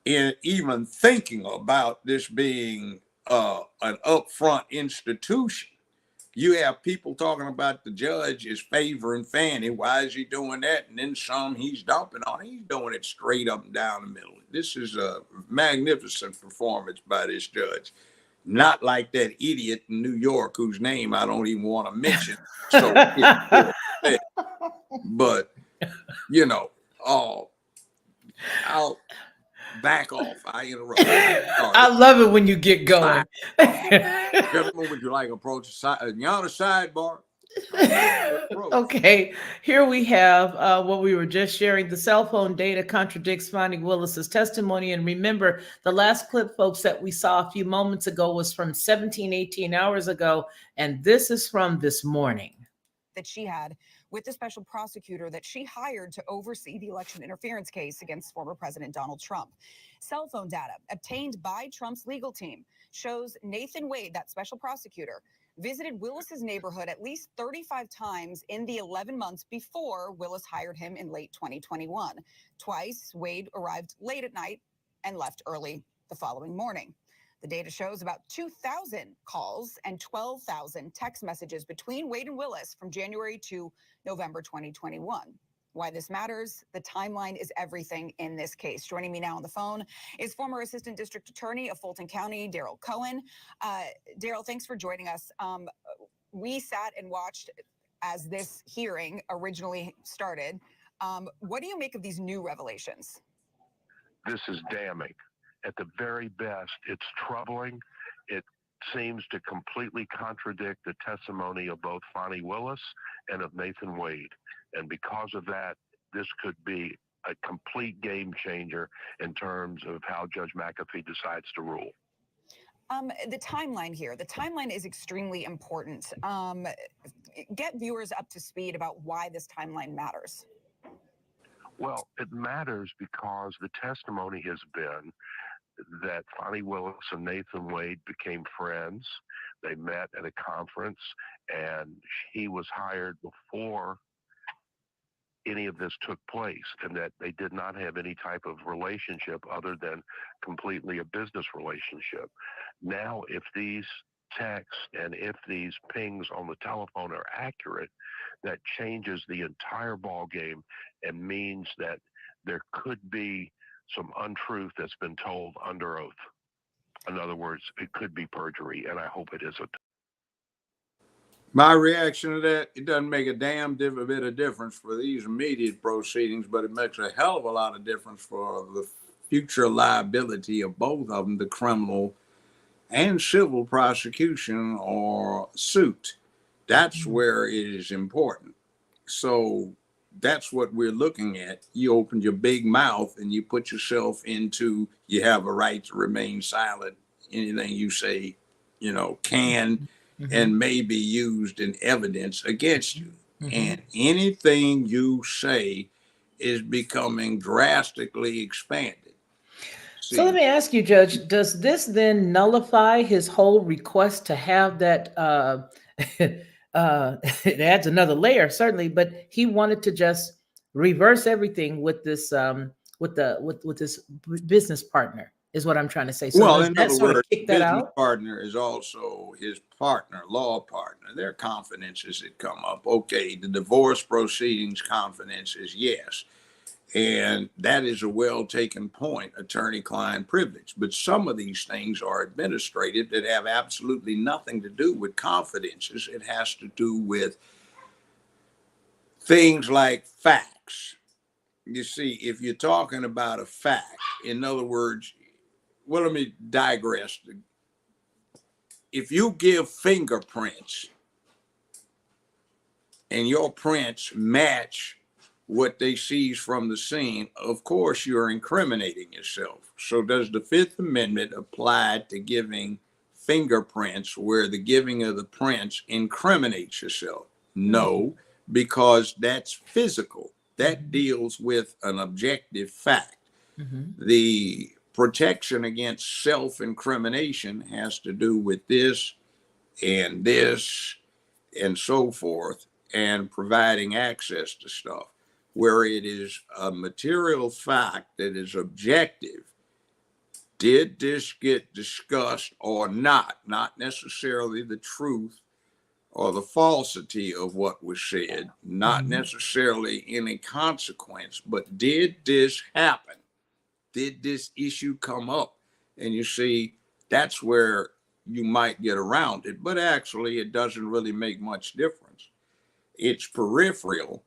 in even thinking about this being an upfront institution. You have people talking about the judge is favoring Fani. Why is he doing that? And then some he's dumping on. He's doing it straight up and down the middle. This is a magnificent performance by this judge. Not like that idiot in New York whose name I don't even want to mention. So, but you know, I'll back off. I interrupt. I love it when you get going. Gentlemen, would you like approach you're on a sidebar? Okay, here we have what we were just sharing. The cell phone data contradicts Fani Willis's testimony. And remember, the last clip, folks, that we saw a few moments ago was from 18 hours ago. And this is from this morning. That she had with the special prosecutor that she hired to oversee the election interference case against former President Donald Trump. Cell phone data obtained by Trump's legal team shows Nathan Wade, that special prosecutor, visited Willis's neighborhood at least 35 times in the 11 months before Willis hired him in late 2021. Twice, Wade arrived late at night and left early the following morning. The data shows about 2,000 calls and 12,000 text messages between Wade and Willis from January to November 2021. Why this matters, the timeline is everything in this case. Joining me now on the phone is former Assistant District Attorney of Fulton County, Daryl Cohen. Daryl, thanks for joining us. We sat and watched as this hearing originally started. What do you make of these new revelations? This is damning. At the very best, it's troubling. It seems to completely contradict the testimony of both Fani Willis and of Nathan Wade. And because of that, this could be a complete game changer in terms of how Judge McAfee decides to rule. The timeline here, the timeline is extremely important. Get viewers up to speed about why this timeline matters. Well, it matters because the testimony has been that Fani Willis and Nathan Wade became friends. They met at a conference, and he was hired before any of this took place, and that they did not have any type of relationship other than completely a business relationship. Now, if these texts and if these pings on the telephone are accurate, that changes the entire ball game and means that there could be some untruth that's been told under oath. In other words, it could be perjury, and I hope it isn't. My reaction to that, it doesn't make a damn bit of difference for these immediate proceedings, but it makes a hell of a lot of difference for the future liability of both of them, the criminal and civil prosecution or suit. That's where it is important. So that's what we're looking at. You open your big mouth and you put yourself into, you have a right to remain silent. Anything you say, can and may be used in evidence against you. And anything you say is becoming drastically expanded. So let me ask you, Judge, does this then nullify his whole request to have that? It adds another layer, certainly, but he wanted to just reverse everything with this with this business partner, is what I'm trying to say. So Well, does in that other sort of words, kick that business out? partner is also his partner, law partner. Their confidences that come up. Okay, the divorce proceedings confidences, yes. And that is a well-taken point, attorney-client privilege. But some of these things are administrative that have absolutely nothing to do with confidences. It has to do with things like facts. You see, if you're talking about a fact, in other words, well, let me digress. If you give fingerprints and your prints match what they seize from the scene, of course you're incriminating yourself. So does the Fifth Amendment apply to giving fingerprints where the giving of the prints incriminates yourself? No, because that's physical. That deals with an objective fact. The protection against self-incrimination has to do with this and so forth, and providing access to stuff, where it is a material fact that is objective. Did this get discussed or not? Not necessarily the truth or the falsity of what was said, not necessarily any consequence, but did this happen? Did this issue come up? And you see, that's where you might get around it, but actually it doesn't really make much difference. It's peripheral,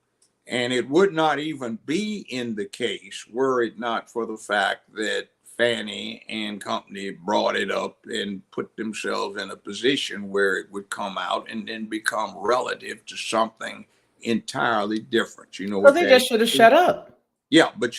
and it would not even be in the case were it not for the fact that Fani and company brought it up and put themselves in a position where it would come out and then become relative to something entirely different. You know Well, what they that just should have is? shut up. Yeah, but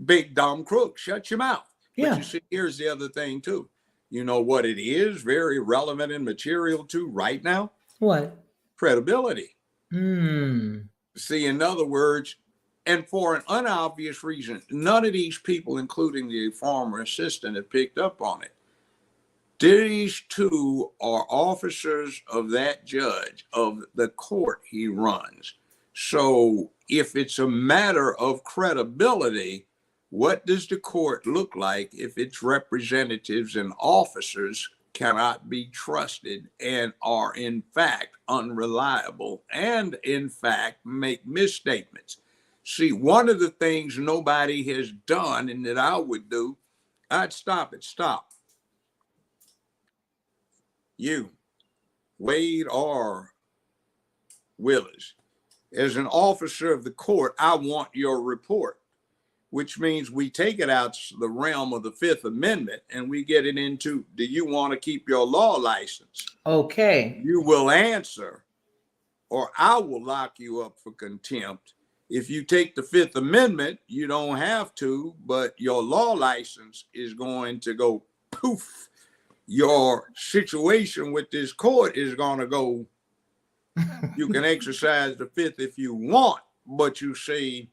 big dumb crook, shut your mouth. But Yeah. you see, here's the other thing too. You know what it is very relevant and material to right now? What? Credibility. Hmm. See, in other words, and for an unobvious reason, none of these people, including the former assistant, have picked up on it. These two are officers of that judge, of the court he runs. So if it's a matter of credibility, what does the court look like if its representatives and officers cannot be trusted and are in fact unreliable and in fact make misstatements? See, one of the things nobody has done and that I would do, I'd stop it. Stop. You, Wade or Willis, as an officer of the court, I want your report, which means we take it out the realm of the Fifth Amendment and we get it into, do you want to keep your law license? Okay. You will answer, or I will lock you up for contempt. If you take the Fifth Amendment, you don't have to, but your law license is going to go poof. Your situation with this court is going to go, you can exercise the Fifth if you want, but you say,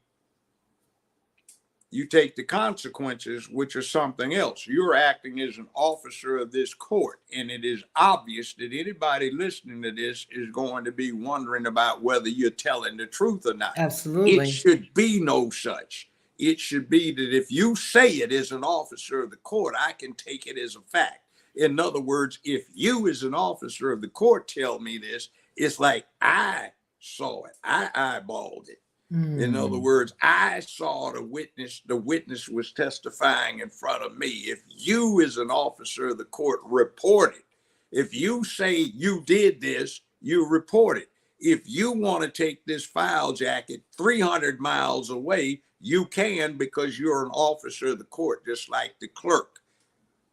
you take the consequences, which are something else. You're acting as an officer of this court, and it is obvious that anybody listening to this is going to be wondering about whether you're telling the truth or not. Absolutely. It should be no such. It should be that if you say it as an officer of the court, I can take it as a fact. In other words, if you as an officer of the court tell me this, it's like I saw it. I eyeballed it. In other words, I saw the witness was testifying in front of me. If you as an officer of the court report it, if you say you did this, you report it. If you want to take this file jacket 300 miles away, you can, because you're an officer of the court, just like the clerk.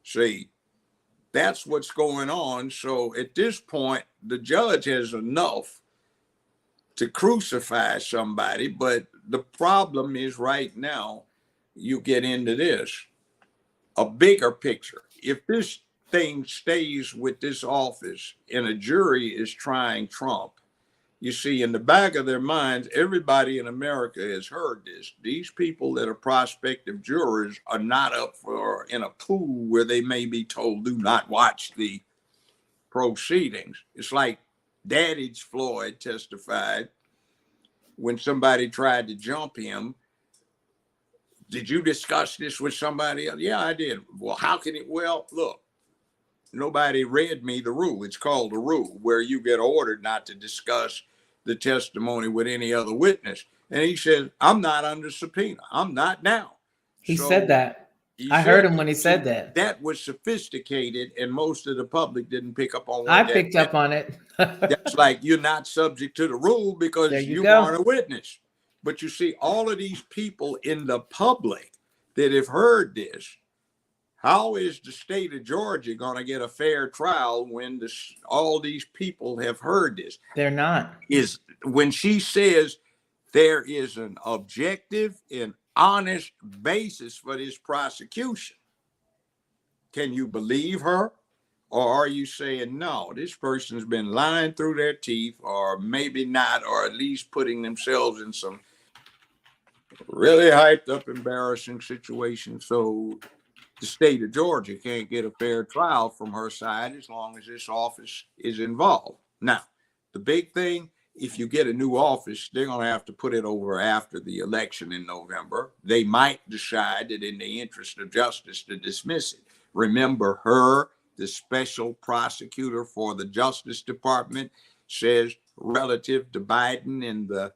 See, that's what's going on. So at this point, the judge has enough to crucify somebody, but the problem is right now, you get into this, a bigger picture. If this thing stays with this office and a jury is trying Trump, you see, in the back of their minds, everybody in America has heard this. These people that are prospective jurors are not up for in a pool where they may be told, do not watch the proceedings. It's like Daddy's Floyd testified when somebody tried to jump him. Did you discuss this with somebody else? Yeah, I did. Well, how can it? Well, look, nobody read me the rule. It's called a rule where you get ordered not to discuss the testimony with any other witness. And he says, I'm not under subpoena. I'm not now. He said that. I heard him when he said that. That was sophisticated, and most of the public didn't pick up on what I that picked meant. up on it. That's like, you're not subject to the rule because There you you go. aren't a witness. But you see, all of these people in the public that have heard this, how is the state of Georgia going to get a fair trial when all these people have heard this? They're not. Is when she says there is an objective and honest basis for this prosecution. Can you believe her? Or are you saying, no, this person's been lying through their teeth, or maybe not, or at least putting themselves in some really hyped up, embarrassing situations? So the state of Georgia can't get a fair trial from her side as long as this office is involved. Now, the big thing, if you get a new office, they're going to have to put it over after the election in November. They might decide that in the interest of justice to dismiss it. Remember, her, the special prosecutor for the Justice Department, says relative to Biden and the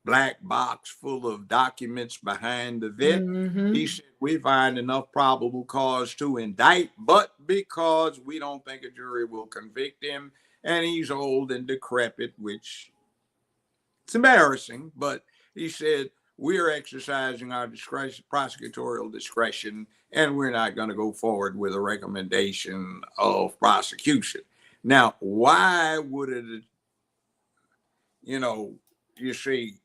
black box full of documents behind the vet, he said, we find enough probable cause to indict, but because we don't think a jury will convict him, and he's old and decrepit, which it's embarrassing, but he said, we're exercising our discretion, prosecutorial discretion, and we're not going to go forward with a recommendation of prosecution. Now, why would it, you see,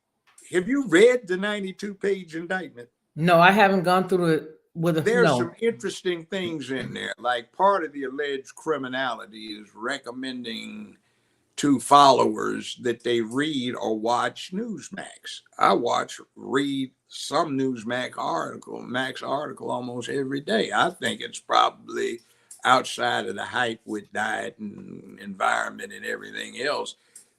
have you read the 92-page indictment? No, I haven't gone through it with a There's no. some interesting things in there. Like, part of the alleged criminality is recommending to followers that they read or watch Newsmax. I read some Newsmax article almost every day. I think it's probably, outside of the hype with diet and environment and everything else,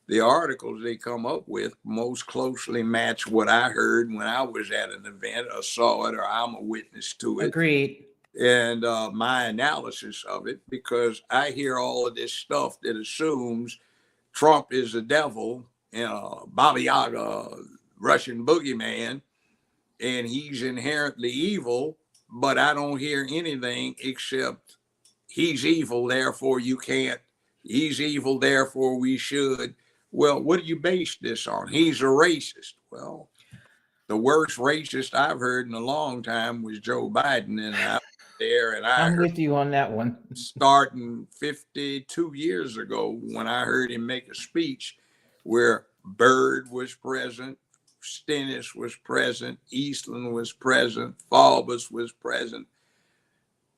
the articles they come up with most closely match what I heard when I was at an event or saw it, or I'm a witness to it. Agreed. And my analysis of it, because I hear all of this stuff that assumes Trump is a devil, Baba Yaga, Russian boogeyman, and he's inherently evil, but I don't hear anything except he's evil, therefore you can't. He's evil, therefore we should. Well, what do you base this on? He's a racist. Well, the worst racist I've heard in a long time was Joe Biden, and I was there, and I I'm heard with you on that one. starting 52 years ago when I heard him make a speech where Byrd was present, Stennis was present, Eastland was present, Faubus was present.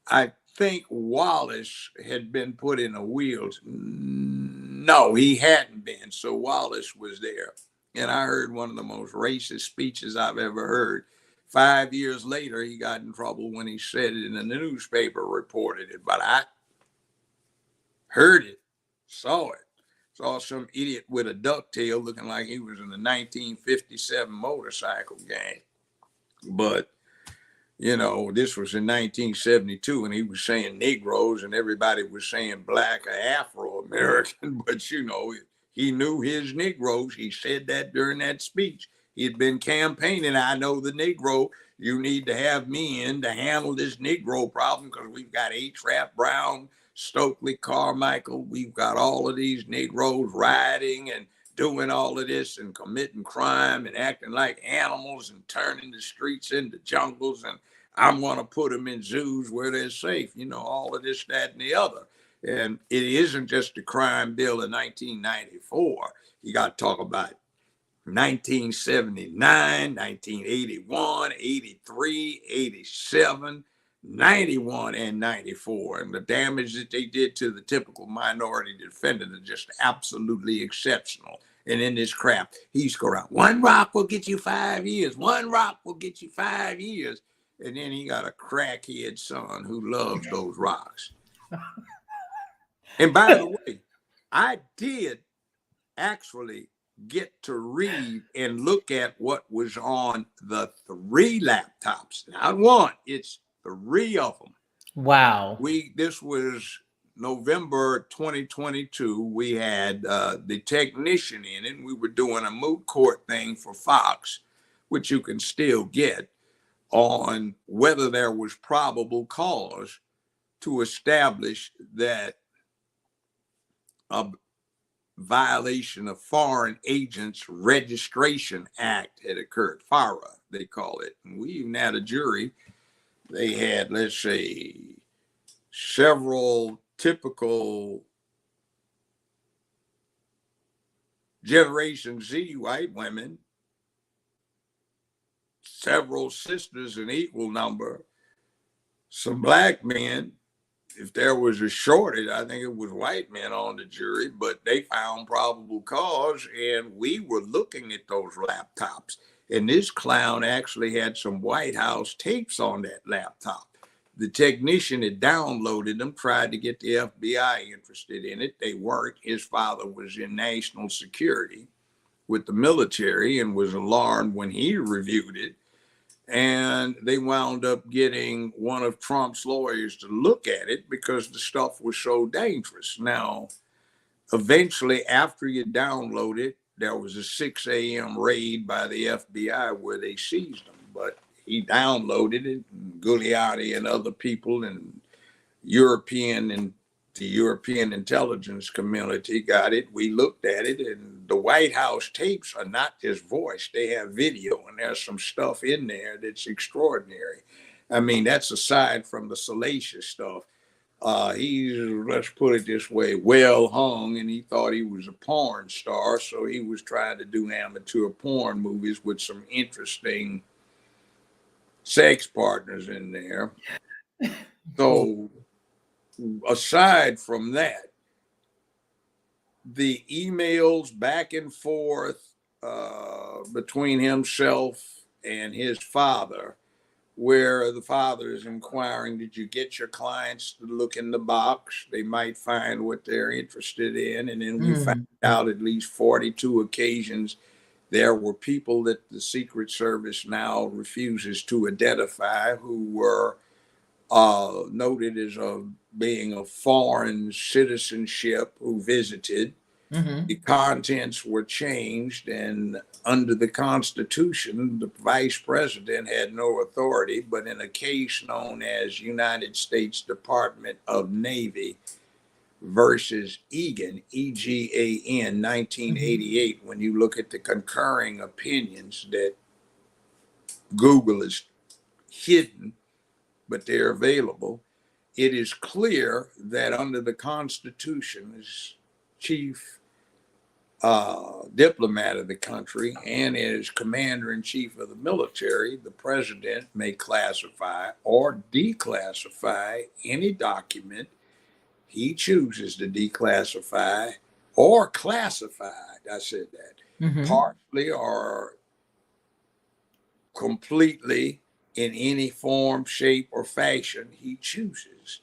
I think Wallace had been put in a wheelchair. No, he hadn't been. So Wallace was there. And I heard one of the most racist speeches I've ever heard. 5 years later, he got in trouble when he said it and the newspaper reported it. But I heard it, saw it. Saw some idiot with a ducktail looking like he was in the 1957 motorcycle gang. But you know, this was in 1972, and he was saying Negroes, and everybody was saying black or Afro-American. But, you know, he knew his Negroes. He said that during that speech. He'd been campaigning. I know the Negro. You need to have me in to handle this Negro problem because we've got H. Brown, Stokely Carmichael. We've got all of these Negroes rioting and doing all of this and committing crime and acting like animals and turning the streets into jungles. And I'm going to put them in zoos where they're safe, you know, all of this, that, and the other. And it isn't just a crime bill in 1994. You got to talk about 1979, 1981, 83, 87, 91, and 94. And the damage that they did to the typical minority defendant is just absolutely exceptional. And in this crap, he's going around, one rock will get you 5 years. One rock will get you 5 years. And then he got a crackhead son who loves those rocks. And by the way, I did actually get to read and look at what was on the 3 laptops. Not one, it's 3 of them. Wow. This was November 2022. We had the technician in it. We were doing a moot court thing for Fox, which you can still get, on whether there was probable cause to establish that a violation of Foreign Agents Registration Act had occurred. FARA, they call it. And we even had a jury. They had, let's say, several typical Generation Z white women, several sisters in equal number, some black men. If there was a shortage, I think it was white men on the jury, but they found probable cause, and we were looking at those laptops. And this clown actually had some White House tapes on that laptop. The technician had downloaded them, tried to get the FBI interested in it. They weren't. His father was in national security with the military and was alarmed when he reviewed it. And they wound up getting one of Trump's lawyers to look at it because the stuff was so dangerous. Now, eventually, after you download it, there was a 6 a.m. raid by the FBI where they seized them. But he downloaded it, and Giuliani and other people and the European intelligence community got it. We looked at it, and the White House tapes are not just voice. They have video, and there's some stuff in there that's extraordinary. I mean, that's aside from the salacious stuff. He's, let's put it this way, well hung, and he thought he was a porn star, so he was trying to do amateur porn movies with some interesting sex partners in there. So aside from that, the emails back and forth between himself and his father, where the father is inquiring, did you get your clients to look in the box? They might find what they're interested in. And then we found out at least 42 occasions there were people that the Secret Service now refuses to identify who were noted as being of foreign citizenship who visited. The contents were changed, and under the Constitution, the vice president had no authority, but in a case known as United States Department of Navy versus Egan, EGAN, 1988, when you look at the concurring opinions that Google is hidden, but they're available, it is clear that under the Constitution, as chief diplomat of the country and as commander-in-chief of the military, the president may classify or declassify any document he chooses to declassify or classify. I said that partially or completely in any form, shape, or fashion he chooses.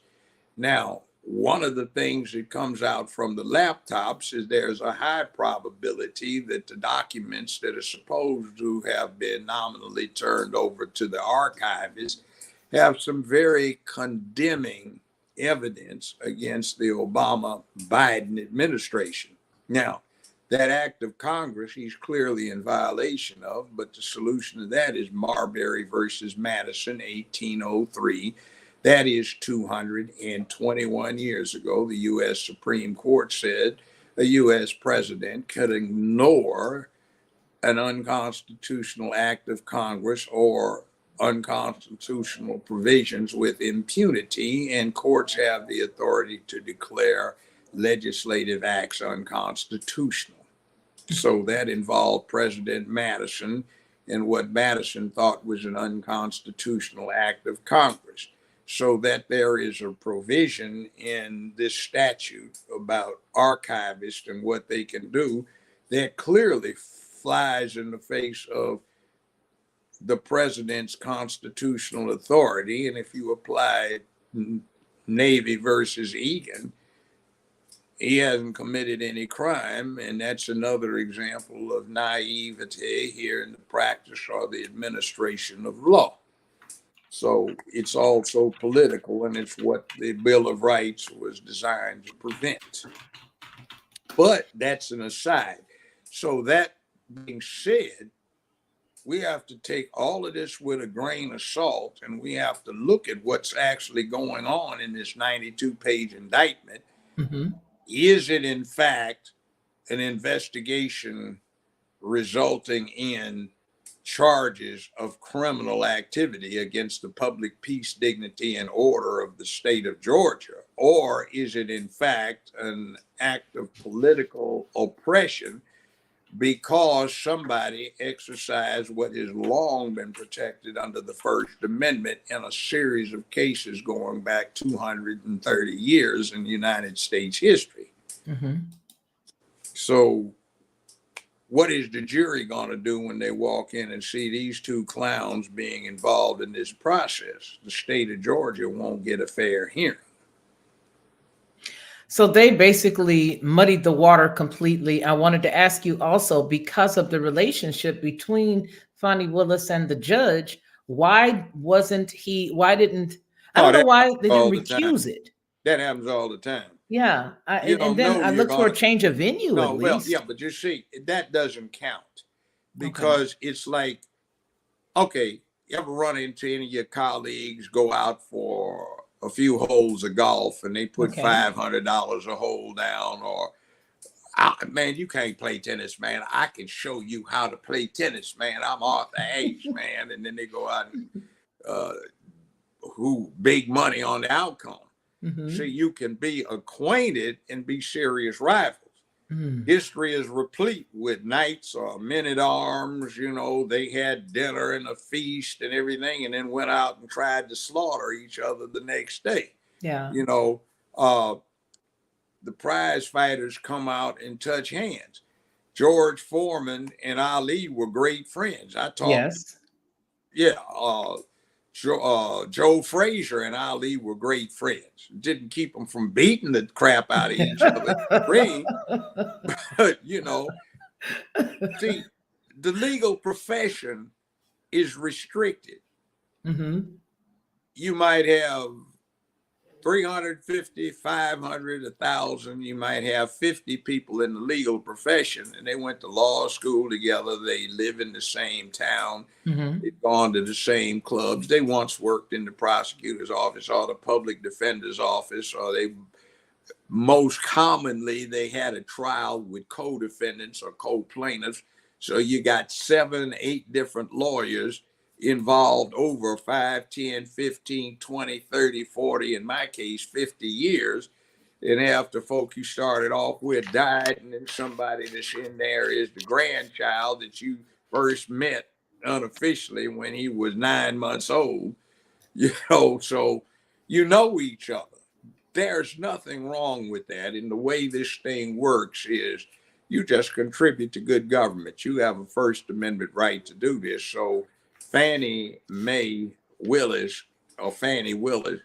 Now, one of the things that comes out from the laptops is there's a high probability that the documents that are supposed to have been nominally turned over to the archivist have some very condemning evidence against the Obama-Biden administration. Now, that act of Congress, he's clearly in violation of, but the solution to that is Marbury versus Madison, 1803. That is 221 years ago. The U.S. Supreme Court said a U.S. president could ignore an unconstitutional act of Congress or unconstitutional provisions with impunity, and courts have the authority to declare legislative acts unconstitutional. So that involved President Madison and what Madison thought was an unconstitutional act of Congress. So that there is a provision in this statute about archivists and what they can do that clearly flies in the face of the president's constitutional authority. And if you apply Navy versus Egan, he hasn't committed any crime. And that's another example of naivete here in the practice or the administration of law. So it's also political, and it's what the Bill of Rights was designed to prevent. But that's an aside. So that being said, we have to take all of this with a grain of salt, and we have to look at what's actually going on in this 92-page indictment. Is it, in fact, an investigation resulting in charges of criminal activity against the public peace, dignity, and order of the state of Georgia? Or is it, in fact, an act of political oppression because somebody exercised what has long been protected under the First Amendment in a series of cases going back 230 years in United States history? So what is the jury going to do when they walk in and see these two clowns being involved in this process? The state of Georgia won't get a fair hearing. So they basically muddied the water completely. I wanted to ask you also, because of the relationship between Fani Willis and the judge, why didn't, I don't know why they didn't recuse it. That happens all the time. Yeah. And then I looked for a change of venue at least. Well, yeah, but you see, that doesn't count because it's like, okay, you ever run into any of your colleagues, go out for a few holes of golf and they put $500 a hole down, or, man, you can't play tennis, man. I can show you how to play tennis, man. I'm Arthur Ashe, man. And then they go out and big money on the outcome. So you can be acquainted and be serious rivals. History is replete with knights or men-at-arms. You know, they had dinner and a feast and everything, and then went out and tried to slaughter each other the next day. Yeah. You know, the prize fighters come out and touch hands. George Foreman and Ali were great friends. I talked. Yeah. Joe Frazier and Ali were great friends. Didn't keep them from beating the crap out of each other in the ring. But, you know, see, the legal profession is restricted. You might have 350, 500, 1,000. You might have 50 people in the legal profession, and they went to law school together. They live in the same town. They've gone to the same clubs. They once worked in the prosecutor's office or the public defender's office, or they Most commonly, they had a trial with co-defendants or co-plaintiffs. So you got 7, 8 different lawyers involved over 5, 10, 15, 20, 30, 40, in my case, 50 years. And after folk you started off with died, and then somebody that's in there is the grandchild that you first met unofficially when he was 9 months old, so you know each other. There's nothing wrong with that. And the way this thing works is you just contribute to good government. You have a First Amendment right to do this. So Fannie Mae Willis, or Fannie Willis,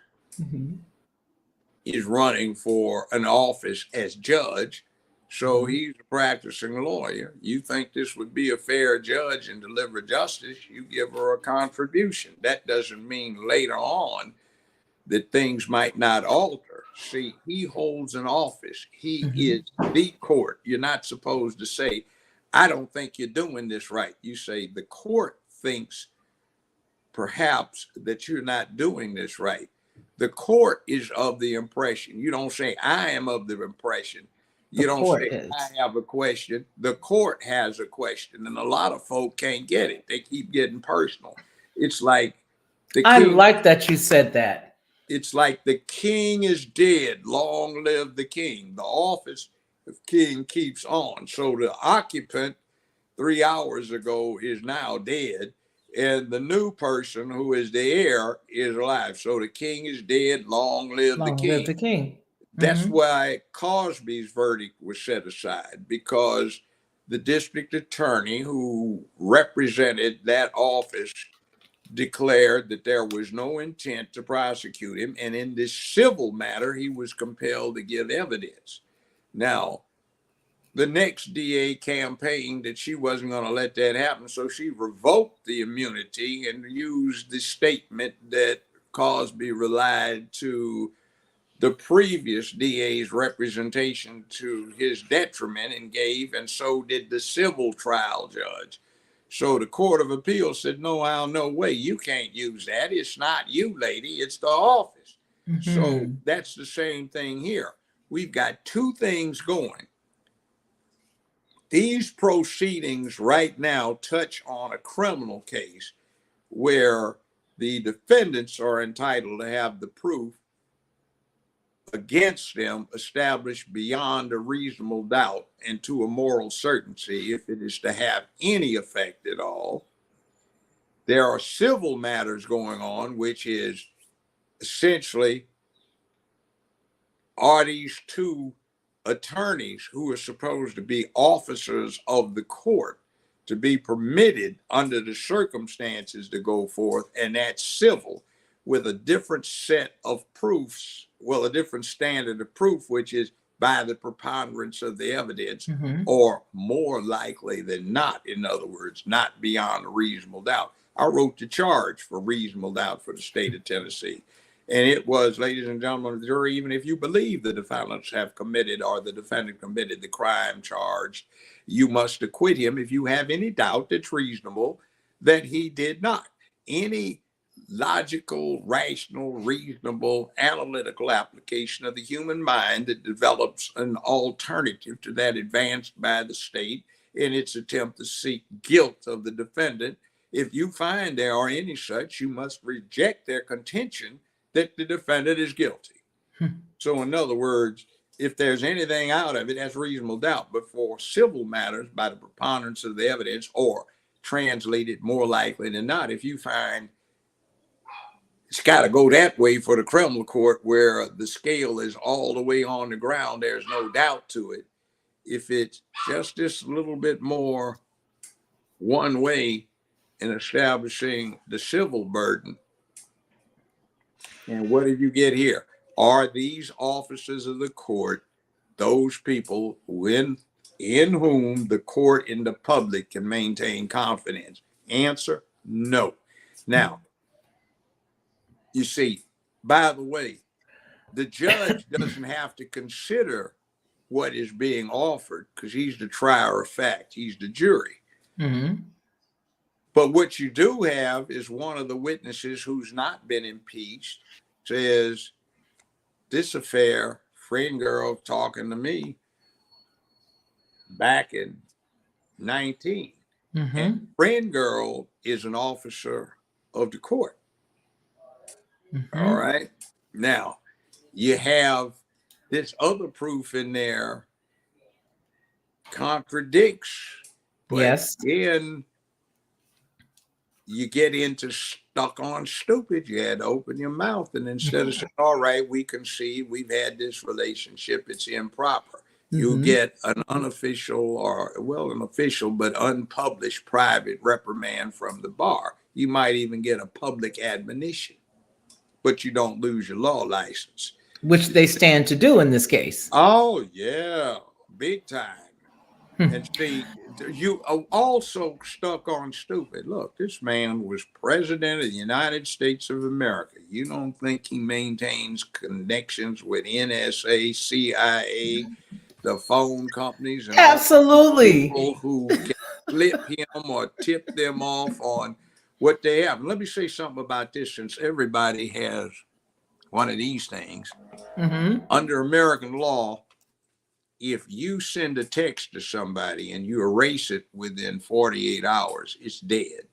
is running for an office as judge. So he's a practicing lawyer. You think this would be a fair judge and deliver justice, you give her a contribution. That doesn't mean later on that things might not alter. See, he holds an office. He is the court. You're not supposed to say, I don't think you're doing this right. You say, the court thinks perhaps that you're not doing this right. The court is of the impression. You don't say, I am of the impression. You don't say, I have a question. The court has a question. And a lot of folk can't get it. They keep getting personal. It's like I like that you said that. It's like the king is dead. Long live the king. The office of king keeps on. So the occupant 3 hours ago is now dead. And the new person who is the heir is alive. So the king is dead. Long live the king. Long live the king. That's why Cosby's verdict was set aside, because the district attorney who represented that office declared that there was no intent to prosecute him. And in this civil matter, he was compelled to give evidence. Now, the next DA campaigned that she wasn't going to let that happen. So she revoked the immunity and used the statement that Cosby relied to the previous DA's representation to his detriment and gave, and so did the civil trial judge. So the Court of Appeals said, no way, you can't use that. It's not you, lady, it's the office. So that's the same thing here. We've got two things going. These proceedings right now touch on a criminal case where the defendants are entitled to have the proof against them established beyond a reasonable doubt and to a moral certainty if it is to have any effect at all. There are civil matters going on, which is essentially, are these two attorneys who are supposed to be officers of the court to be permitted under the circumstances to go forth, and that's civil, with a different set of proofs, well, a different standard of proof, which is by the preponderance of the evidence, or more likely than not, in other words, not beyond a reasonable doubt. I wrote the charge for reasonable doubt for the state of Tennessee. And it was, ladies and gentlemen of the jury, even if you believe the defendants have committed or the defendant committed the crime charged, you must acquit him if you have any doubt that's reasonable that he did not. Any logical, rational, reasonable, analytical application of the human mind that develops an alternative to that advanced by the state in its attempt to seek guilt of the defendant, if you find there are any such, you must reject their contention that the defendant is guilty. So in other words, if there's anything out of it, that's reasonable doubt. But for civil matters, by the preponderance of the evidence, or translated more likely than not, if you find it's got to go that way for the criminal court where the scale is all the way on the ground, there's no doubt to it. If it's just this little bit more one way in establishing the civil burden, and what did you get here? Are these officers of the court those people in whom the court and the public can maintain confidence? Answer, no. Now, you see, by the way, the judge doesn't have to consider what is being offered because he's the trier of fact. He's the jury. But what you do have is one of the witnesses who's not been impeached says this affair friend girl talking to me back in 19. And friend girl is an officer of the court. All right. Now, you have this other proof in there contradicts, but Yes. then you get into stuck on stupid. You had to open your mouth, and instead of saying, all right, we concede, we've had this relationship, it's improper. You get an unofficial an official but unpublished private reprimand from the bar. You might even get a public admonition, but you don't lose your law license. Which they stand to do in this case. Oh, yeah, big time. And see, you are also stuck on stupid. Look, this man was president of the United States of America. You don't think he maintains connections with NSA, CIA, the phone companies, and Absolutely. all people who can flip him or tip them off on what they have? And let me say something about this, since everybody has one of these things. Under American law, if you send a text to somebody and you erase it within 48 hours, it's dead.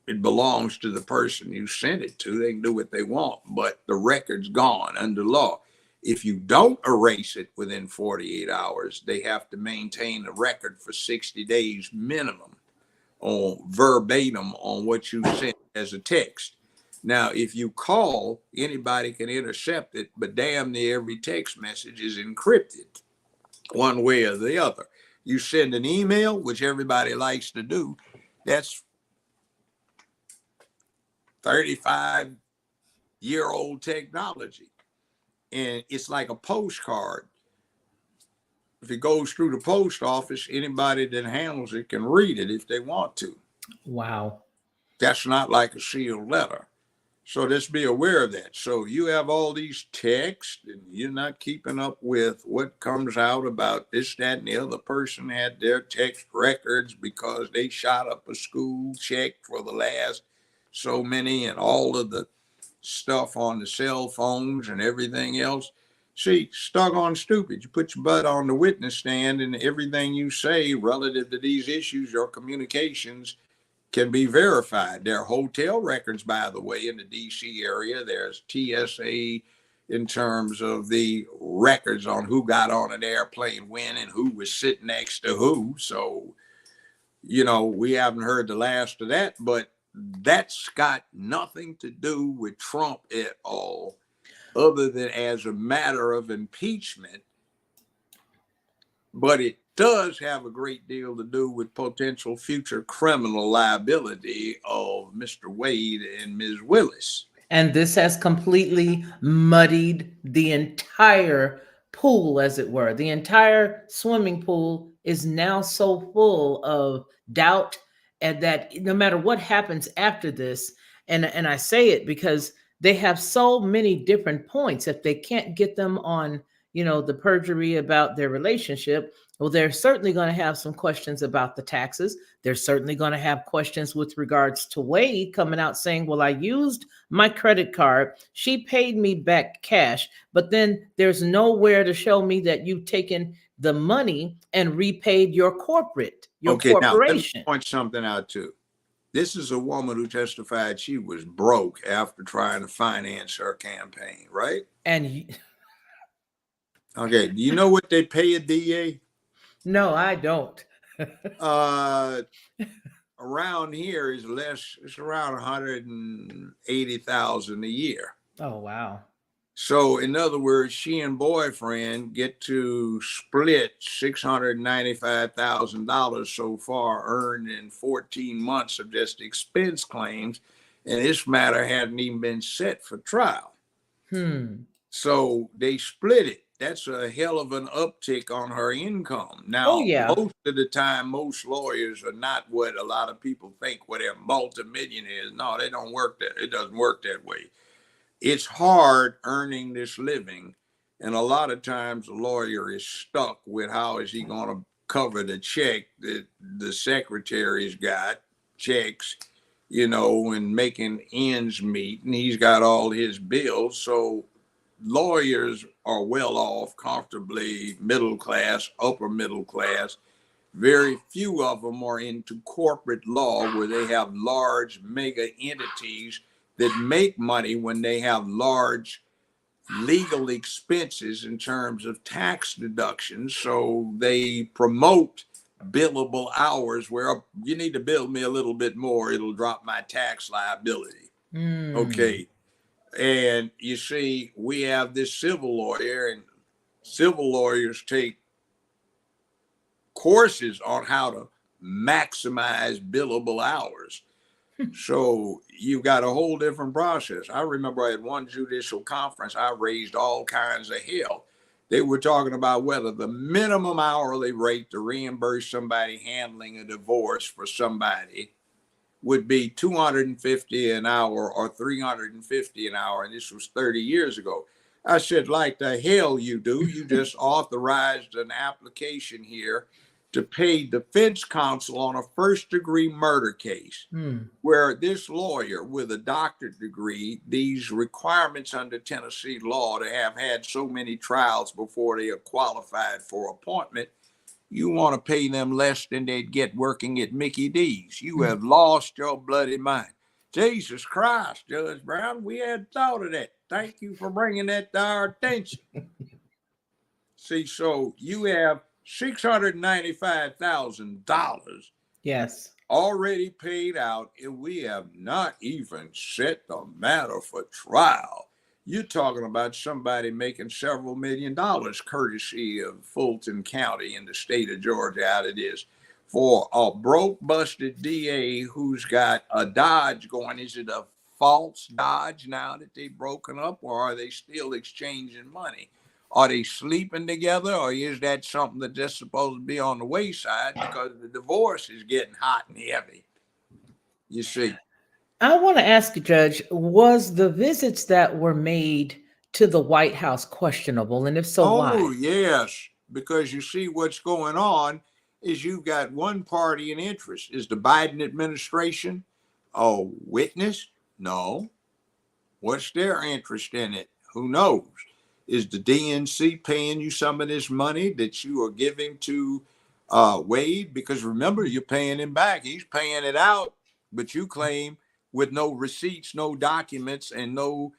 It belongs to the person you sent it to. They can do what they want, but the record's gone under law. If you don't erase it within 48 hours, they have to maintain the record for 60 days minimum on verbatim on what you sent as a text. Now, if you call, anybody can intercept it, but damn near every text message is encrypted one way or the other. You send an email, which everybody likes to do, that's 35-year-old technology. And it's like a postcard. If it goes through the post office, anybody that handles it can read it if they want to. Wow. That's not like a sealed letter. So just be aware of that. So you have all these texts and you're not keeping up with what comes out about this, that, and the other person had their text records because they shot up a school, checked for the last so many, and all of the stuff on the cell phones and everything else. See, stuck on stupid. You put your butt on the witness stand, and everything you say relative to these issues, your communications, can be verified. There are hotel records, by the way, in the DC area. There's TSA in terms of the records on who got on an airplane when and who was sitting next to who. So, we haven't heard the last of that, but that's got nothing to do with Trump at all, other than as a matter of impeachment. But it does have a great deal to do with potential future criminal liability of Mr. Wade and Ms. Willis. And this has completely muddied the entire pool, as it were. The entire swimming pool is now so full of doubt, and that no matter what happens after this, and I say it because they have so many different points. If they can't get them on, the perjury about their relationship, well, they're certainly going to have some questions about the taxes. They're certainly going to have questions with regards to Wade coming out saying, well, I used my credit card. She paid me back cash, but then there's nowhere to show me that you've taken the money and repaid your corporation. Now let me point something out too. This is a woman who testified she was broke after trying to finance her campaign, right? And okay, do you know what they pay a DA? No, I don't. Around here is less. It's around 180,000 a year. Oh, wow. So in other words, she and boyfriend get to split $695,000 so far earned in 14 months of just expense claims. And this matter hadn't even been set for trial. So they split it. That's a hell of an uptick on her income. Now, most of the time, most lawyers are not what a lot of people think, where they're multimillionaires. No, they don't work that. It doesn't work that way. It's hard earning this living. And a lot of times a lawyer is stuck with how is he going to cover the check that the secretary's got, checks, and making ends meet. And he's got all his bills. So lawyers are well off, comfortably middle class, upper middle class. Very few of them are into corporate law where they have large mega entities that make money when they have large legal expenses in terms of tax deductions. So they promote billable hours where you need to bill me a little bit more, it'll drop my tax liability. Okay. And you see, we have this civil lawyer, and civil lawyers take courses on how to maximize billable hours. So you've got a whole different process. I remember at one judicial conference, I raised all kinds of hell. They were talking about whether the minimum hourly rate to reimburse somebody handling a divorce for somebody would be $250 an hour or $350 an hour. And this was 30 years ago. I said, like the hell you do. You just authorized an application here to pay defense counsel on a first-degree murder case, where this lawyer with a doctorate degree, these requirements under Tennessee law to have had so many trials before they are qualified for appointment, you want to pay them less than they'd get working at Mickey D's. You have lost your bloody mind. Jesus Christ, Judge Brown, we hadn't thought of that. Thank you for bringing that to our attention. See, so you have $695,000 yes, already paid out, and we have not even set the matter for trial. You're talking about somebody making several $1 million courtesy of Fulton County in the state of Georgia out of this for a broke, busted DA who's got a Dodge going. Is it a false Dodge now that they've broken up, or are they still exchanging money? Are they sleeping together, or is that something that's just supposed to be on the wayside because the divorce is getting hot and heavy? You see. I want to ask you, Judge, was the visits that were made to the White House questionable? And if so, Oh, why? yes, because you see what's going on is you've got one party in interest. Is the Biden administration a witness? No. What's their interest in it? Who knows? Is the DNC paying you some of this money that you are giving to Wade? Because remember, you're paying him back. He's paying it out, but you claim with no receipts, no documents, and no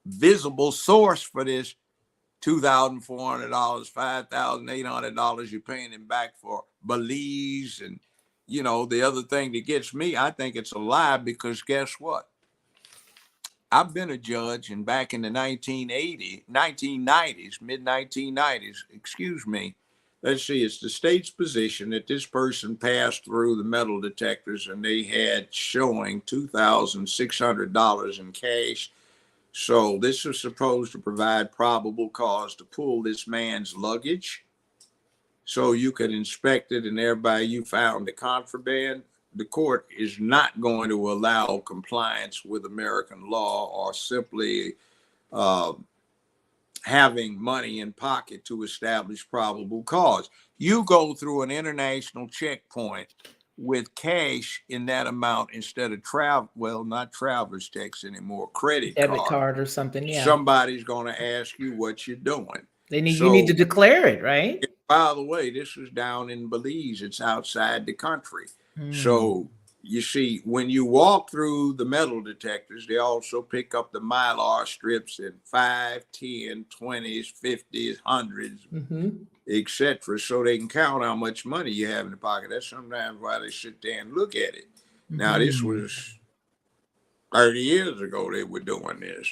visible source for this $2,400, $5,800 you're paying him back for Belize. And, you know, the other thing that gets me, I think it's a lie, because guess what? I've been a judge, and back in the 1990s, mid-1990s, excuse me, let's see, it's the state's position that this person passed through the metal detectors and they had showing $2,600 in cash. So this is supposed to provide probable cause to pull this man's luggage so you could inspect it, and thereby you found the contraband. The court is not going to allow compliance with American law or simply having money in pocket to establish probable cause. You go through an international checkpoint with cash in that amount instead of not traveler's checks anymore, credit Debit card or something, yeah. Somebody's going to ask you what you're doing. You need to declare it, right? By the way, this is down in Belize. It's outside the country. So you see, when you walk through the metal detectors, they also pick up the Mylar strips in 5, 10, 20s, 50s, 100s, etc. So they can count how much money you have in the pocket. That's sometimes why they sit there and look at it. Now, this was 30 years ago they were doing this.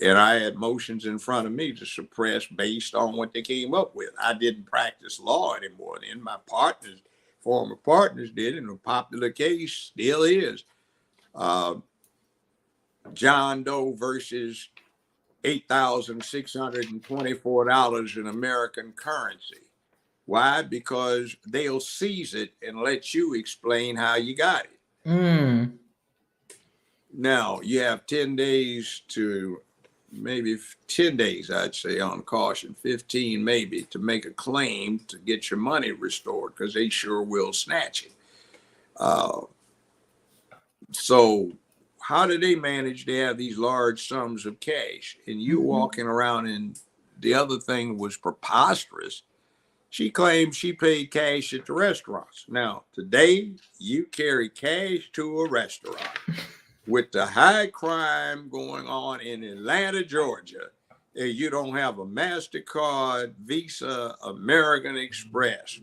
And I had motions in front of me to suppress based on what they came up with. I didn't practice law anymore then. My former partners did, and a popular case still is John Doe versus $8,624 in American currency. Why? Because they'll seize it and let you explain how you got it. Now, you have 10 days to, maybe 10 days, I'd say, on caution, 15 maybe, to make a claim to get your money restored, because they sure will snatch it. So how do they manage to have these large sums of cash? And you walking around, and the other thing was preposterous. She claimed she paid cash at the restaurants. Now, today, you carry cash to a restaurant with the high crime going on in Atlanta, Georgia, and you don't have a MasterCard, Visa, American Express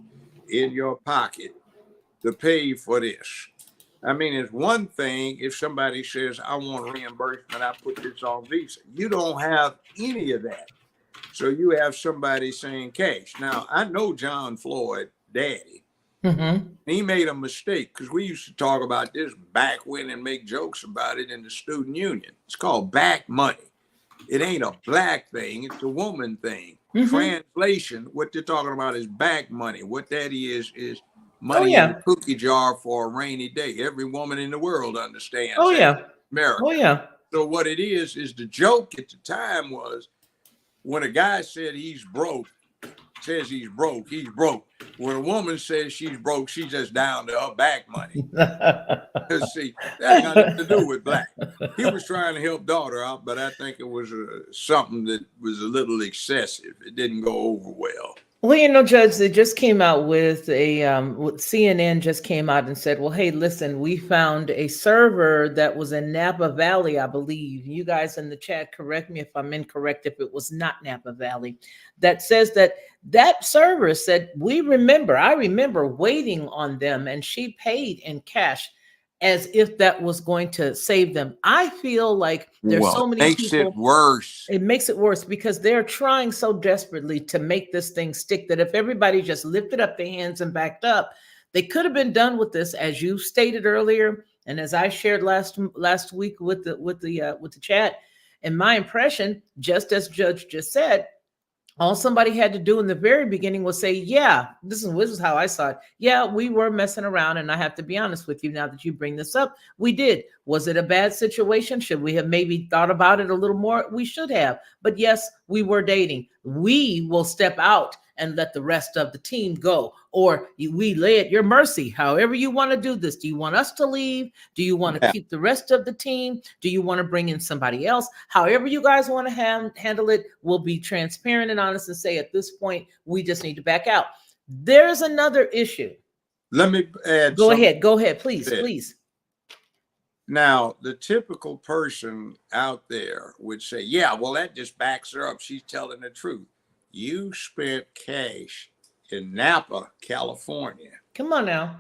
in your pocket to pay for this. I mean, it's one thing if somebody says, I want reimbursement, I put this on Visa. You don't have any of that. So you have somebody saying cash. Now, I know John Floyd, daddy. He made a mistake because we used to talk about this back when and make jokes about it in the student union. It's called back money. It ain't a black thing, it's a woman thing. Translation, what they're talking about is back money. What that is money in the cookie jar for a rainy day. Every woman in the world understands that. America. So what it is the joke at the time was when a guy said he's broke, says he's broke, he's broke. When a woman says she's broke, she's just down to her back money. See, that got nothing to do with black. He was trying to help daughter out, but I think it was something that was a little excessive. It didn't go over well. Well, you know, Judge, they just came out with CNN just came out and said, well, hey, listen, we found a server that was in Napa Valley, I believe. You guys in the chat, correct me if I'm incorrect, if it was not Napa Valley, that says that server said, I remember waiting on them, and she paid in cash as if that was going to save them. I feel like there's so many makes people. It worse. It makes it worse because they're trying so desperately to make this thing stick that if everybody just lifted up their hands and backed up, they could have been done with this, as you stated earlier, and as I shared last week with the chat. And my impression, just as Judge just said, all somebody had to do in the very beginning was say, yeah, this is how I saw it. Yeah, we were messing around. And I have to be honest with you, now that you bring this up, we did. Was it a bad situation? Should we have maybe thought about it a little more? We should have. But yes, we were dating. We will step out and let the rest of the team go. Or we lay at your mercy, however you want to do this. Do you want us to leave? Do you want to keep the rest of the team? Do you want to bring in somebody else? However you guys want to handle it, we'll be transparent and honest and say at this point, we just need to back out. There's another issue. Let me add Go ahead, please. Now, the typical person out there would say, yeah, well, that just backs her up. She's telling the truth. You spent cash in Napa, California. Come on now.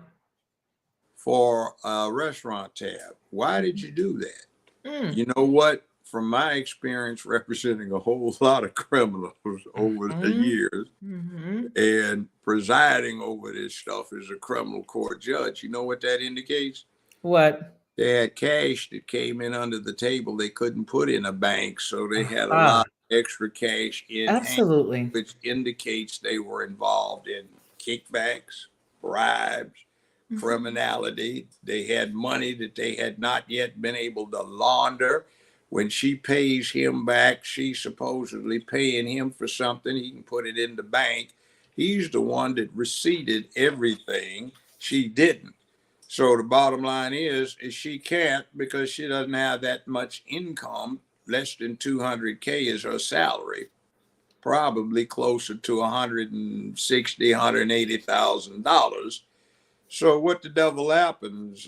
For a restaurant tab. Why did you do that? You know what? From my experience representing a whole lot of criminals over the years and presiding over this stuff as a criminal court judge, you know what that indicates? What? They had cash that came in under the table they couldn't put in a bank, so they had a lot of extra cash in hand, which indicates they were involved in kickbacks, bribes, criminality. They had money that they had not yet been able to launder. When she pays him back, she's supposedly paying him for something. He can put it in the bank. He's the one that receipted everything. She didn't. So the bottom line is she can't, because she doesn't have that much income. Less than $200K is her salary, probably closer to $160,000, $180,000. So what the devil happens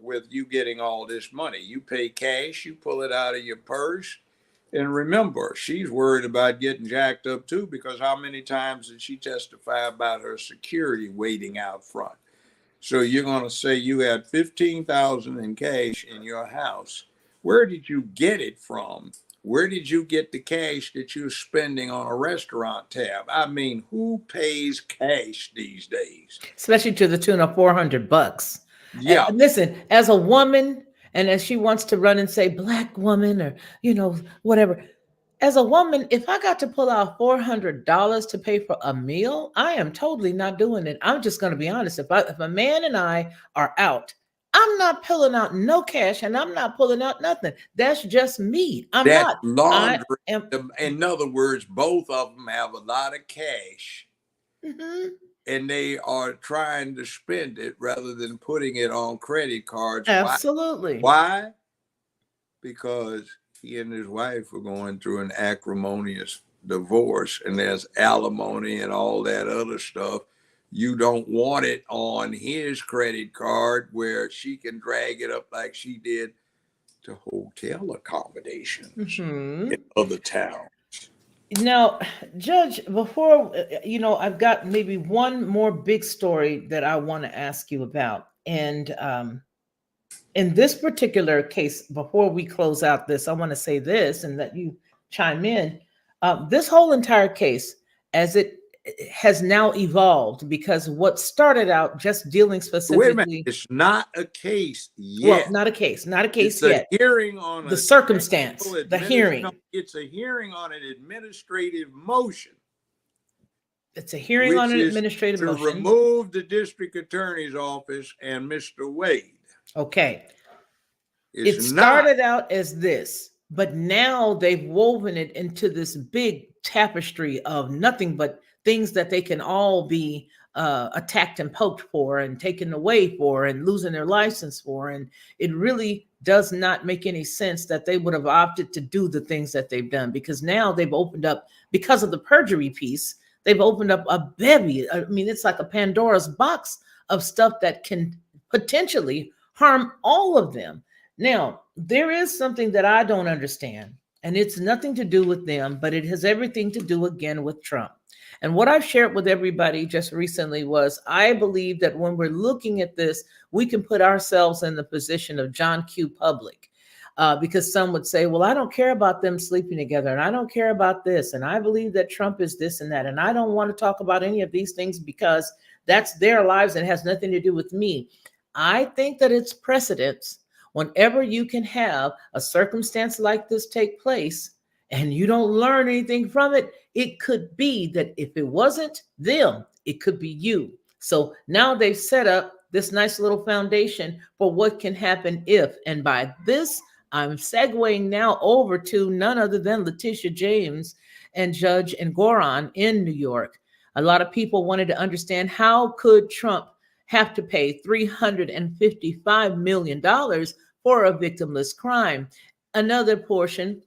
with you getting all this money? You pay cash, you pull it out of your purse. And remember, she's worried about getting jacked up too, because how many times did she testify about her security waiting out front? So you're going to say you had $15,000 in cash in your house. Where did you get it from? Where did you get the cash that you're spending on a restaurant tab? I mean, who pays cash these days? Especially to the tune of $400. Yeah. And listen, as a woman, and as she wants to run and say black woman or, whatever. As a woman, if I got to pull out $400 to pay for a meal, I am totally not doing it. I'm just going to be honest. If a man and I are out, I'm not pulling out no cash, and I'm not pulling out nothing. That's just me. That's laundry. In other words, both of them have a lot of cash, and they are trying to spend it rather than putting it on credit cards. Absolutely. Why? because he and his wife were going through an acrimonious divorce, and there's alimony and all that other stuff. You don't want it on his credit card where she can drag it up like she did to hotel accommodations in other towns. Now, Judge, before, I've got maybe one more big story that I want to ask you about. And in this particular case, before we close out this, I want to say this and let you chime in. This whole entire case, as it has now evolved, because what started out just dealing specifically. Wait a minute, it's not a case yet. Well, not a case It's yet. a hearing on the a circumstance, technical the hearing. No, it's a hearing on an administrative motion. It's a hearing on an administrative to motion. remove the district attorney's office and Mr. Wade. Okay. It's It started out as this, but now they've woven it into this big tapestry of nothing but things that they can all be attacked and poked for and taken away for and losing their license for. And it really does not make any sense that they would have opted to do the things that they've done, because now they've opened up, because of the perjury piece, they've opened up a bevy. I mean, it's like a Pandora's box of stuff that can potentially harm all of them. Now, there is something that I don't understand, and it's nothing to do with them, but it has everything to do again with Trump. And what I've shared with everybody just recently was, I believe that when we're looking at this, we can put ourselves in the position of John Q. Public, because some would say, well, I don't care about them sleeping together, and I don't care about this, and I believe that Trump is this and that, and I don't want to talk about any of these things because that's their lives and has nothing to do with me. I think that it's precedence. Whenever you can have a circumstance like this take place and you don't learn anything from it, it could be that if it wasn't them, it could be you. So now they've set up this nice little foundation for what can happen if. And by this, I'm segueing now over to none other than Letitia James and Judge Engoron in New York. A lot of people wanted to understand, how could Trump have to pay $355 million for a victimless crime? Another portion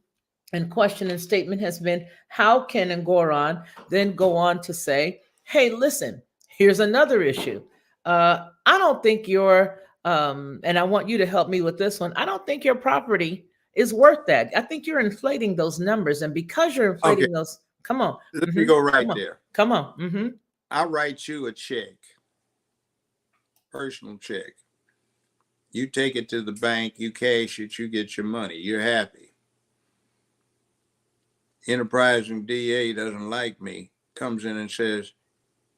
and question and statement has been, how can Engoron then go on to say, hey, listen, here's another issue. I don't think your, and I want you to help me with this one, I don't think your property is worth that. I think you're inflating those numbers. And because you're inflating those, come on. Let me go right there. Come on. I write you a check, personal check. You take it to the bank, you cash it, you get your money, you're happy. Enterprising DA doesn't like me, comes in and says,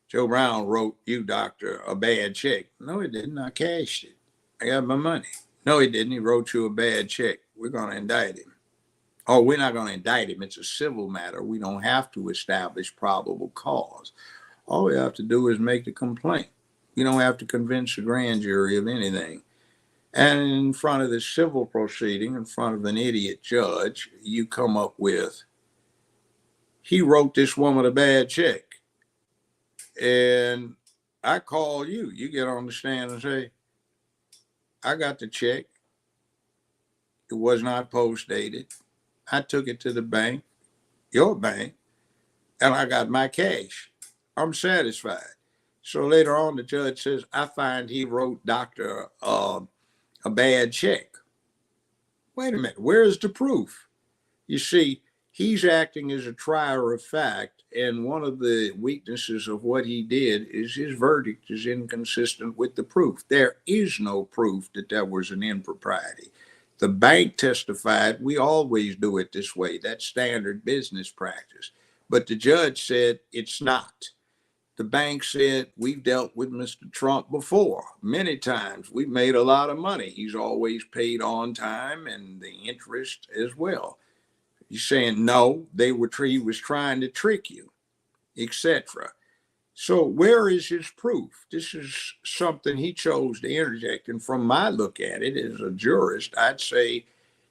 Joe Brown wrote you, doctor, a bad check. No, he didn't. I cashed it. I got my money. No, he didn't. He wrote you a bad check. We're going to indict him. Oh, we're not going to indict him. It's a civil matter. We don't have to establish probable cause. All we have to do is make the complaint. You don't have to convince the grand jury of anything. And in front of the civil proceeding, in front of an idiot judge, you come up with, he wrote this woman a bad check. And I call you. You get on the stand and say, I got the check. It was not post dated. I took it to the bank, your bank, and I got my cash. I'm satisfied. So later on, the judge says, I find he wrote doctor a bad check. Wait a minute. Where's the proof? You see, he's acting as a trier of fact, and one of the weaknesses of what he did is his verdict is inconsistent with the proof. There is no proof that there was an impropriety. The bank testified, we always do it this way. That's standard business practice. But the judge said it's not. The bank said, we've dealt with Mr. Trump before many times. We've made a lot of money. He's always paid on time and the interest as well. He's saying, no, he was trying to trick you, etc. So where is his proof? This is something he chose to interject. And from my look at it as a jurist, I'd say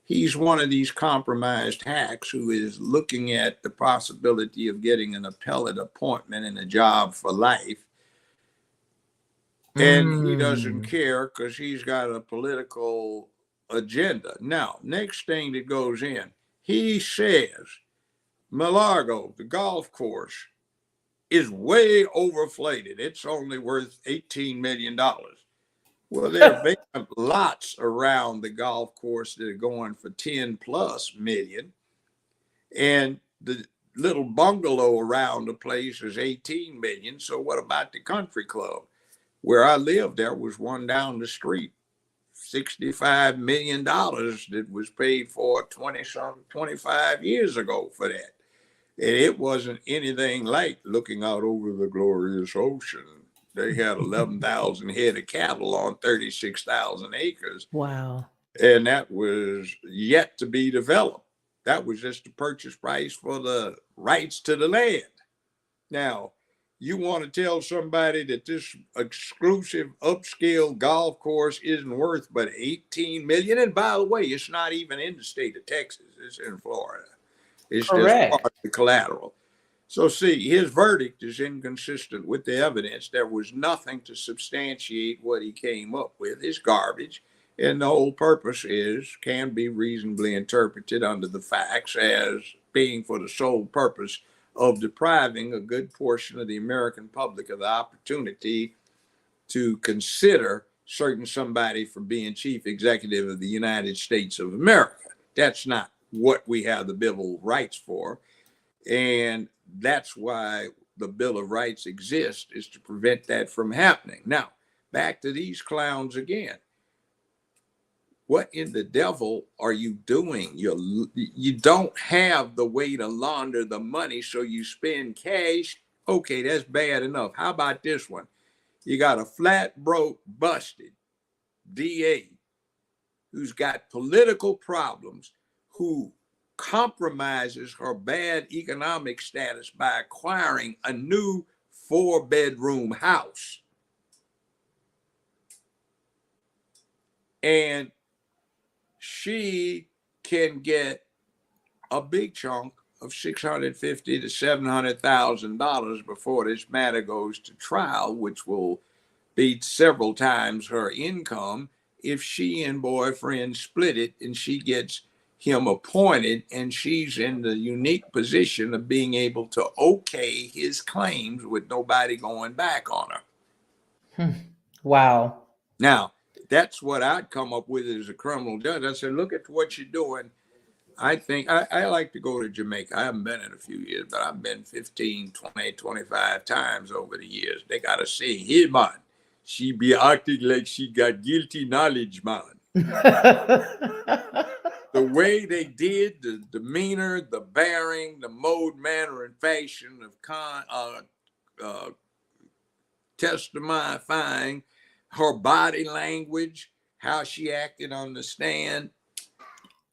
he's one of these compromised hacks who is looking at the possibility of getting an appellate appointment and a job for life. And he doesn't care because he's got a political agenda. Now, next thing that goes in, he says Malargo, the golf course, is way overflated. It's only worth $18 million. Well, there are vacant lots around the golf course that are going for 10 plus million. And the little bungalow around the place is 18 million. So what about the country club? Where I lived, there was one down the street, $65 million that was paid for 25 years ago for that. And it wasn't anything like looking out over the glorious ocean. They had 11,000 head of cattle on 36,000 acres. Wow. And that was yet to be developed. That was just the purchase price for the rights to the land. Now, you want to tell somebody that this exclusive upscale golf course isn't worth but 18 million. And by the way, it's not even in the state of Texas. It's in Florida. It's Correct. just part of the collateral. So see, his verdict is inconsistent with the evidence. There was nothing to substantiate what he came up with. It's garbage. And the whole purpose can be reasonably interpreted under the facts as being for the sole purpose of depriving a good portion of the American public of the opportunity to consider certain somebody for being chief executive of the United States of America. That's not what we have the Bill of Rights for. And that's why the Bill of Rights exists, is to prevent that from happening. Now, back to these clowns again. What in the devil are you doing? You don't have the way to launder the money, so you spend cash. Okay, that's bad enough. How about this one? You got a flat broke, busted DA who's got political problems, who compromises her bad economic status by acquiring a new 4-bedroom house. And she can get a big chunk of $650,000 to $700,000 before this matter goes to trial, which will be several times her income if she and boyfriend split it and she gets him appointed, and she's in the unique position of being able to okay his claims with nobody going back on her. Wow. Now, that's what I'd come up with as a criminal judge. I said, look at what you're doing. I think I like to go to Jamaica. I haven't been in a few years, but I've been 15, 20, 25 times over the years. They got to say, here, man, she be acting like she got guilty knowledge, man. The way they did, the demeanor, the bearing, the mode, manner, and fashion of testifying, her body language, how she acted on the stand.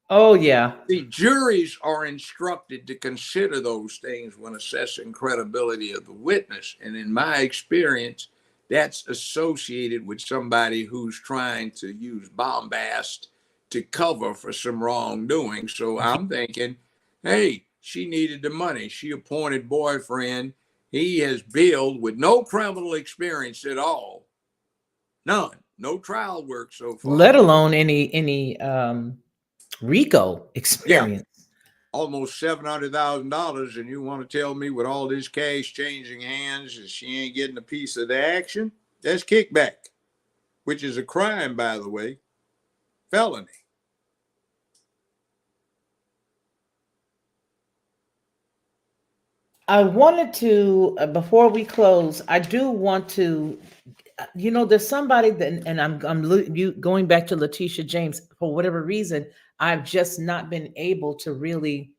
Oh, yeah. The juries are instructed to consider those things when assessing credibility of the witness. And in my experience, that's associated with somebody who's trying to use bombast to cover for some wrongdoing. So I'm thinking, hey, she needed the money. She appointed boyfriend. He has billed with no criminal experience at all. None. No trial work so far. Let alone any RICO experience. Yeah. Almost $700,000, and you want to tell me with all this cash changing hands that she ain't getting a piece of the action? That's kickback, which is a crime, by the way, felony. I wanted to, before we close, I do want to, there's somebody that, and I'm going back to Letitia James. For whatever reason, I've just not been able to really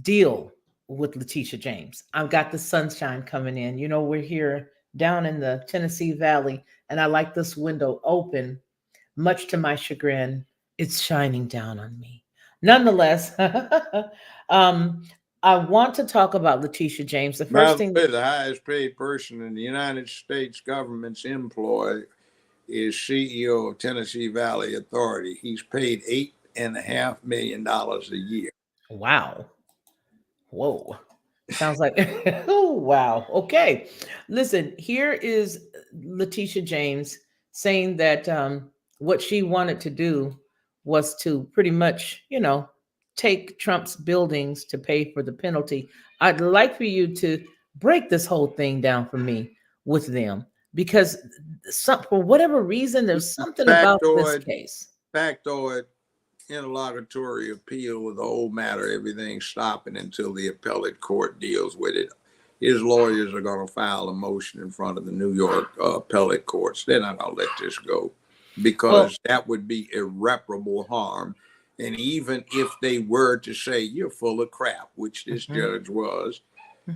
deal with Letitia James. I've got the sunshine coming in. We're here down in the Tennessee Valley, and I like this window open. Much to my chagrin, it's shining down on me. Nonetheless, I want to talk about Letitia James. The first thing, the highest paid person in the United States government's employ is CEO of Tennessee Valley Authority. He's paid $8.5 million a year. Wow. Whoa. Sounds like, oh, wow. Okay. Listen, here is Letitia James saying that what she wanted to do was to pretty much, take Trump's buildings to pay for the penalty. I'd like for you to break this whole thing down for me with them because for whatever reason, there's something about this case. Factoid interlocutory appeal with the whole matter, everything stopping until the appellate court deals with it. His lawyers are going to file a motion in front of the New York appellate courts. They're not going to let this go because that would be irreparable harm. And even if they were to say you're full of crap, which this judge was,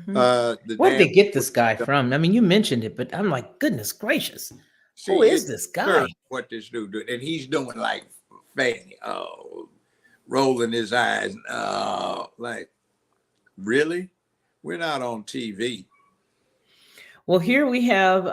Where did they get this guy from? I mean, you mentioned it, but I'm like, goodness gracious, who is this guy? What this dude doing? And he's doing like Fani, rolling his eyes, like, really? We're not on TV. Well, here we have,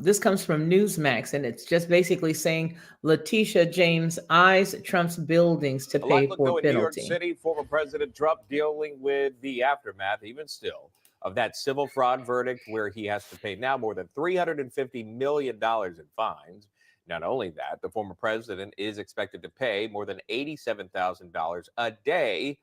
this comes from Newsmax, and it's just basically saying Letitia James eyes Trump's buildings to pay for in New York penalty. City, former President Trump dealing with the aftermath, even still, of that civil fraud verdict where he has to pay now more than $350 million in fines. Not only that, the former president is expected to pay more than $87,000 a day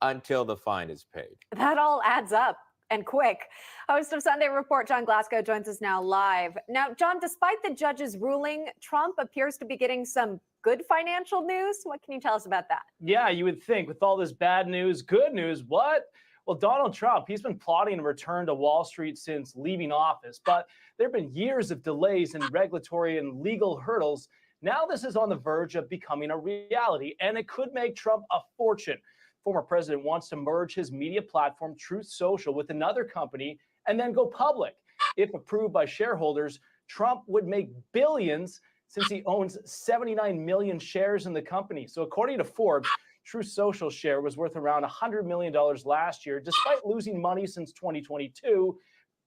until the fine is paid. That all adds up. And quick. Host of Sunday Report, John Glasgow, joins us now live. Now, John, despite the judge's ruling, Trump appears to be getting some good financial news. What can you tell us about that? Yeah, you would think with all this bad news, good news, what? Well, Donald Trump, he's been plotting a return to Wall Street since leaving office, but there have been years of delays in regulatory and legal hurdles. Now this is on the verge of becoming a reality, and it could make Trump a fortune. Former president wants to merge his media platform, Truth Social, with another company and then go public. If approved by shareholders, Trump would make billions since he owns 79 million shares in the company. So according to Forbes, Truth Social share was worth around $100 million last year, despite losing money since 2022.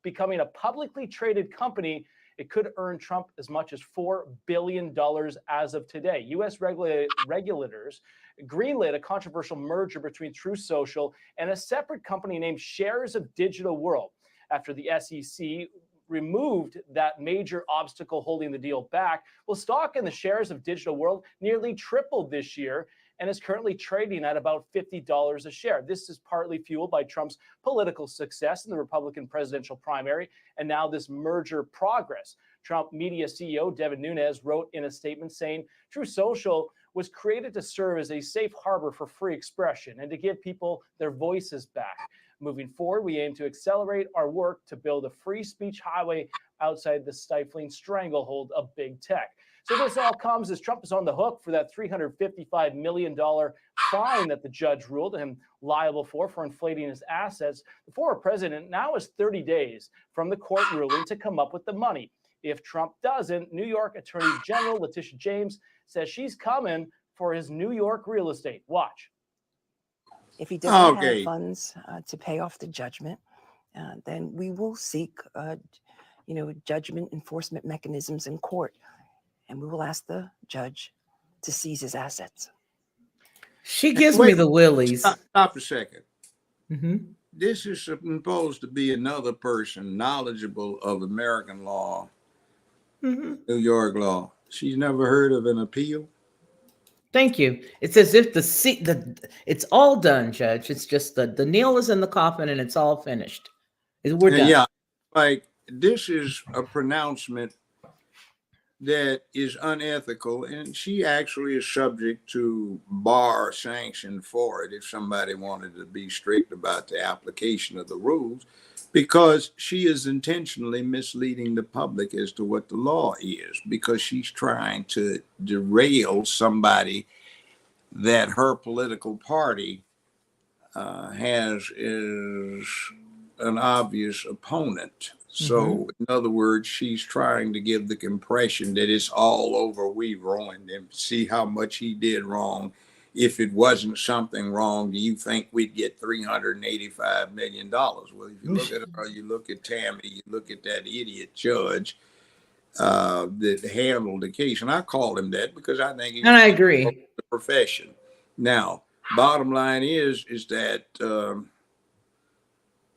Becoming a publicly traded company, it could earn Trump as much as $4 billion as of today. U.S. regulators greenlit a controversial merger between Truth Social and a separate company named Shares of Digital World after the SEC removed that major obstacle holding the deal back. Well, stock in the Shares of Digital World nearly tripled this year and is currently trading at about $50 a share. This is partly fueled by Trump's political success in the Republican presidential primary, and now this merger progress. Trump media CEO Devin Nunes wrote in a statement saying, Truth Social was created to serve as a safe harbor for free expression and to give people their voices back. Moving forward, we aim to accelerate our work to build a free speech highway outside the stifling stranglehold of big tech. So this all comes as Trump is on the hook for that $355 million fine that the judge ruled him liable for inflating his assets. The former president now has 30 days from the court ruling to come up with the money. If Trump doesn't, New York Attorney General Letitia James says she's coming for his New York real estate. Watch. If he doesn't have funds to pay off the judgment, then we will seek, judgment enforcement mechanisms in court. And we will ask the judge to seize his assets. She gives me the willies. Stop a second. Mm-hmm. This is supposed to be another person knowledgeable of American law, New York law. She's never heard of an appeal. Thank you. It's as if it's all done, Judge. It's just the nail is in the coffin and it's all finished. We're done. Yeah, like this is a pronouncement that is unethical, and she actually is subject to bar sanction for it if somebody wanted to be strict about the application of the rules, because she is intentionally misleading the public as to what the law is, because she's trying to derail somebody that her political party has is an obvious opponent. So, in other words, she's trying to give the impression that it's all over. We ruined him. See how much he did wrong. If it wasn't something wrong, do you think we'd get $385 million? Well, if you look at her, you look at Tammy, you look at that idiot judge that handled the case. And I call him that because I think he's, and I agree, the profession. Now, bottom line is that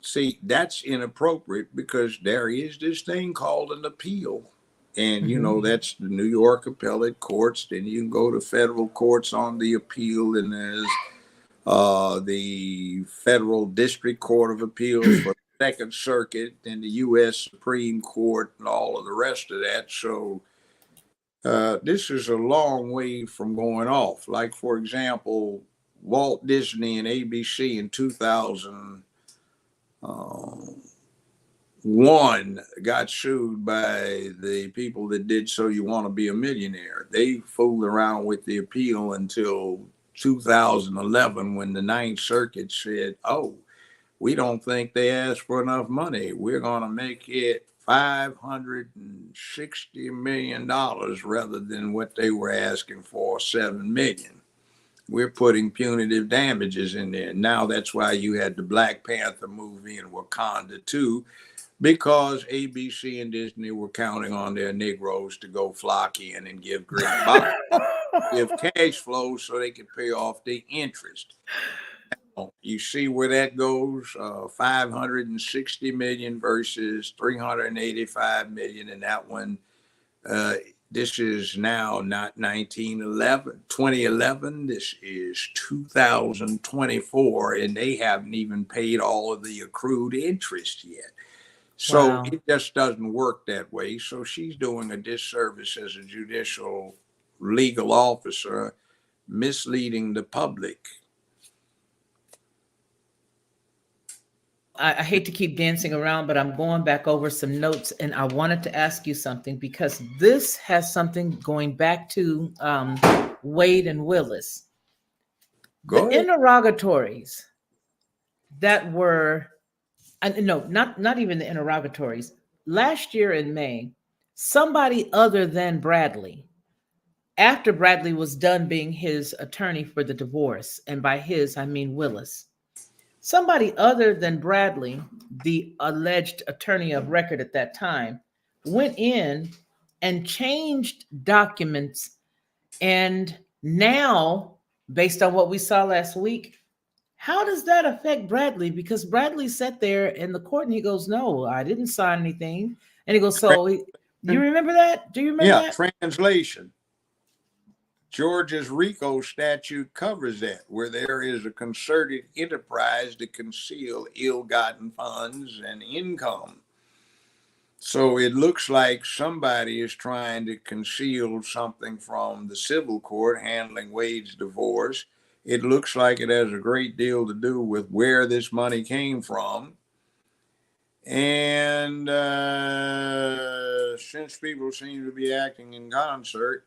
see, that's inappropriate because there is this thing called an appeal. And, you know, that's the New York appellate courts. Then you can go to federal courts on the appeal, and there's the Federal District Court of Appeals for the Second Circuit, and the U.S. Supreme Court, and all of the rest of that. So this is a long way from going off. Like, for example, Walt Disney and ABC in 2001 got sued by the people that did So You Want to Be a Millionaire. They fooled around with the appeal until 2011, when the Ninth Circuit said, oh, we don't think they asked for enough money. We're going to make it $560 million rather than what they were asking for, $7 million. We're putting punitive damages in there. Now that's why you had the Black Panther movie and Wakanda too, because ABC and Disney were counting on their Negroes to go flock in and give great box, give cash flow so they could pay off the interest. You see where that goes, 560 million versus 385 million. And that one, this is now not 2011. This is 2024, and they haven't even paid all of the accrued interest yet. So Wow. it just doesn't work that way. So she's doing a disservice as a judicial legal officer, misleading the public. I hate to keep dancing around, but I'm going back over some notes, and I wanted to ask you something, because this has something going back to Wade and Willis. Go ahead. Interrogatories that were, no, not even the interrogatories. Last year in May, somebody other than Bradley, after Bradley was done being his attorney for the divorce, and by his, I mean Willis, somebody other than Bradley, the alleged attorney of record at that time, went in and changed documents. And now, based on what we saw last week, how does that affect Bradley? Because Bradley sat there in the court and he goes, no, I didn't sign anything. And he goes, so you remember that? Do you remember that? Translation. Georgia's RICO statute covers that, where there is a concerted enterprise to conceal ill-gotten funds and income. So it looks like somebody is trying to conceal something from the civil court handling Wade's divorce. It looks like it has a great deal to do with where this money came from. And since people seem to be acting in concert,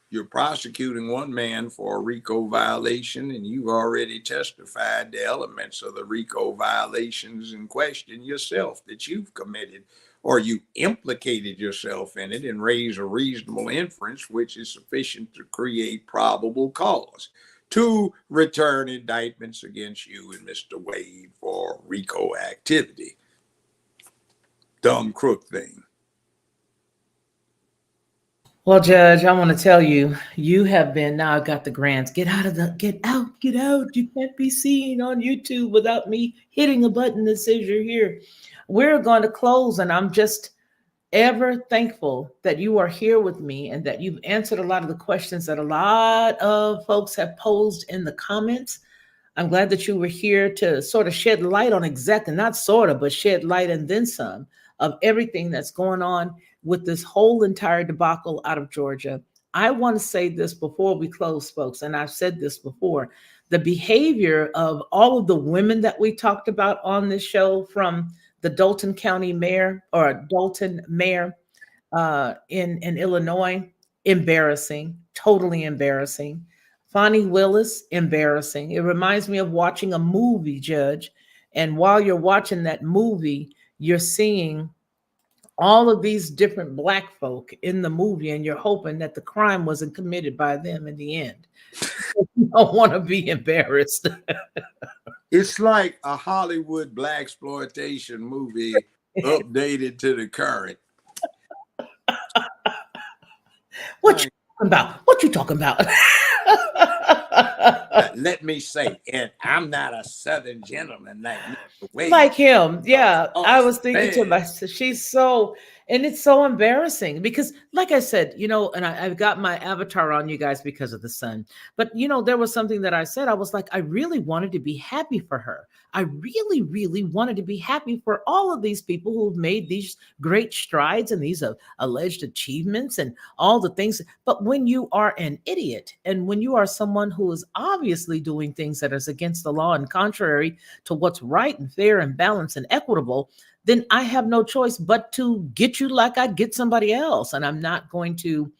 you're prosecuting one man for a RICO violation, and you've already testified the elements of the RICO violations in question yourself that you've committed, or you implicated yourself in it and raised a reasonable inference, which is sufficient to create probable cause to return indictments against you and Mr. Wade for RICO activity. Dumb crook thing. Well, Judge, I want to tell you, you have been, now I've got the grants. Get out. You can't be seen on YouTube without me hitting a button that says you're here. We're going to close, and I'm just ever thankful that you are here with me and that you've answered a lot of the questions that a lot of folks have posed in the comments. I'm glad that you were here to sort of shed light on exactly, not sort of, but shed light and then some of everything that's going on with this whole entire debacle out of Georgia. I want to say this before we close, folks, and I've said this before. The behavior of all of the women that we talked about on this show, from the Dalton County mayor, or Dalton mayor in Illinois, embarrassing, totally embarrassing. Fani Willis, embarrassing. It reminds me of watching a movie, Judge. And while you're watching that movie, you're seeing all of these different Black folk in the movie, and you're hoping that the crime wasn't committed by them in the end. You don't want to be embarrassed. It's like a Hollywood blaxploitation movie updated to the current. What you talking about? let me say, and I'm not a Southern gentleman like Mr. Wade. Like him. Yeah. I was thinking to man. myself, she's so, and it's so embarrassing because, like I said, and I've got my avatar on you guys because of the sun. But, there was something that I said. I was like, I really wanted to be happy for her. I really, really wanted to be happy for all of these people who've made these great strides and these alleged achievements and all the things. But when you are an idiot and when you are someone who is obviously doing things that is against the law and contrary to what's right and fair and balanced and equitable, then I have no choice but to get you like I'd get somebody else. And I'm not going to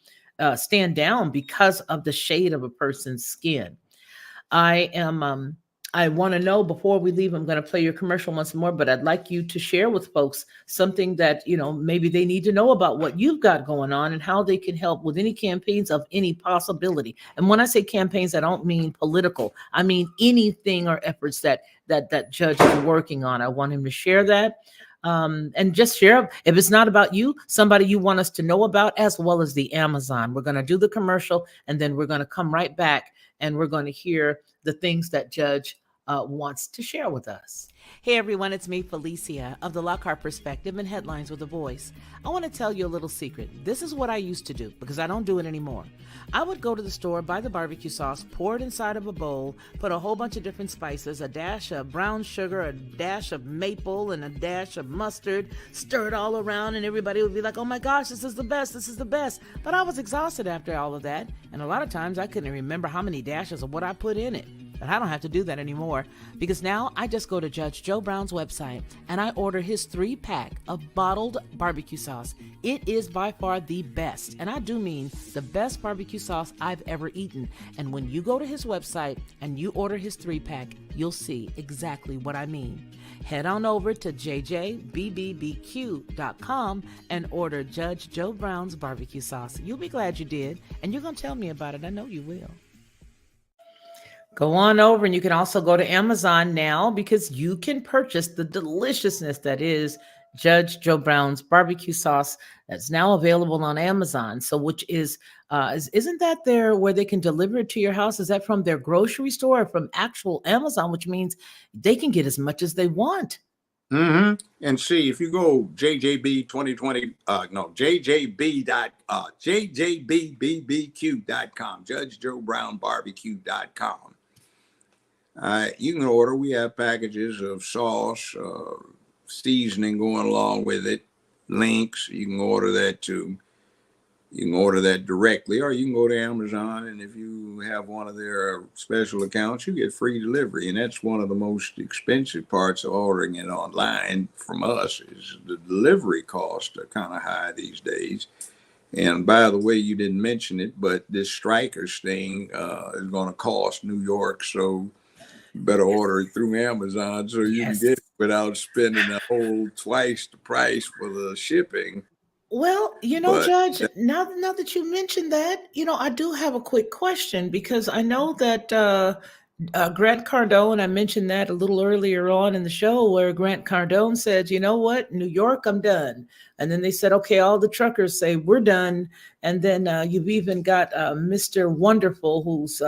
stand down because of the shade of a person's skin. I want to know before we leave, I'm going to play your commercial once more, but I'd like you to share with folks something that, maybe they need to know about what you've got going on and how they can help with any campaigns of any possibility. And when I say campaigns, I don't mean political. I mean anything or efforts that judge is working on. I want him to share that. And just share if it's not about you, somebody you want us to know about, as well as the Amazon. We're going to do the commercial and then we're going to come right back and we're going to hear the things that Judge wants to share with us. Hey everyone, it's me, Felicia, of the Lockhart Perspective and Headlines with a Voice. I want to tell you a little secret. This is what I used to do because I don't do it anymore. I would go to the store, buy the barbecue sauce, pour it inside of a bowl, put a whole bunch of different spices, a dash of brown sugar, a dash of maple, and a dash of mustard, stir it all around, and everybody would be like, oh my gosh, this is the best, this is the best. But I was exhausted after all of that, and a lot of times I couldn't remember how many dashes of what I put in it. But I don't have to do that anymore because now I just go to Judge Joe Brown's website and I order his 3-pack of bottled barbecue sauce. It is by far the best, and I do mean the best barbecue sauce I've ever eaten. And when you go to his website and you order his 3-pack, you'll see exactly what I mean. Head on over to jjbbbbq.com and order Judge Joe Brown's barbecue sauce. You'll be glad you did, and you're going to tell me about it. I know you will. Go on over, and you can also go to Amazon now because you can purchase the deliciousness that is Judge Joe Brown's barbecue sauce that's now available on Amazon. So which isn't that there where they can deliver it to your house? Is that from their grocery store or from actual Amazon, which means they can get as much as they want? Mm-hmm. And see, if you go jjbbbbq.com, judgejoebrownbarbecue.com. You can order. We have packages of sauce, seasoning going along with it, links. You can order that too. You can order that directly, or you can go to Amazon, and if you have one of their special accounts, you get free delivery. And that's one of the most expensive parts of ordering it online from us is the delivery costs are kind of high these days. And by the way, you didn't mention it, but this strikers thing is going to cost New York, so you better order it through Amazon so you can get it without spending the whole twice the price for the shipping. Well, Judge, now that you mentioned that, I do have a quick question because I know that Grant Cardone, I mentioned that a little earlier on in the show where Grant Cardone said, you know what, New York, I'm done. And then they said, okay, all the truckers say we're done. And then you've even got Mr. Wonderful, who's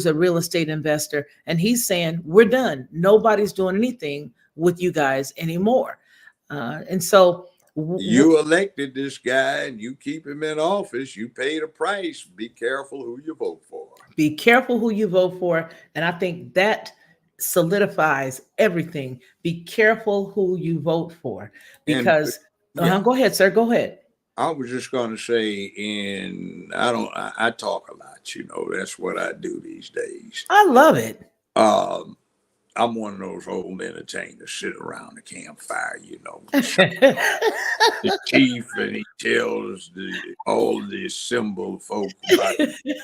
a real estate investor. And he's saying, we're done. Nobody's doing anything with you guys anymore. And so you elected this guy and you keep him in office. You paid a price. Be careful who you vote for. Be careful who you vote for. And I think that solidifies everything. Be careful who you vote for because go ahead, sir. Go ahead. I was just going to say, I talk a lot, that's what I do these days. I love it. I'm one of those old entertainers sit around the campfire, the chief, and he tells all the assembled folk about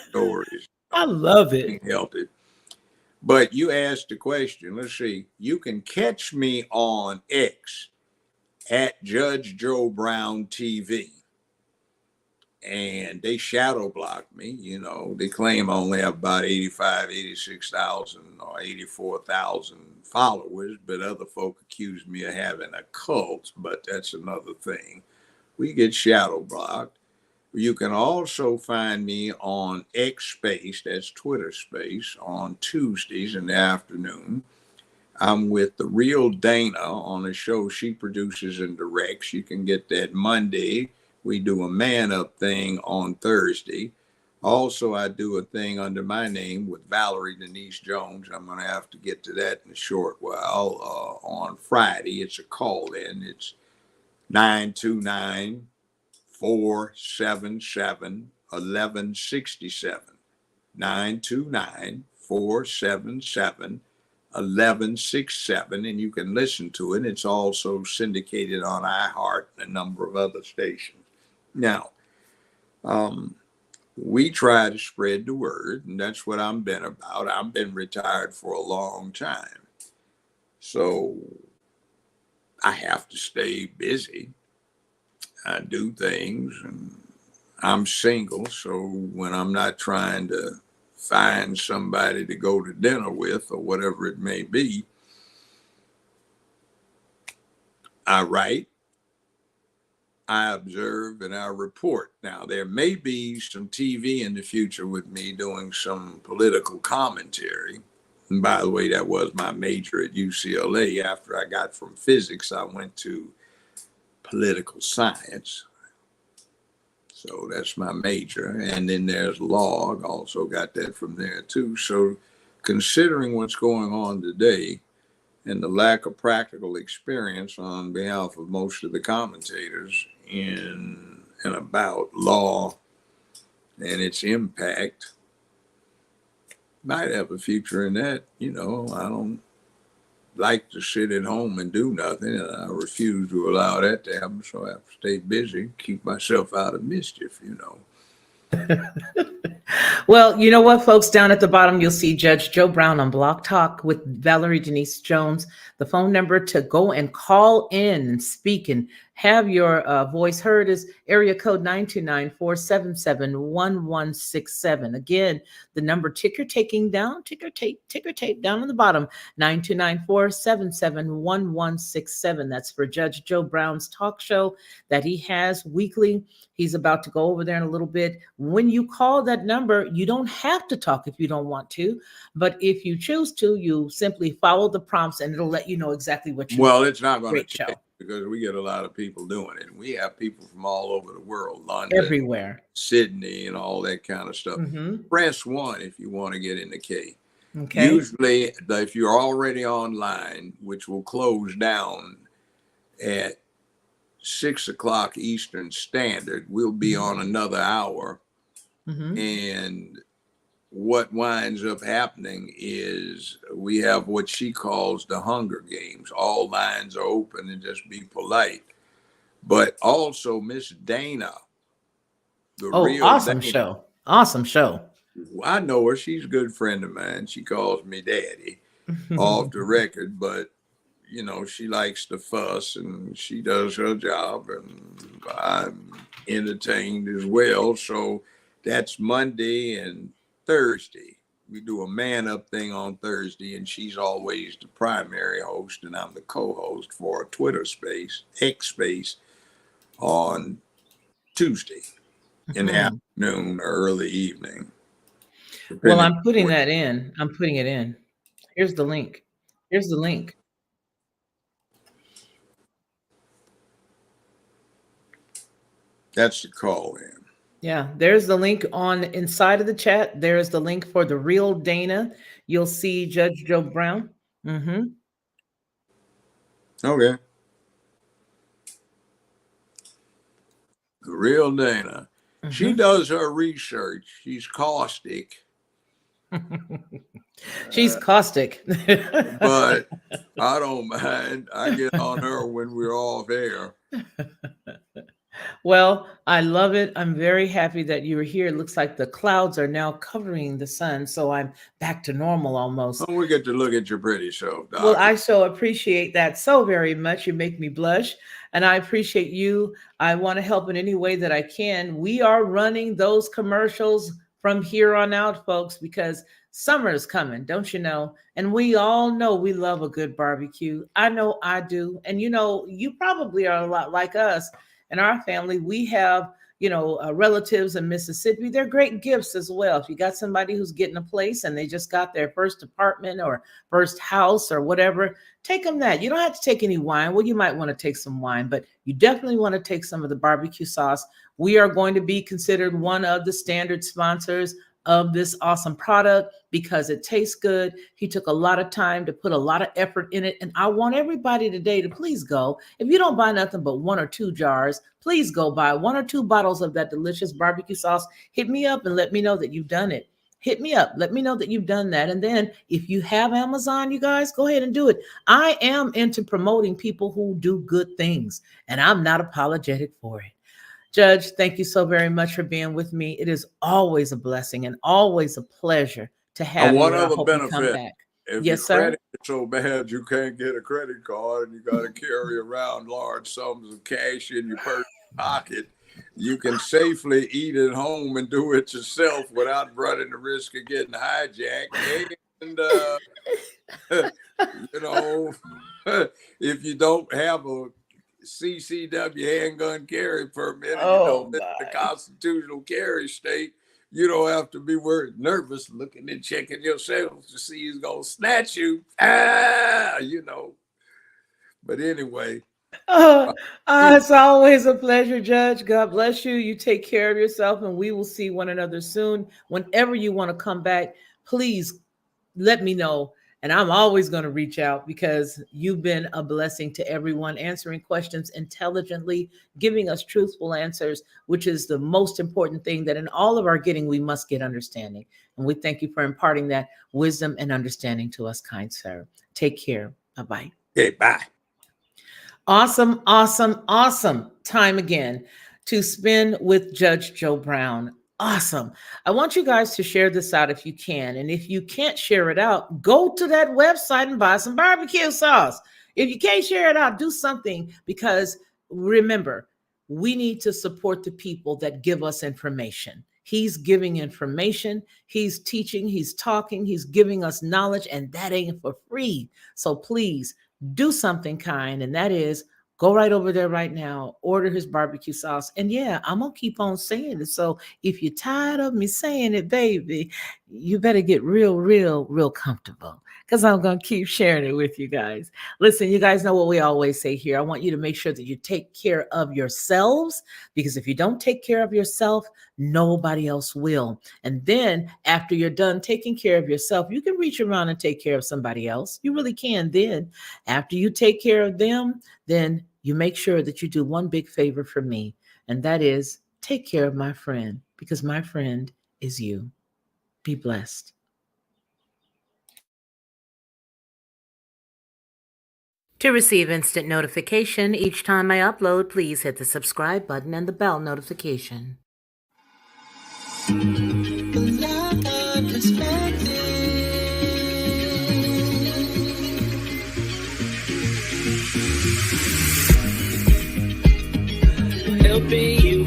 stories. I love it. Can't help it. But you asked the question. Let's see. You can catch me on X at Judge Joe Brown TV. And they shadow blocked me, they claim I only have about 86,000 or 84,000 followers, but other folk accuse me of having a cult, but that's another thing. We get shadow blocked. You can also find me on X Space, that's Twitter Space, on Tuesdays in the afternoon. I'm with the real Dana on a show she produces and directs. You can get that Monday. We do a Man Up thing on Thursday. Also, I do a thing under my name with Valerie Denise Jones. I'm going to have to get to that in a short while. On Friday, it's a call in. It's 929 477 1167. 929 477 1167, and you can listen to it. It's also syndicated on iHeart and a number of other stations. Now, we try to spread the word, and that's what I've been about. I've been retired for a long time, so I have to stay busy. I do things, and I'm single, so when I'm not trying to find somebody to go to dinner with or whatever it may be, I write, I observe, and I report. Now, there may be some TV in the future with me doing some political commentary. And by the way, that was my major at UCLA. After I got from physics, I went to political science. So that's my major. And then there's law. I also got that from there too. So considering what's going on today and the lack of practical experience on behalf of most of the commentators in and about law and its impact, might have a future in that. You know, I don't like to sit at home and do nothing, and I refuse to allow that to happen. So I have to stay busy, keep myself out of mischief, you know. Well, you know what, folks? Down at the bottom, you'll see Judge Joe Brown on Block Talk with Valerie Denise Jones. The phone number to go and call in and speak and have your voice heard is area code 929-477-1167. Again, the number ticker tape down on the bottom, 929-477-1167. That's for Judge Joe Brown's talk show that he has weekly. He's about to go over there in a little bit. When you call that number, you don't have to talk if you don't want to, but if you choose to, you simply follow the prompts and it'll let you know exactly what you Well, it's not going to Great change show. because we get a lot of people doing it. We have people from all over the world, London, Everywhere. Sydney, and all that kind of stuff. Mhm. Press 1 if you want to get in the K. Okay. Usually, if you're already online, which will close down at 6 o'clock Eastern Standard, we'll be on another hour. And what winds up happening is we have what she calls the Hunger Games. All lines are open and just be polite. But also Miss Dana, the real awesome Dana. show. Awesome show. I know her. She's a good friend of mine. She calls me daddy off the record, but you know, she likes to fuss and she does her job, and I'm entertained as well. So that's Monday and Thursday. We do a Man Up thing on Thursday, and she's always the primary host, and I'm the co-host for a Twitter Space, X Space, on Tuesday in the afternoon or early evening. Well, I'm putting that in. I'm putting it in. Here's the link. Here's the link. That's the call in. Yeah, there's the link on inside of the chat. There's the link for the real Dana. You'll see Judge Joe Brown. Okay. The real Dana. She does her research. She's caustic. She's caustic. But I don't mind. I get on her when we're off air. Well, I love it. I'm very happy that you were here. It looks like the clouds are now covering the sun, so I'm back to normal almost. Oh, we get to look at your pretty self, Doc. Well, I so appreciate that so very much. You make me blush, and I appreciate you. I want to help in any way that I can. We are running those commercials from here on out, folks, because summer is coming, don't you know? And we all know we love a good barbecue. I know I do. And you know, you probably are a lot like us. In our family, we have, relatives in Mississippi, they're great gifts as well. If you got somebody who's getting a place and they just got their first apartment or first house or whatever, take them that. You don't have to take any wine. Well, you might want to take some wine, but you definitely want to take some of the barbecue sauce. We are going to be considered one of the standard sponsors of this awesome product because it tastes good. He took a lot of time to put a lot of effort in it. And I want everybody today to please go. If you don't buy nothing but 1 or 2 jars, please go buy 1 or 2 bottles of that delicious barbecue sauce. Hit me up and let me know that you've done it. Hit me up. Let me know that you've done that. And then if you have Amazon, you guys, go ahead and do it. I am into promoting people who do good things, and I'm not apologetic for it. Judge, thank you so very much for being with me. It is always a blessing and always a pleasure to have you. One And I other hope you come benefit, back. if Yes, your sir. credit is so bad you can't get a credit card and you got to carry around large sums of cash in your pocket, you can safely eat at home and do it yourself without running the risk of getting hijacked. And, if you don't have a CCW handgun carry permit and you don't live in a constitutional carry state, you don't have to be worried, nervous, looking and checking yourself to see who's going to snatch you. But anyway. It's always a pleasure, Judge. God bless you. You take care of yourself, and we will see one another soon. Whenever you want to come back, please let me know. And I'm always going to reach out because you've been a blessing to everyone, answering questions intelligently, giving us truthful answers, which is the most important thing that in all of our getting, we must get understanding. And we thank you for imparting that wisdom and understanding to us, kind sir. Take care. Bye-bye. Okay, bye. Awesome, awesome, awesome time again to spend with Judge Joe Brown. Awesome. I want you guys to share this out if you can. And if you can't share it out, go to that website and buy some barbecue sauce. If you can't share it out, do something, because remember, we need to support the people that give us information. He's giving information, he's teaching, he's talking, he's giving us knowledge, and that ain't for free. So please do something kind, and that is go right over there right now, order his barbecue sauce. And yeah, I'm going to keep on saying it. So if you're tired of me saying it, baby, you better get real comfortable, because I'm going to keep sharing it with you guys. Listen, you guys know what we always say here. I want you to make sure that you take care of yourselves, because if you don't take care of yourself, nobody else will. And then after you're done taking care of yourself, you can reach around and take care of somebody else. You really can. Then after you take care of them, then you make sure that you do one big favor for me, and that is take care of my friend, because my friend is you. Be blessed. To receive instant notification each time I upload, please hit the subscribe button and the bell notification. Helping you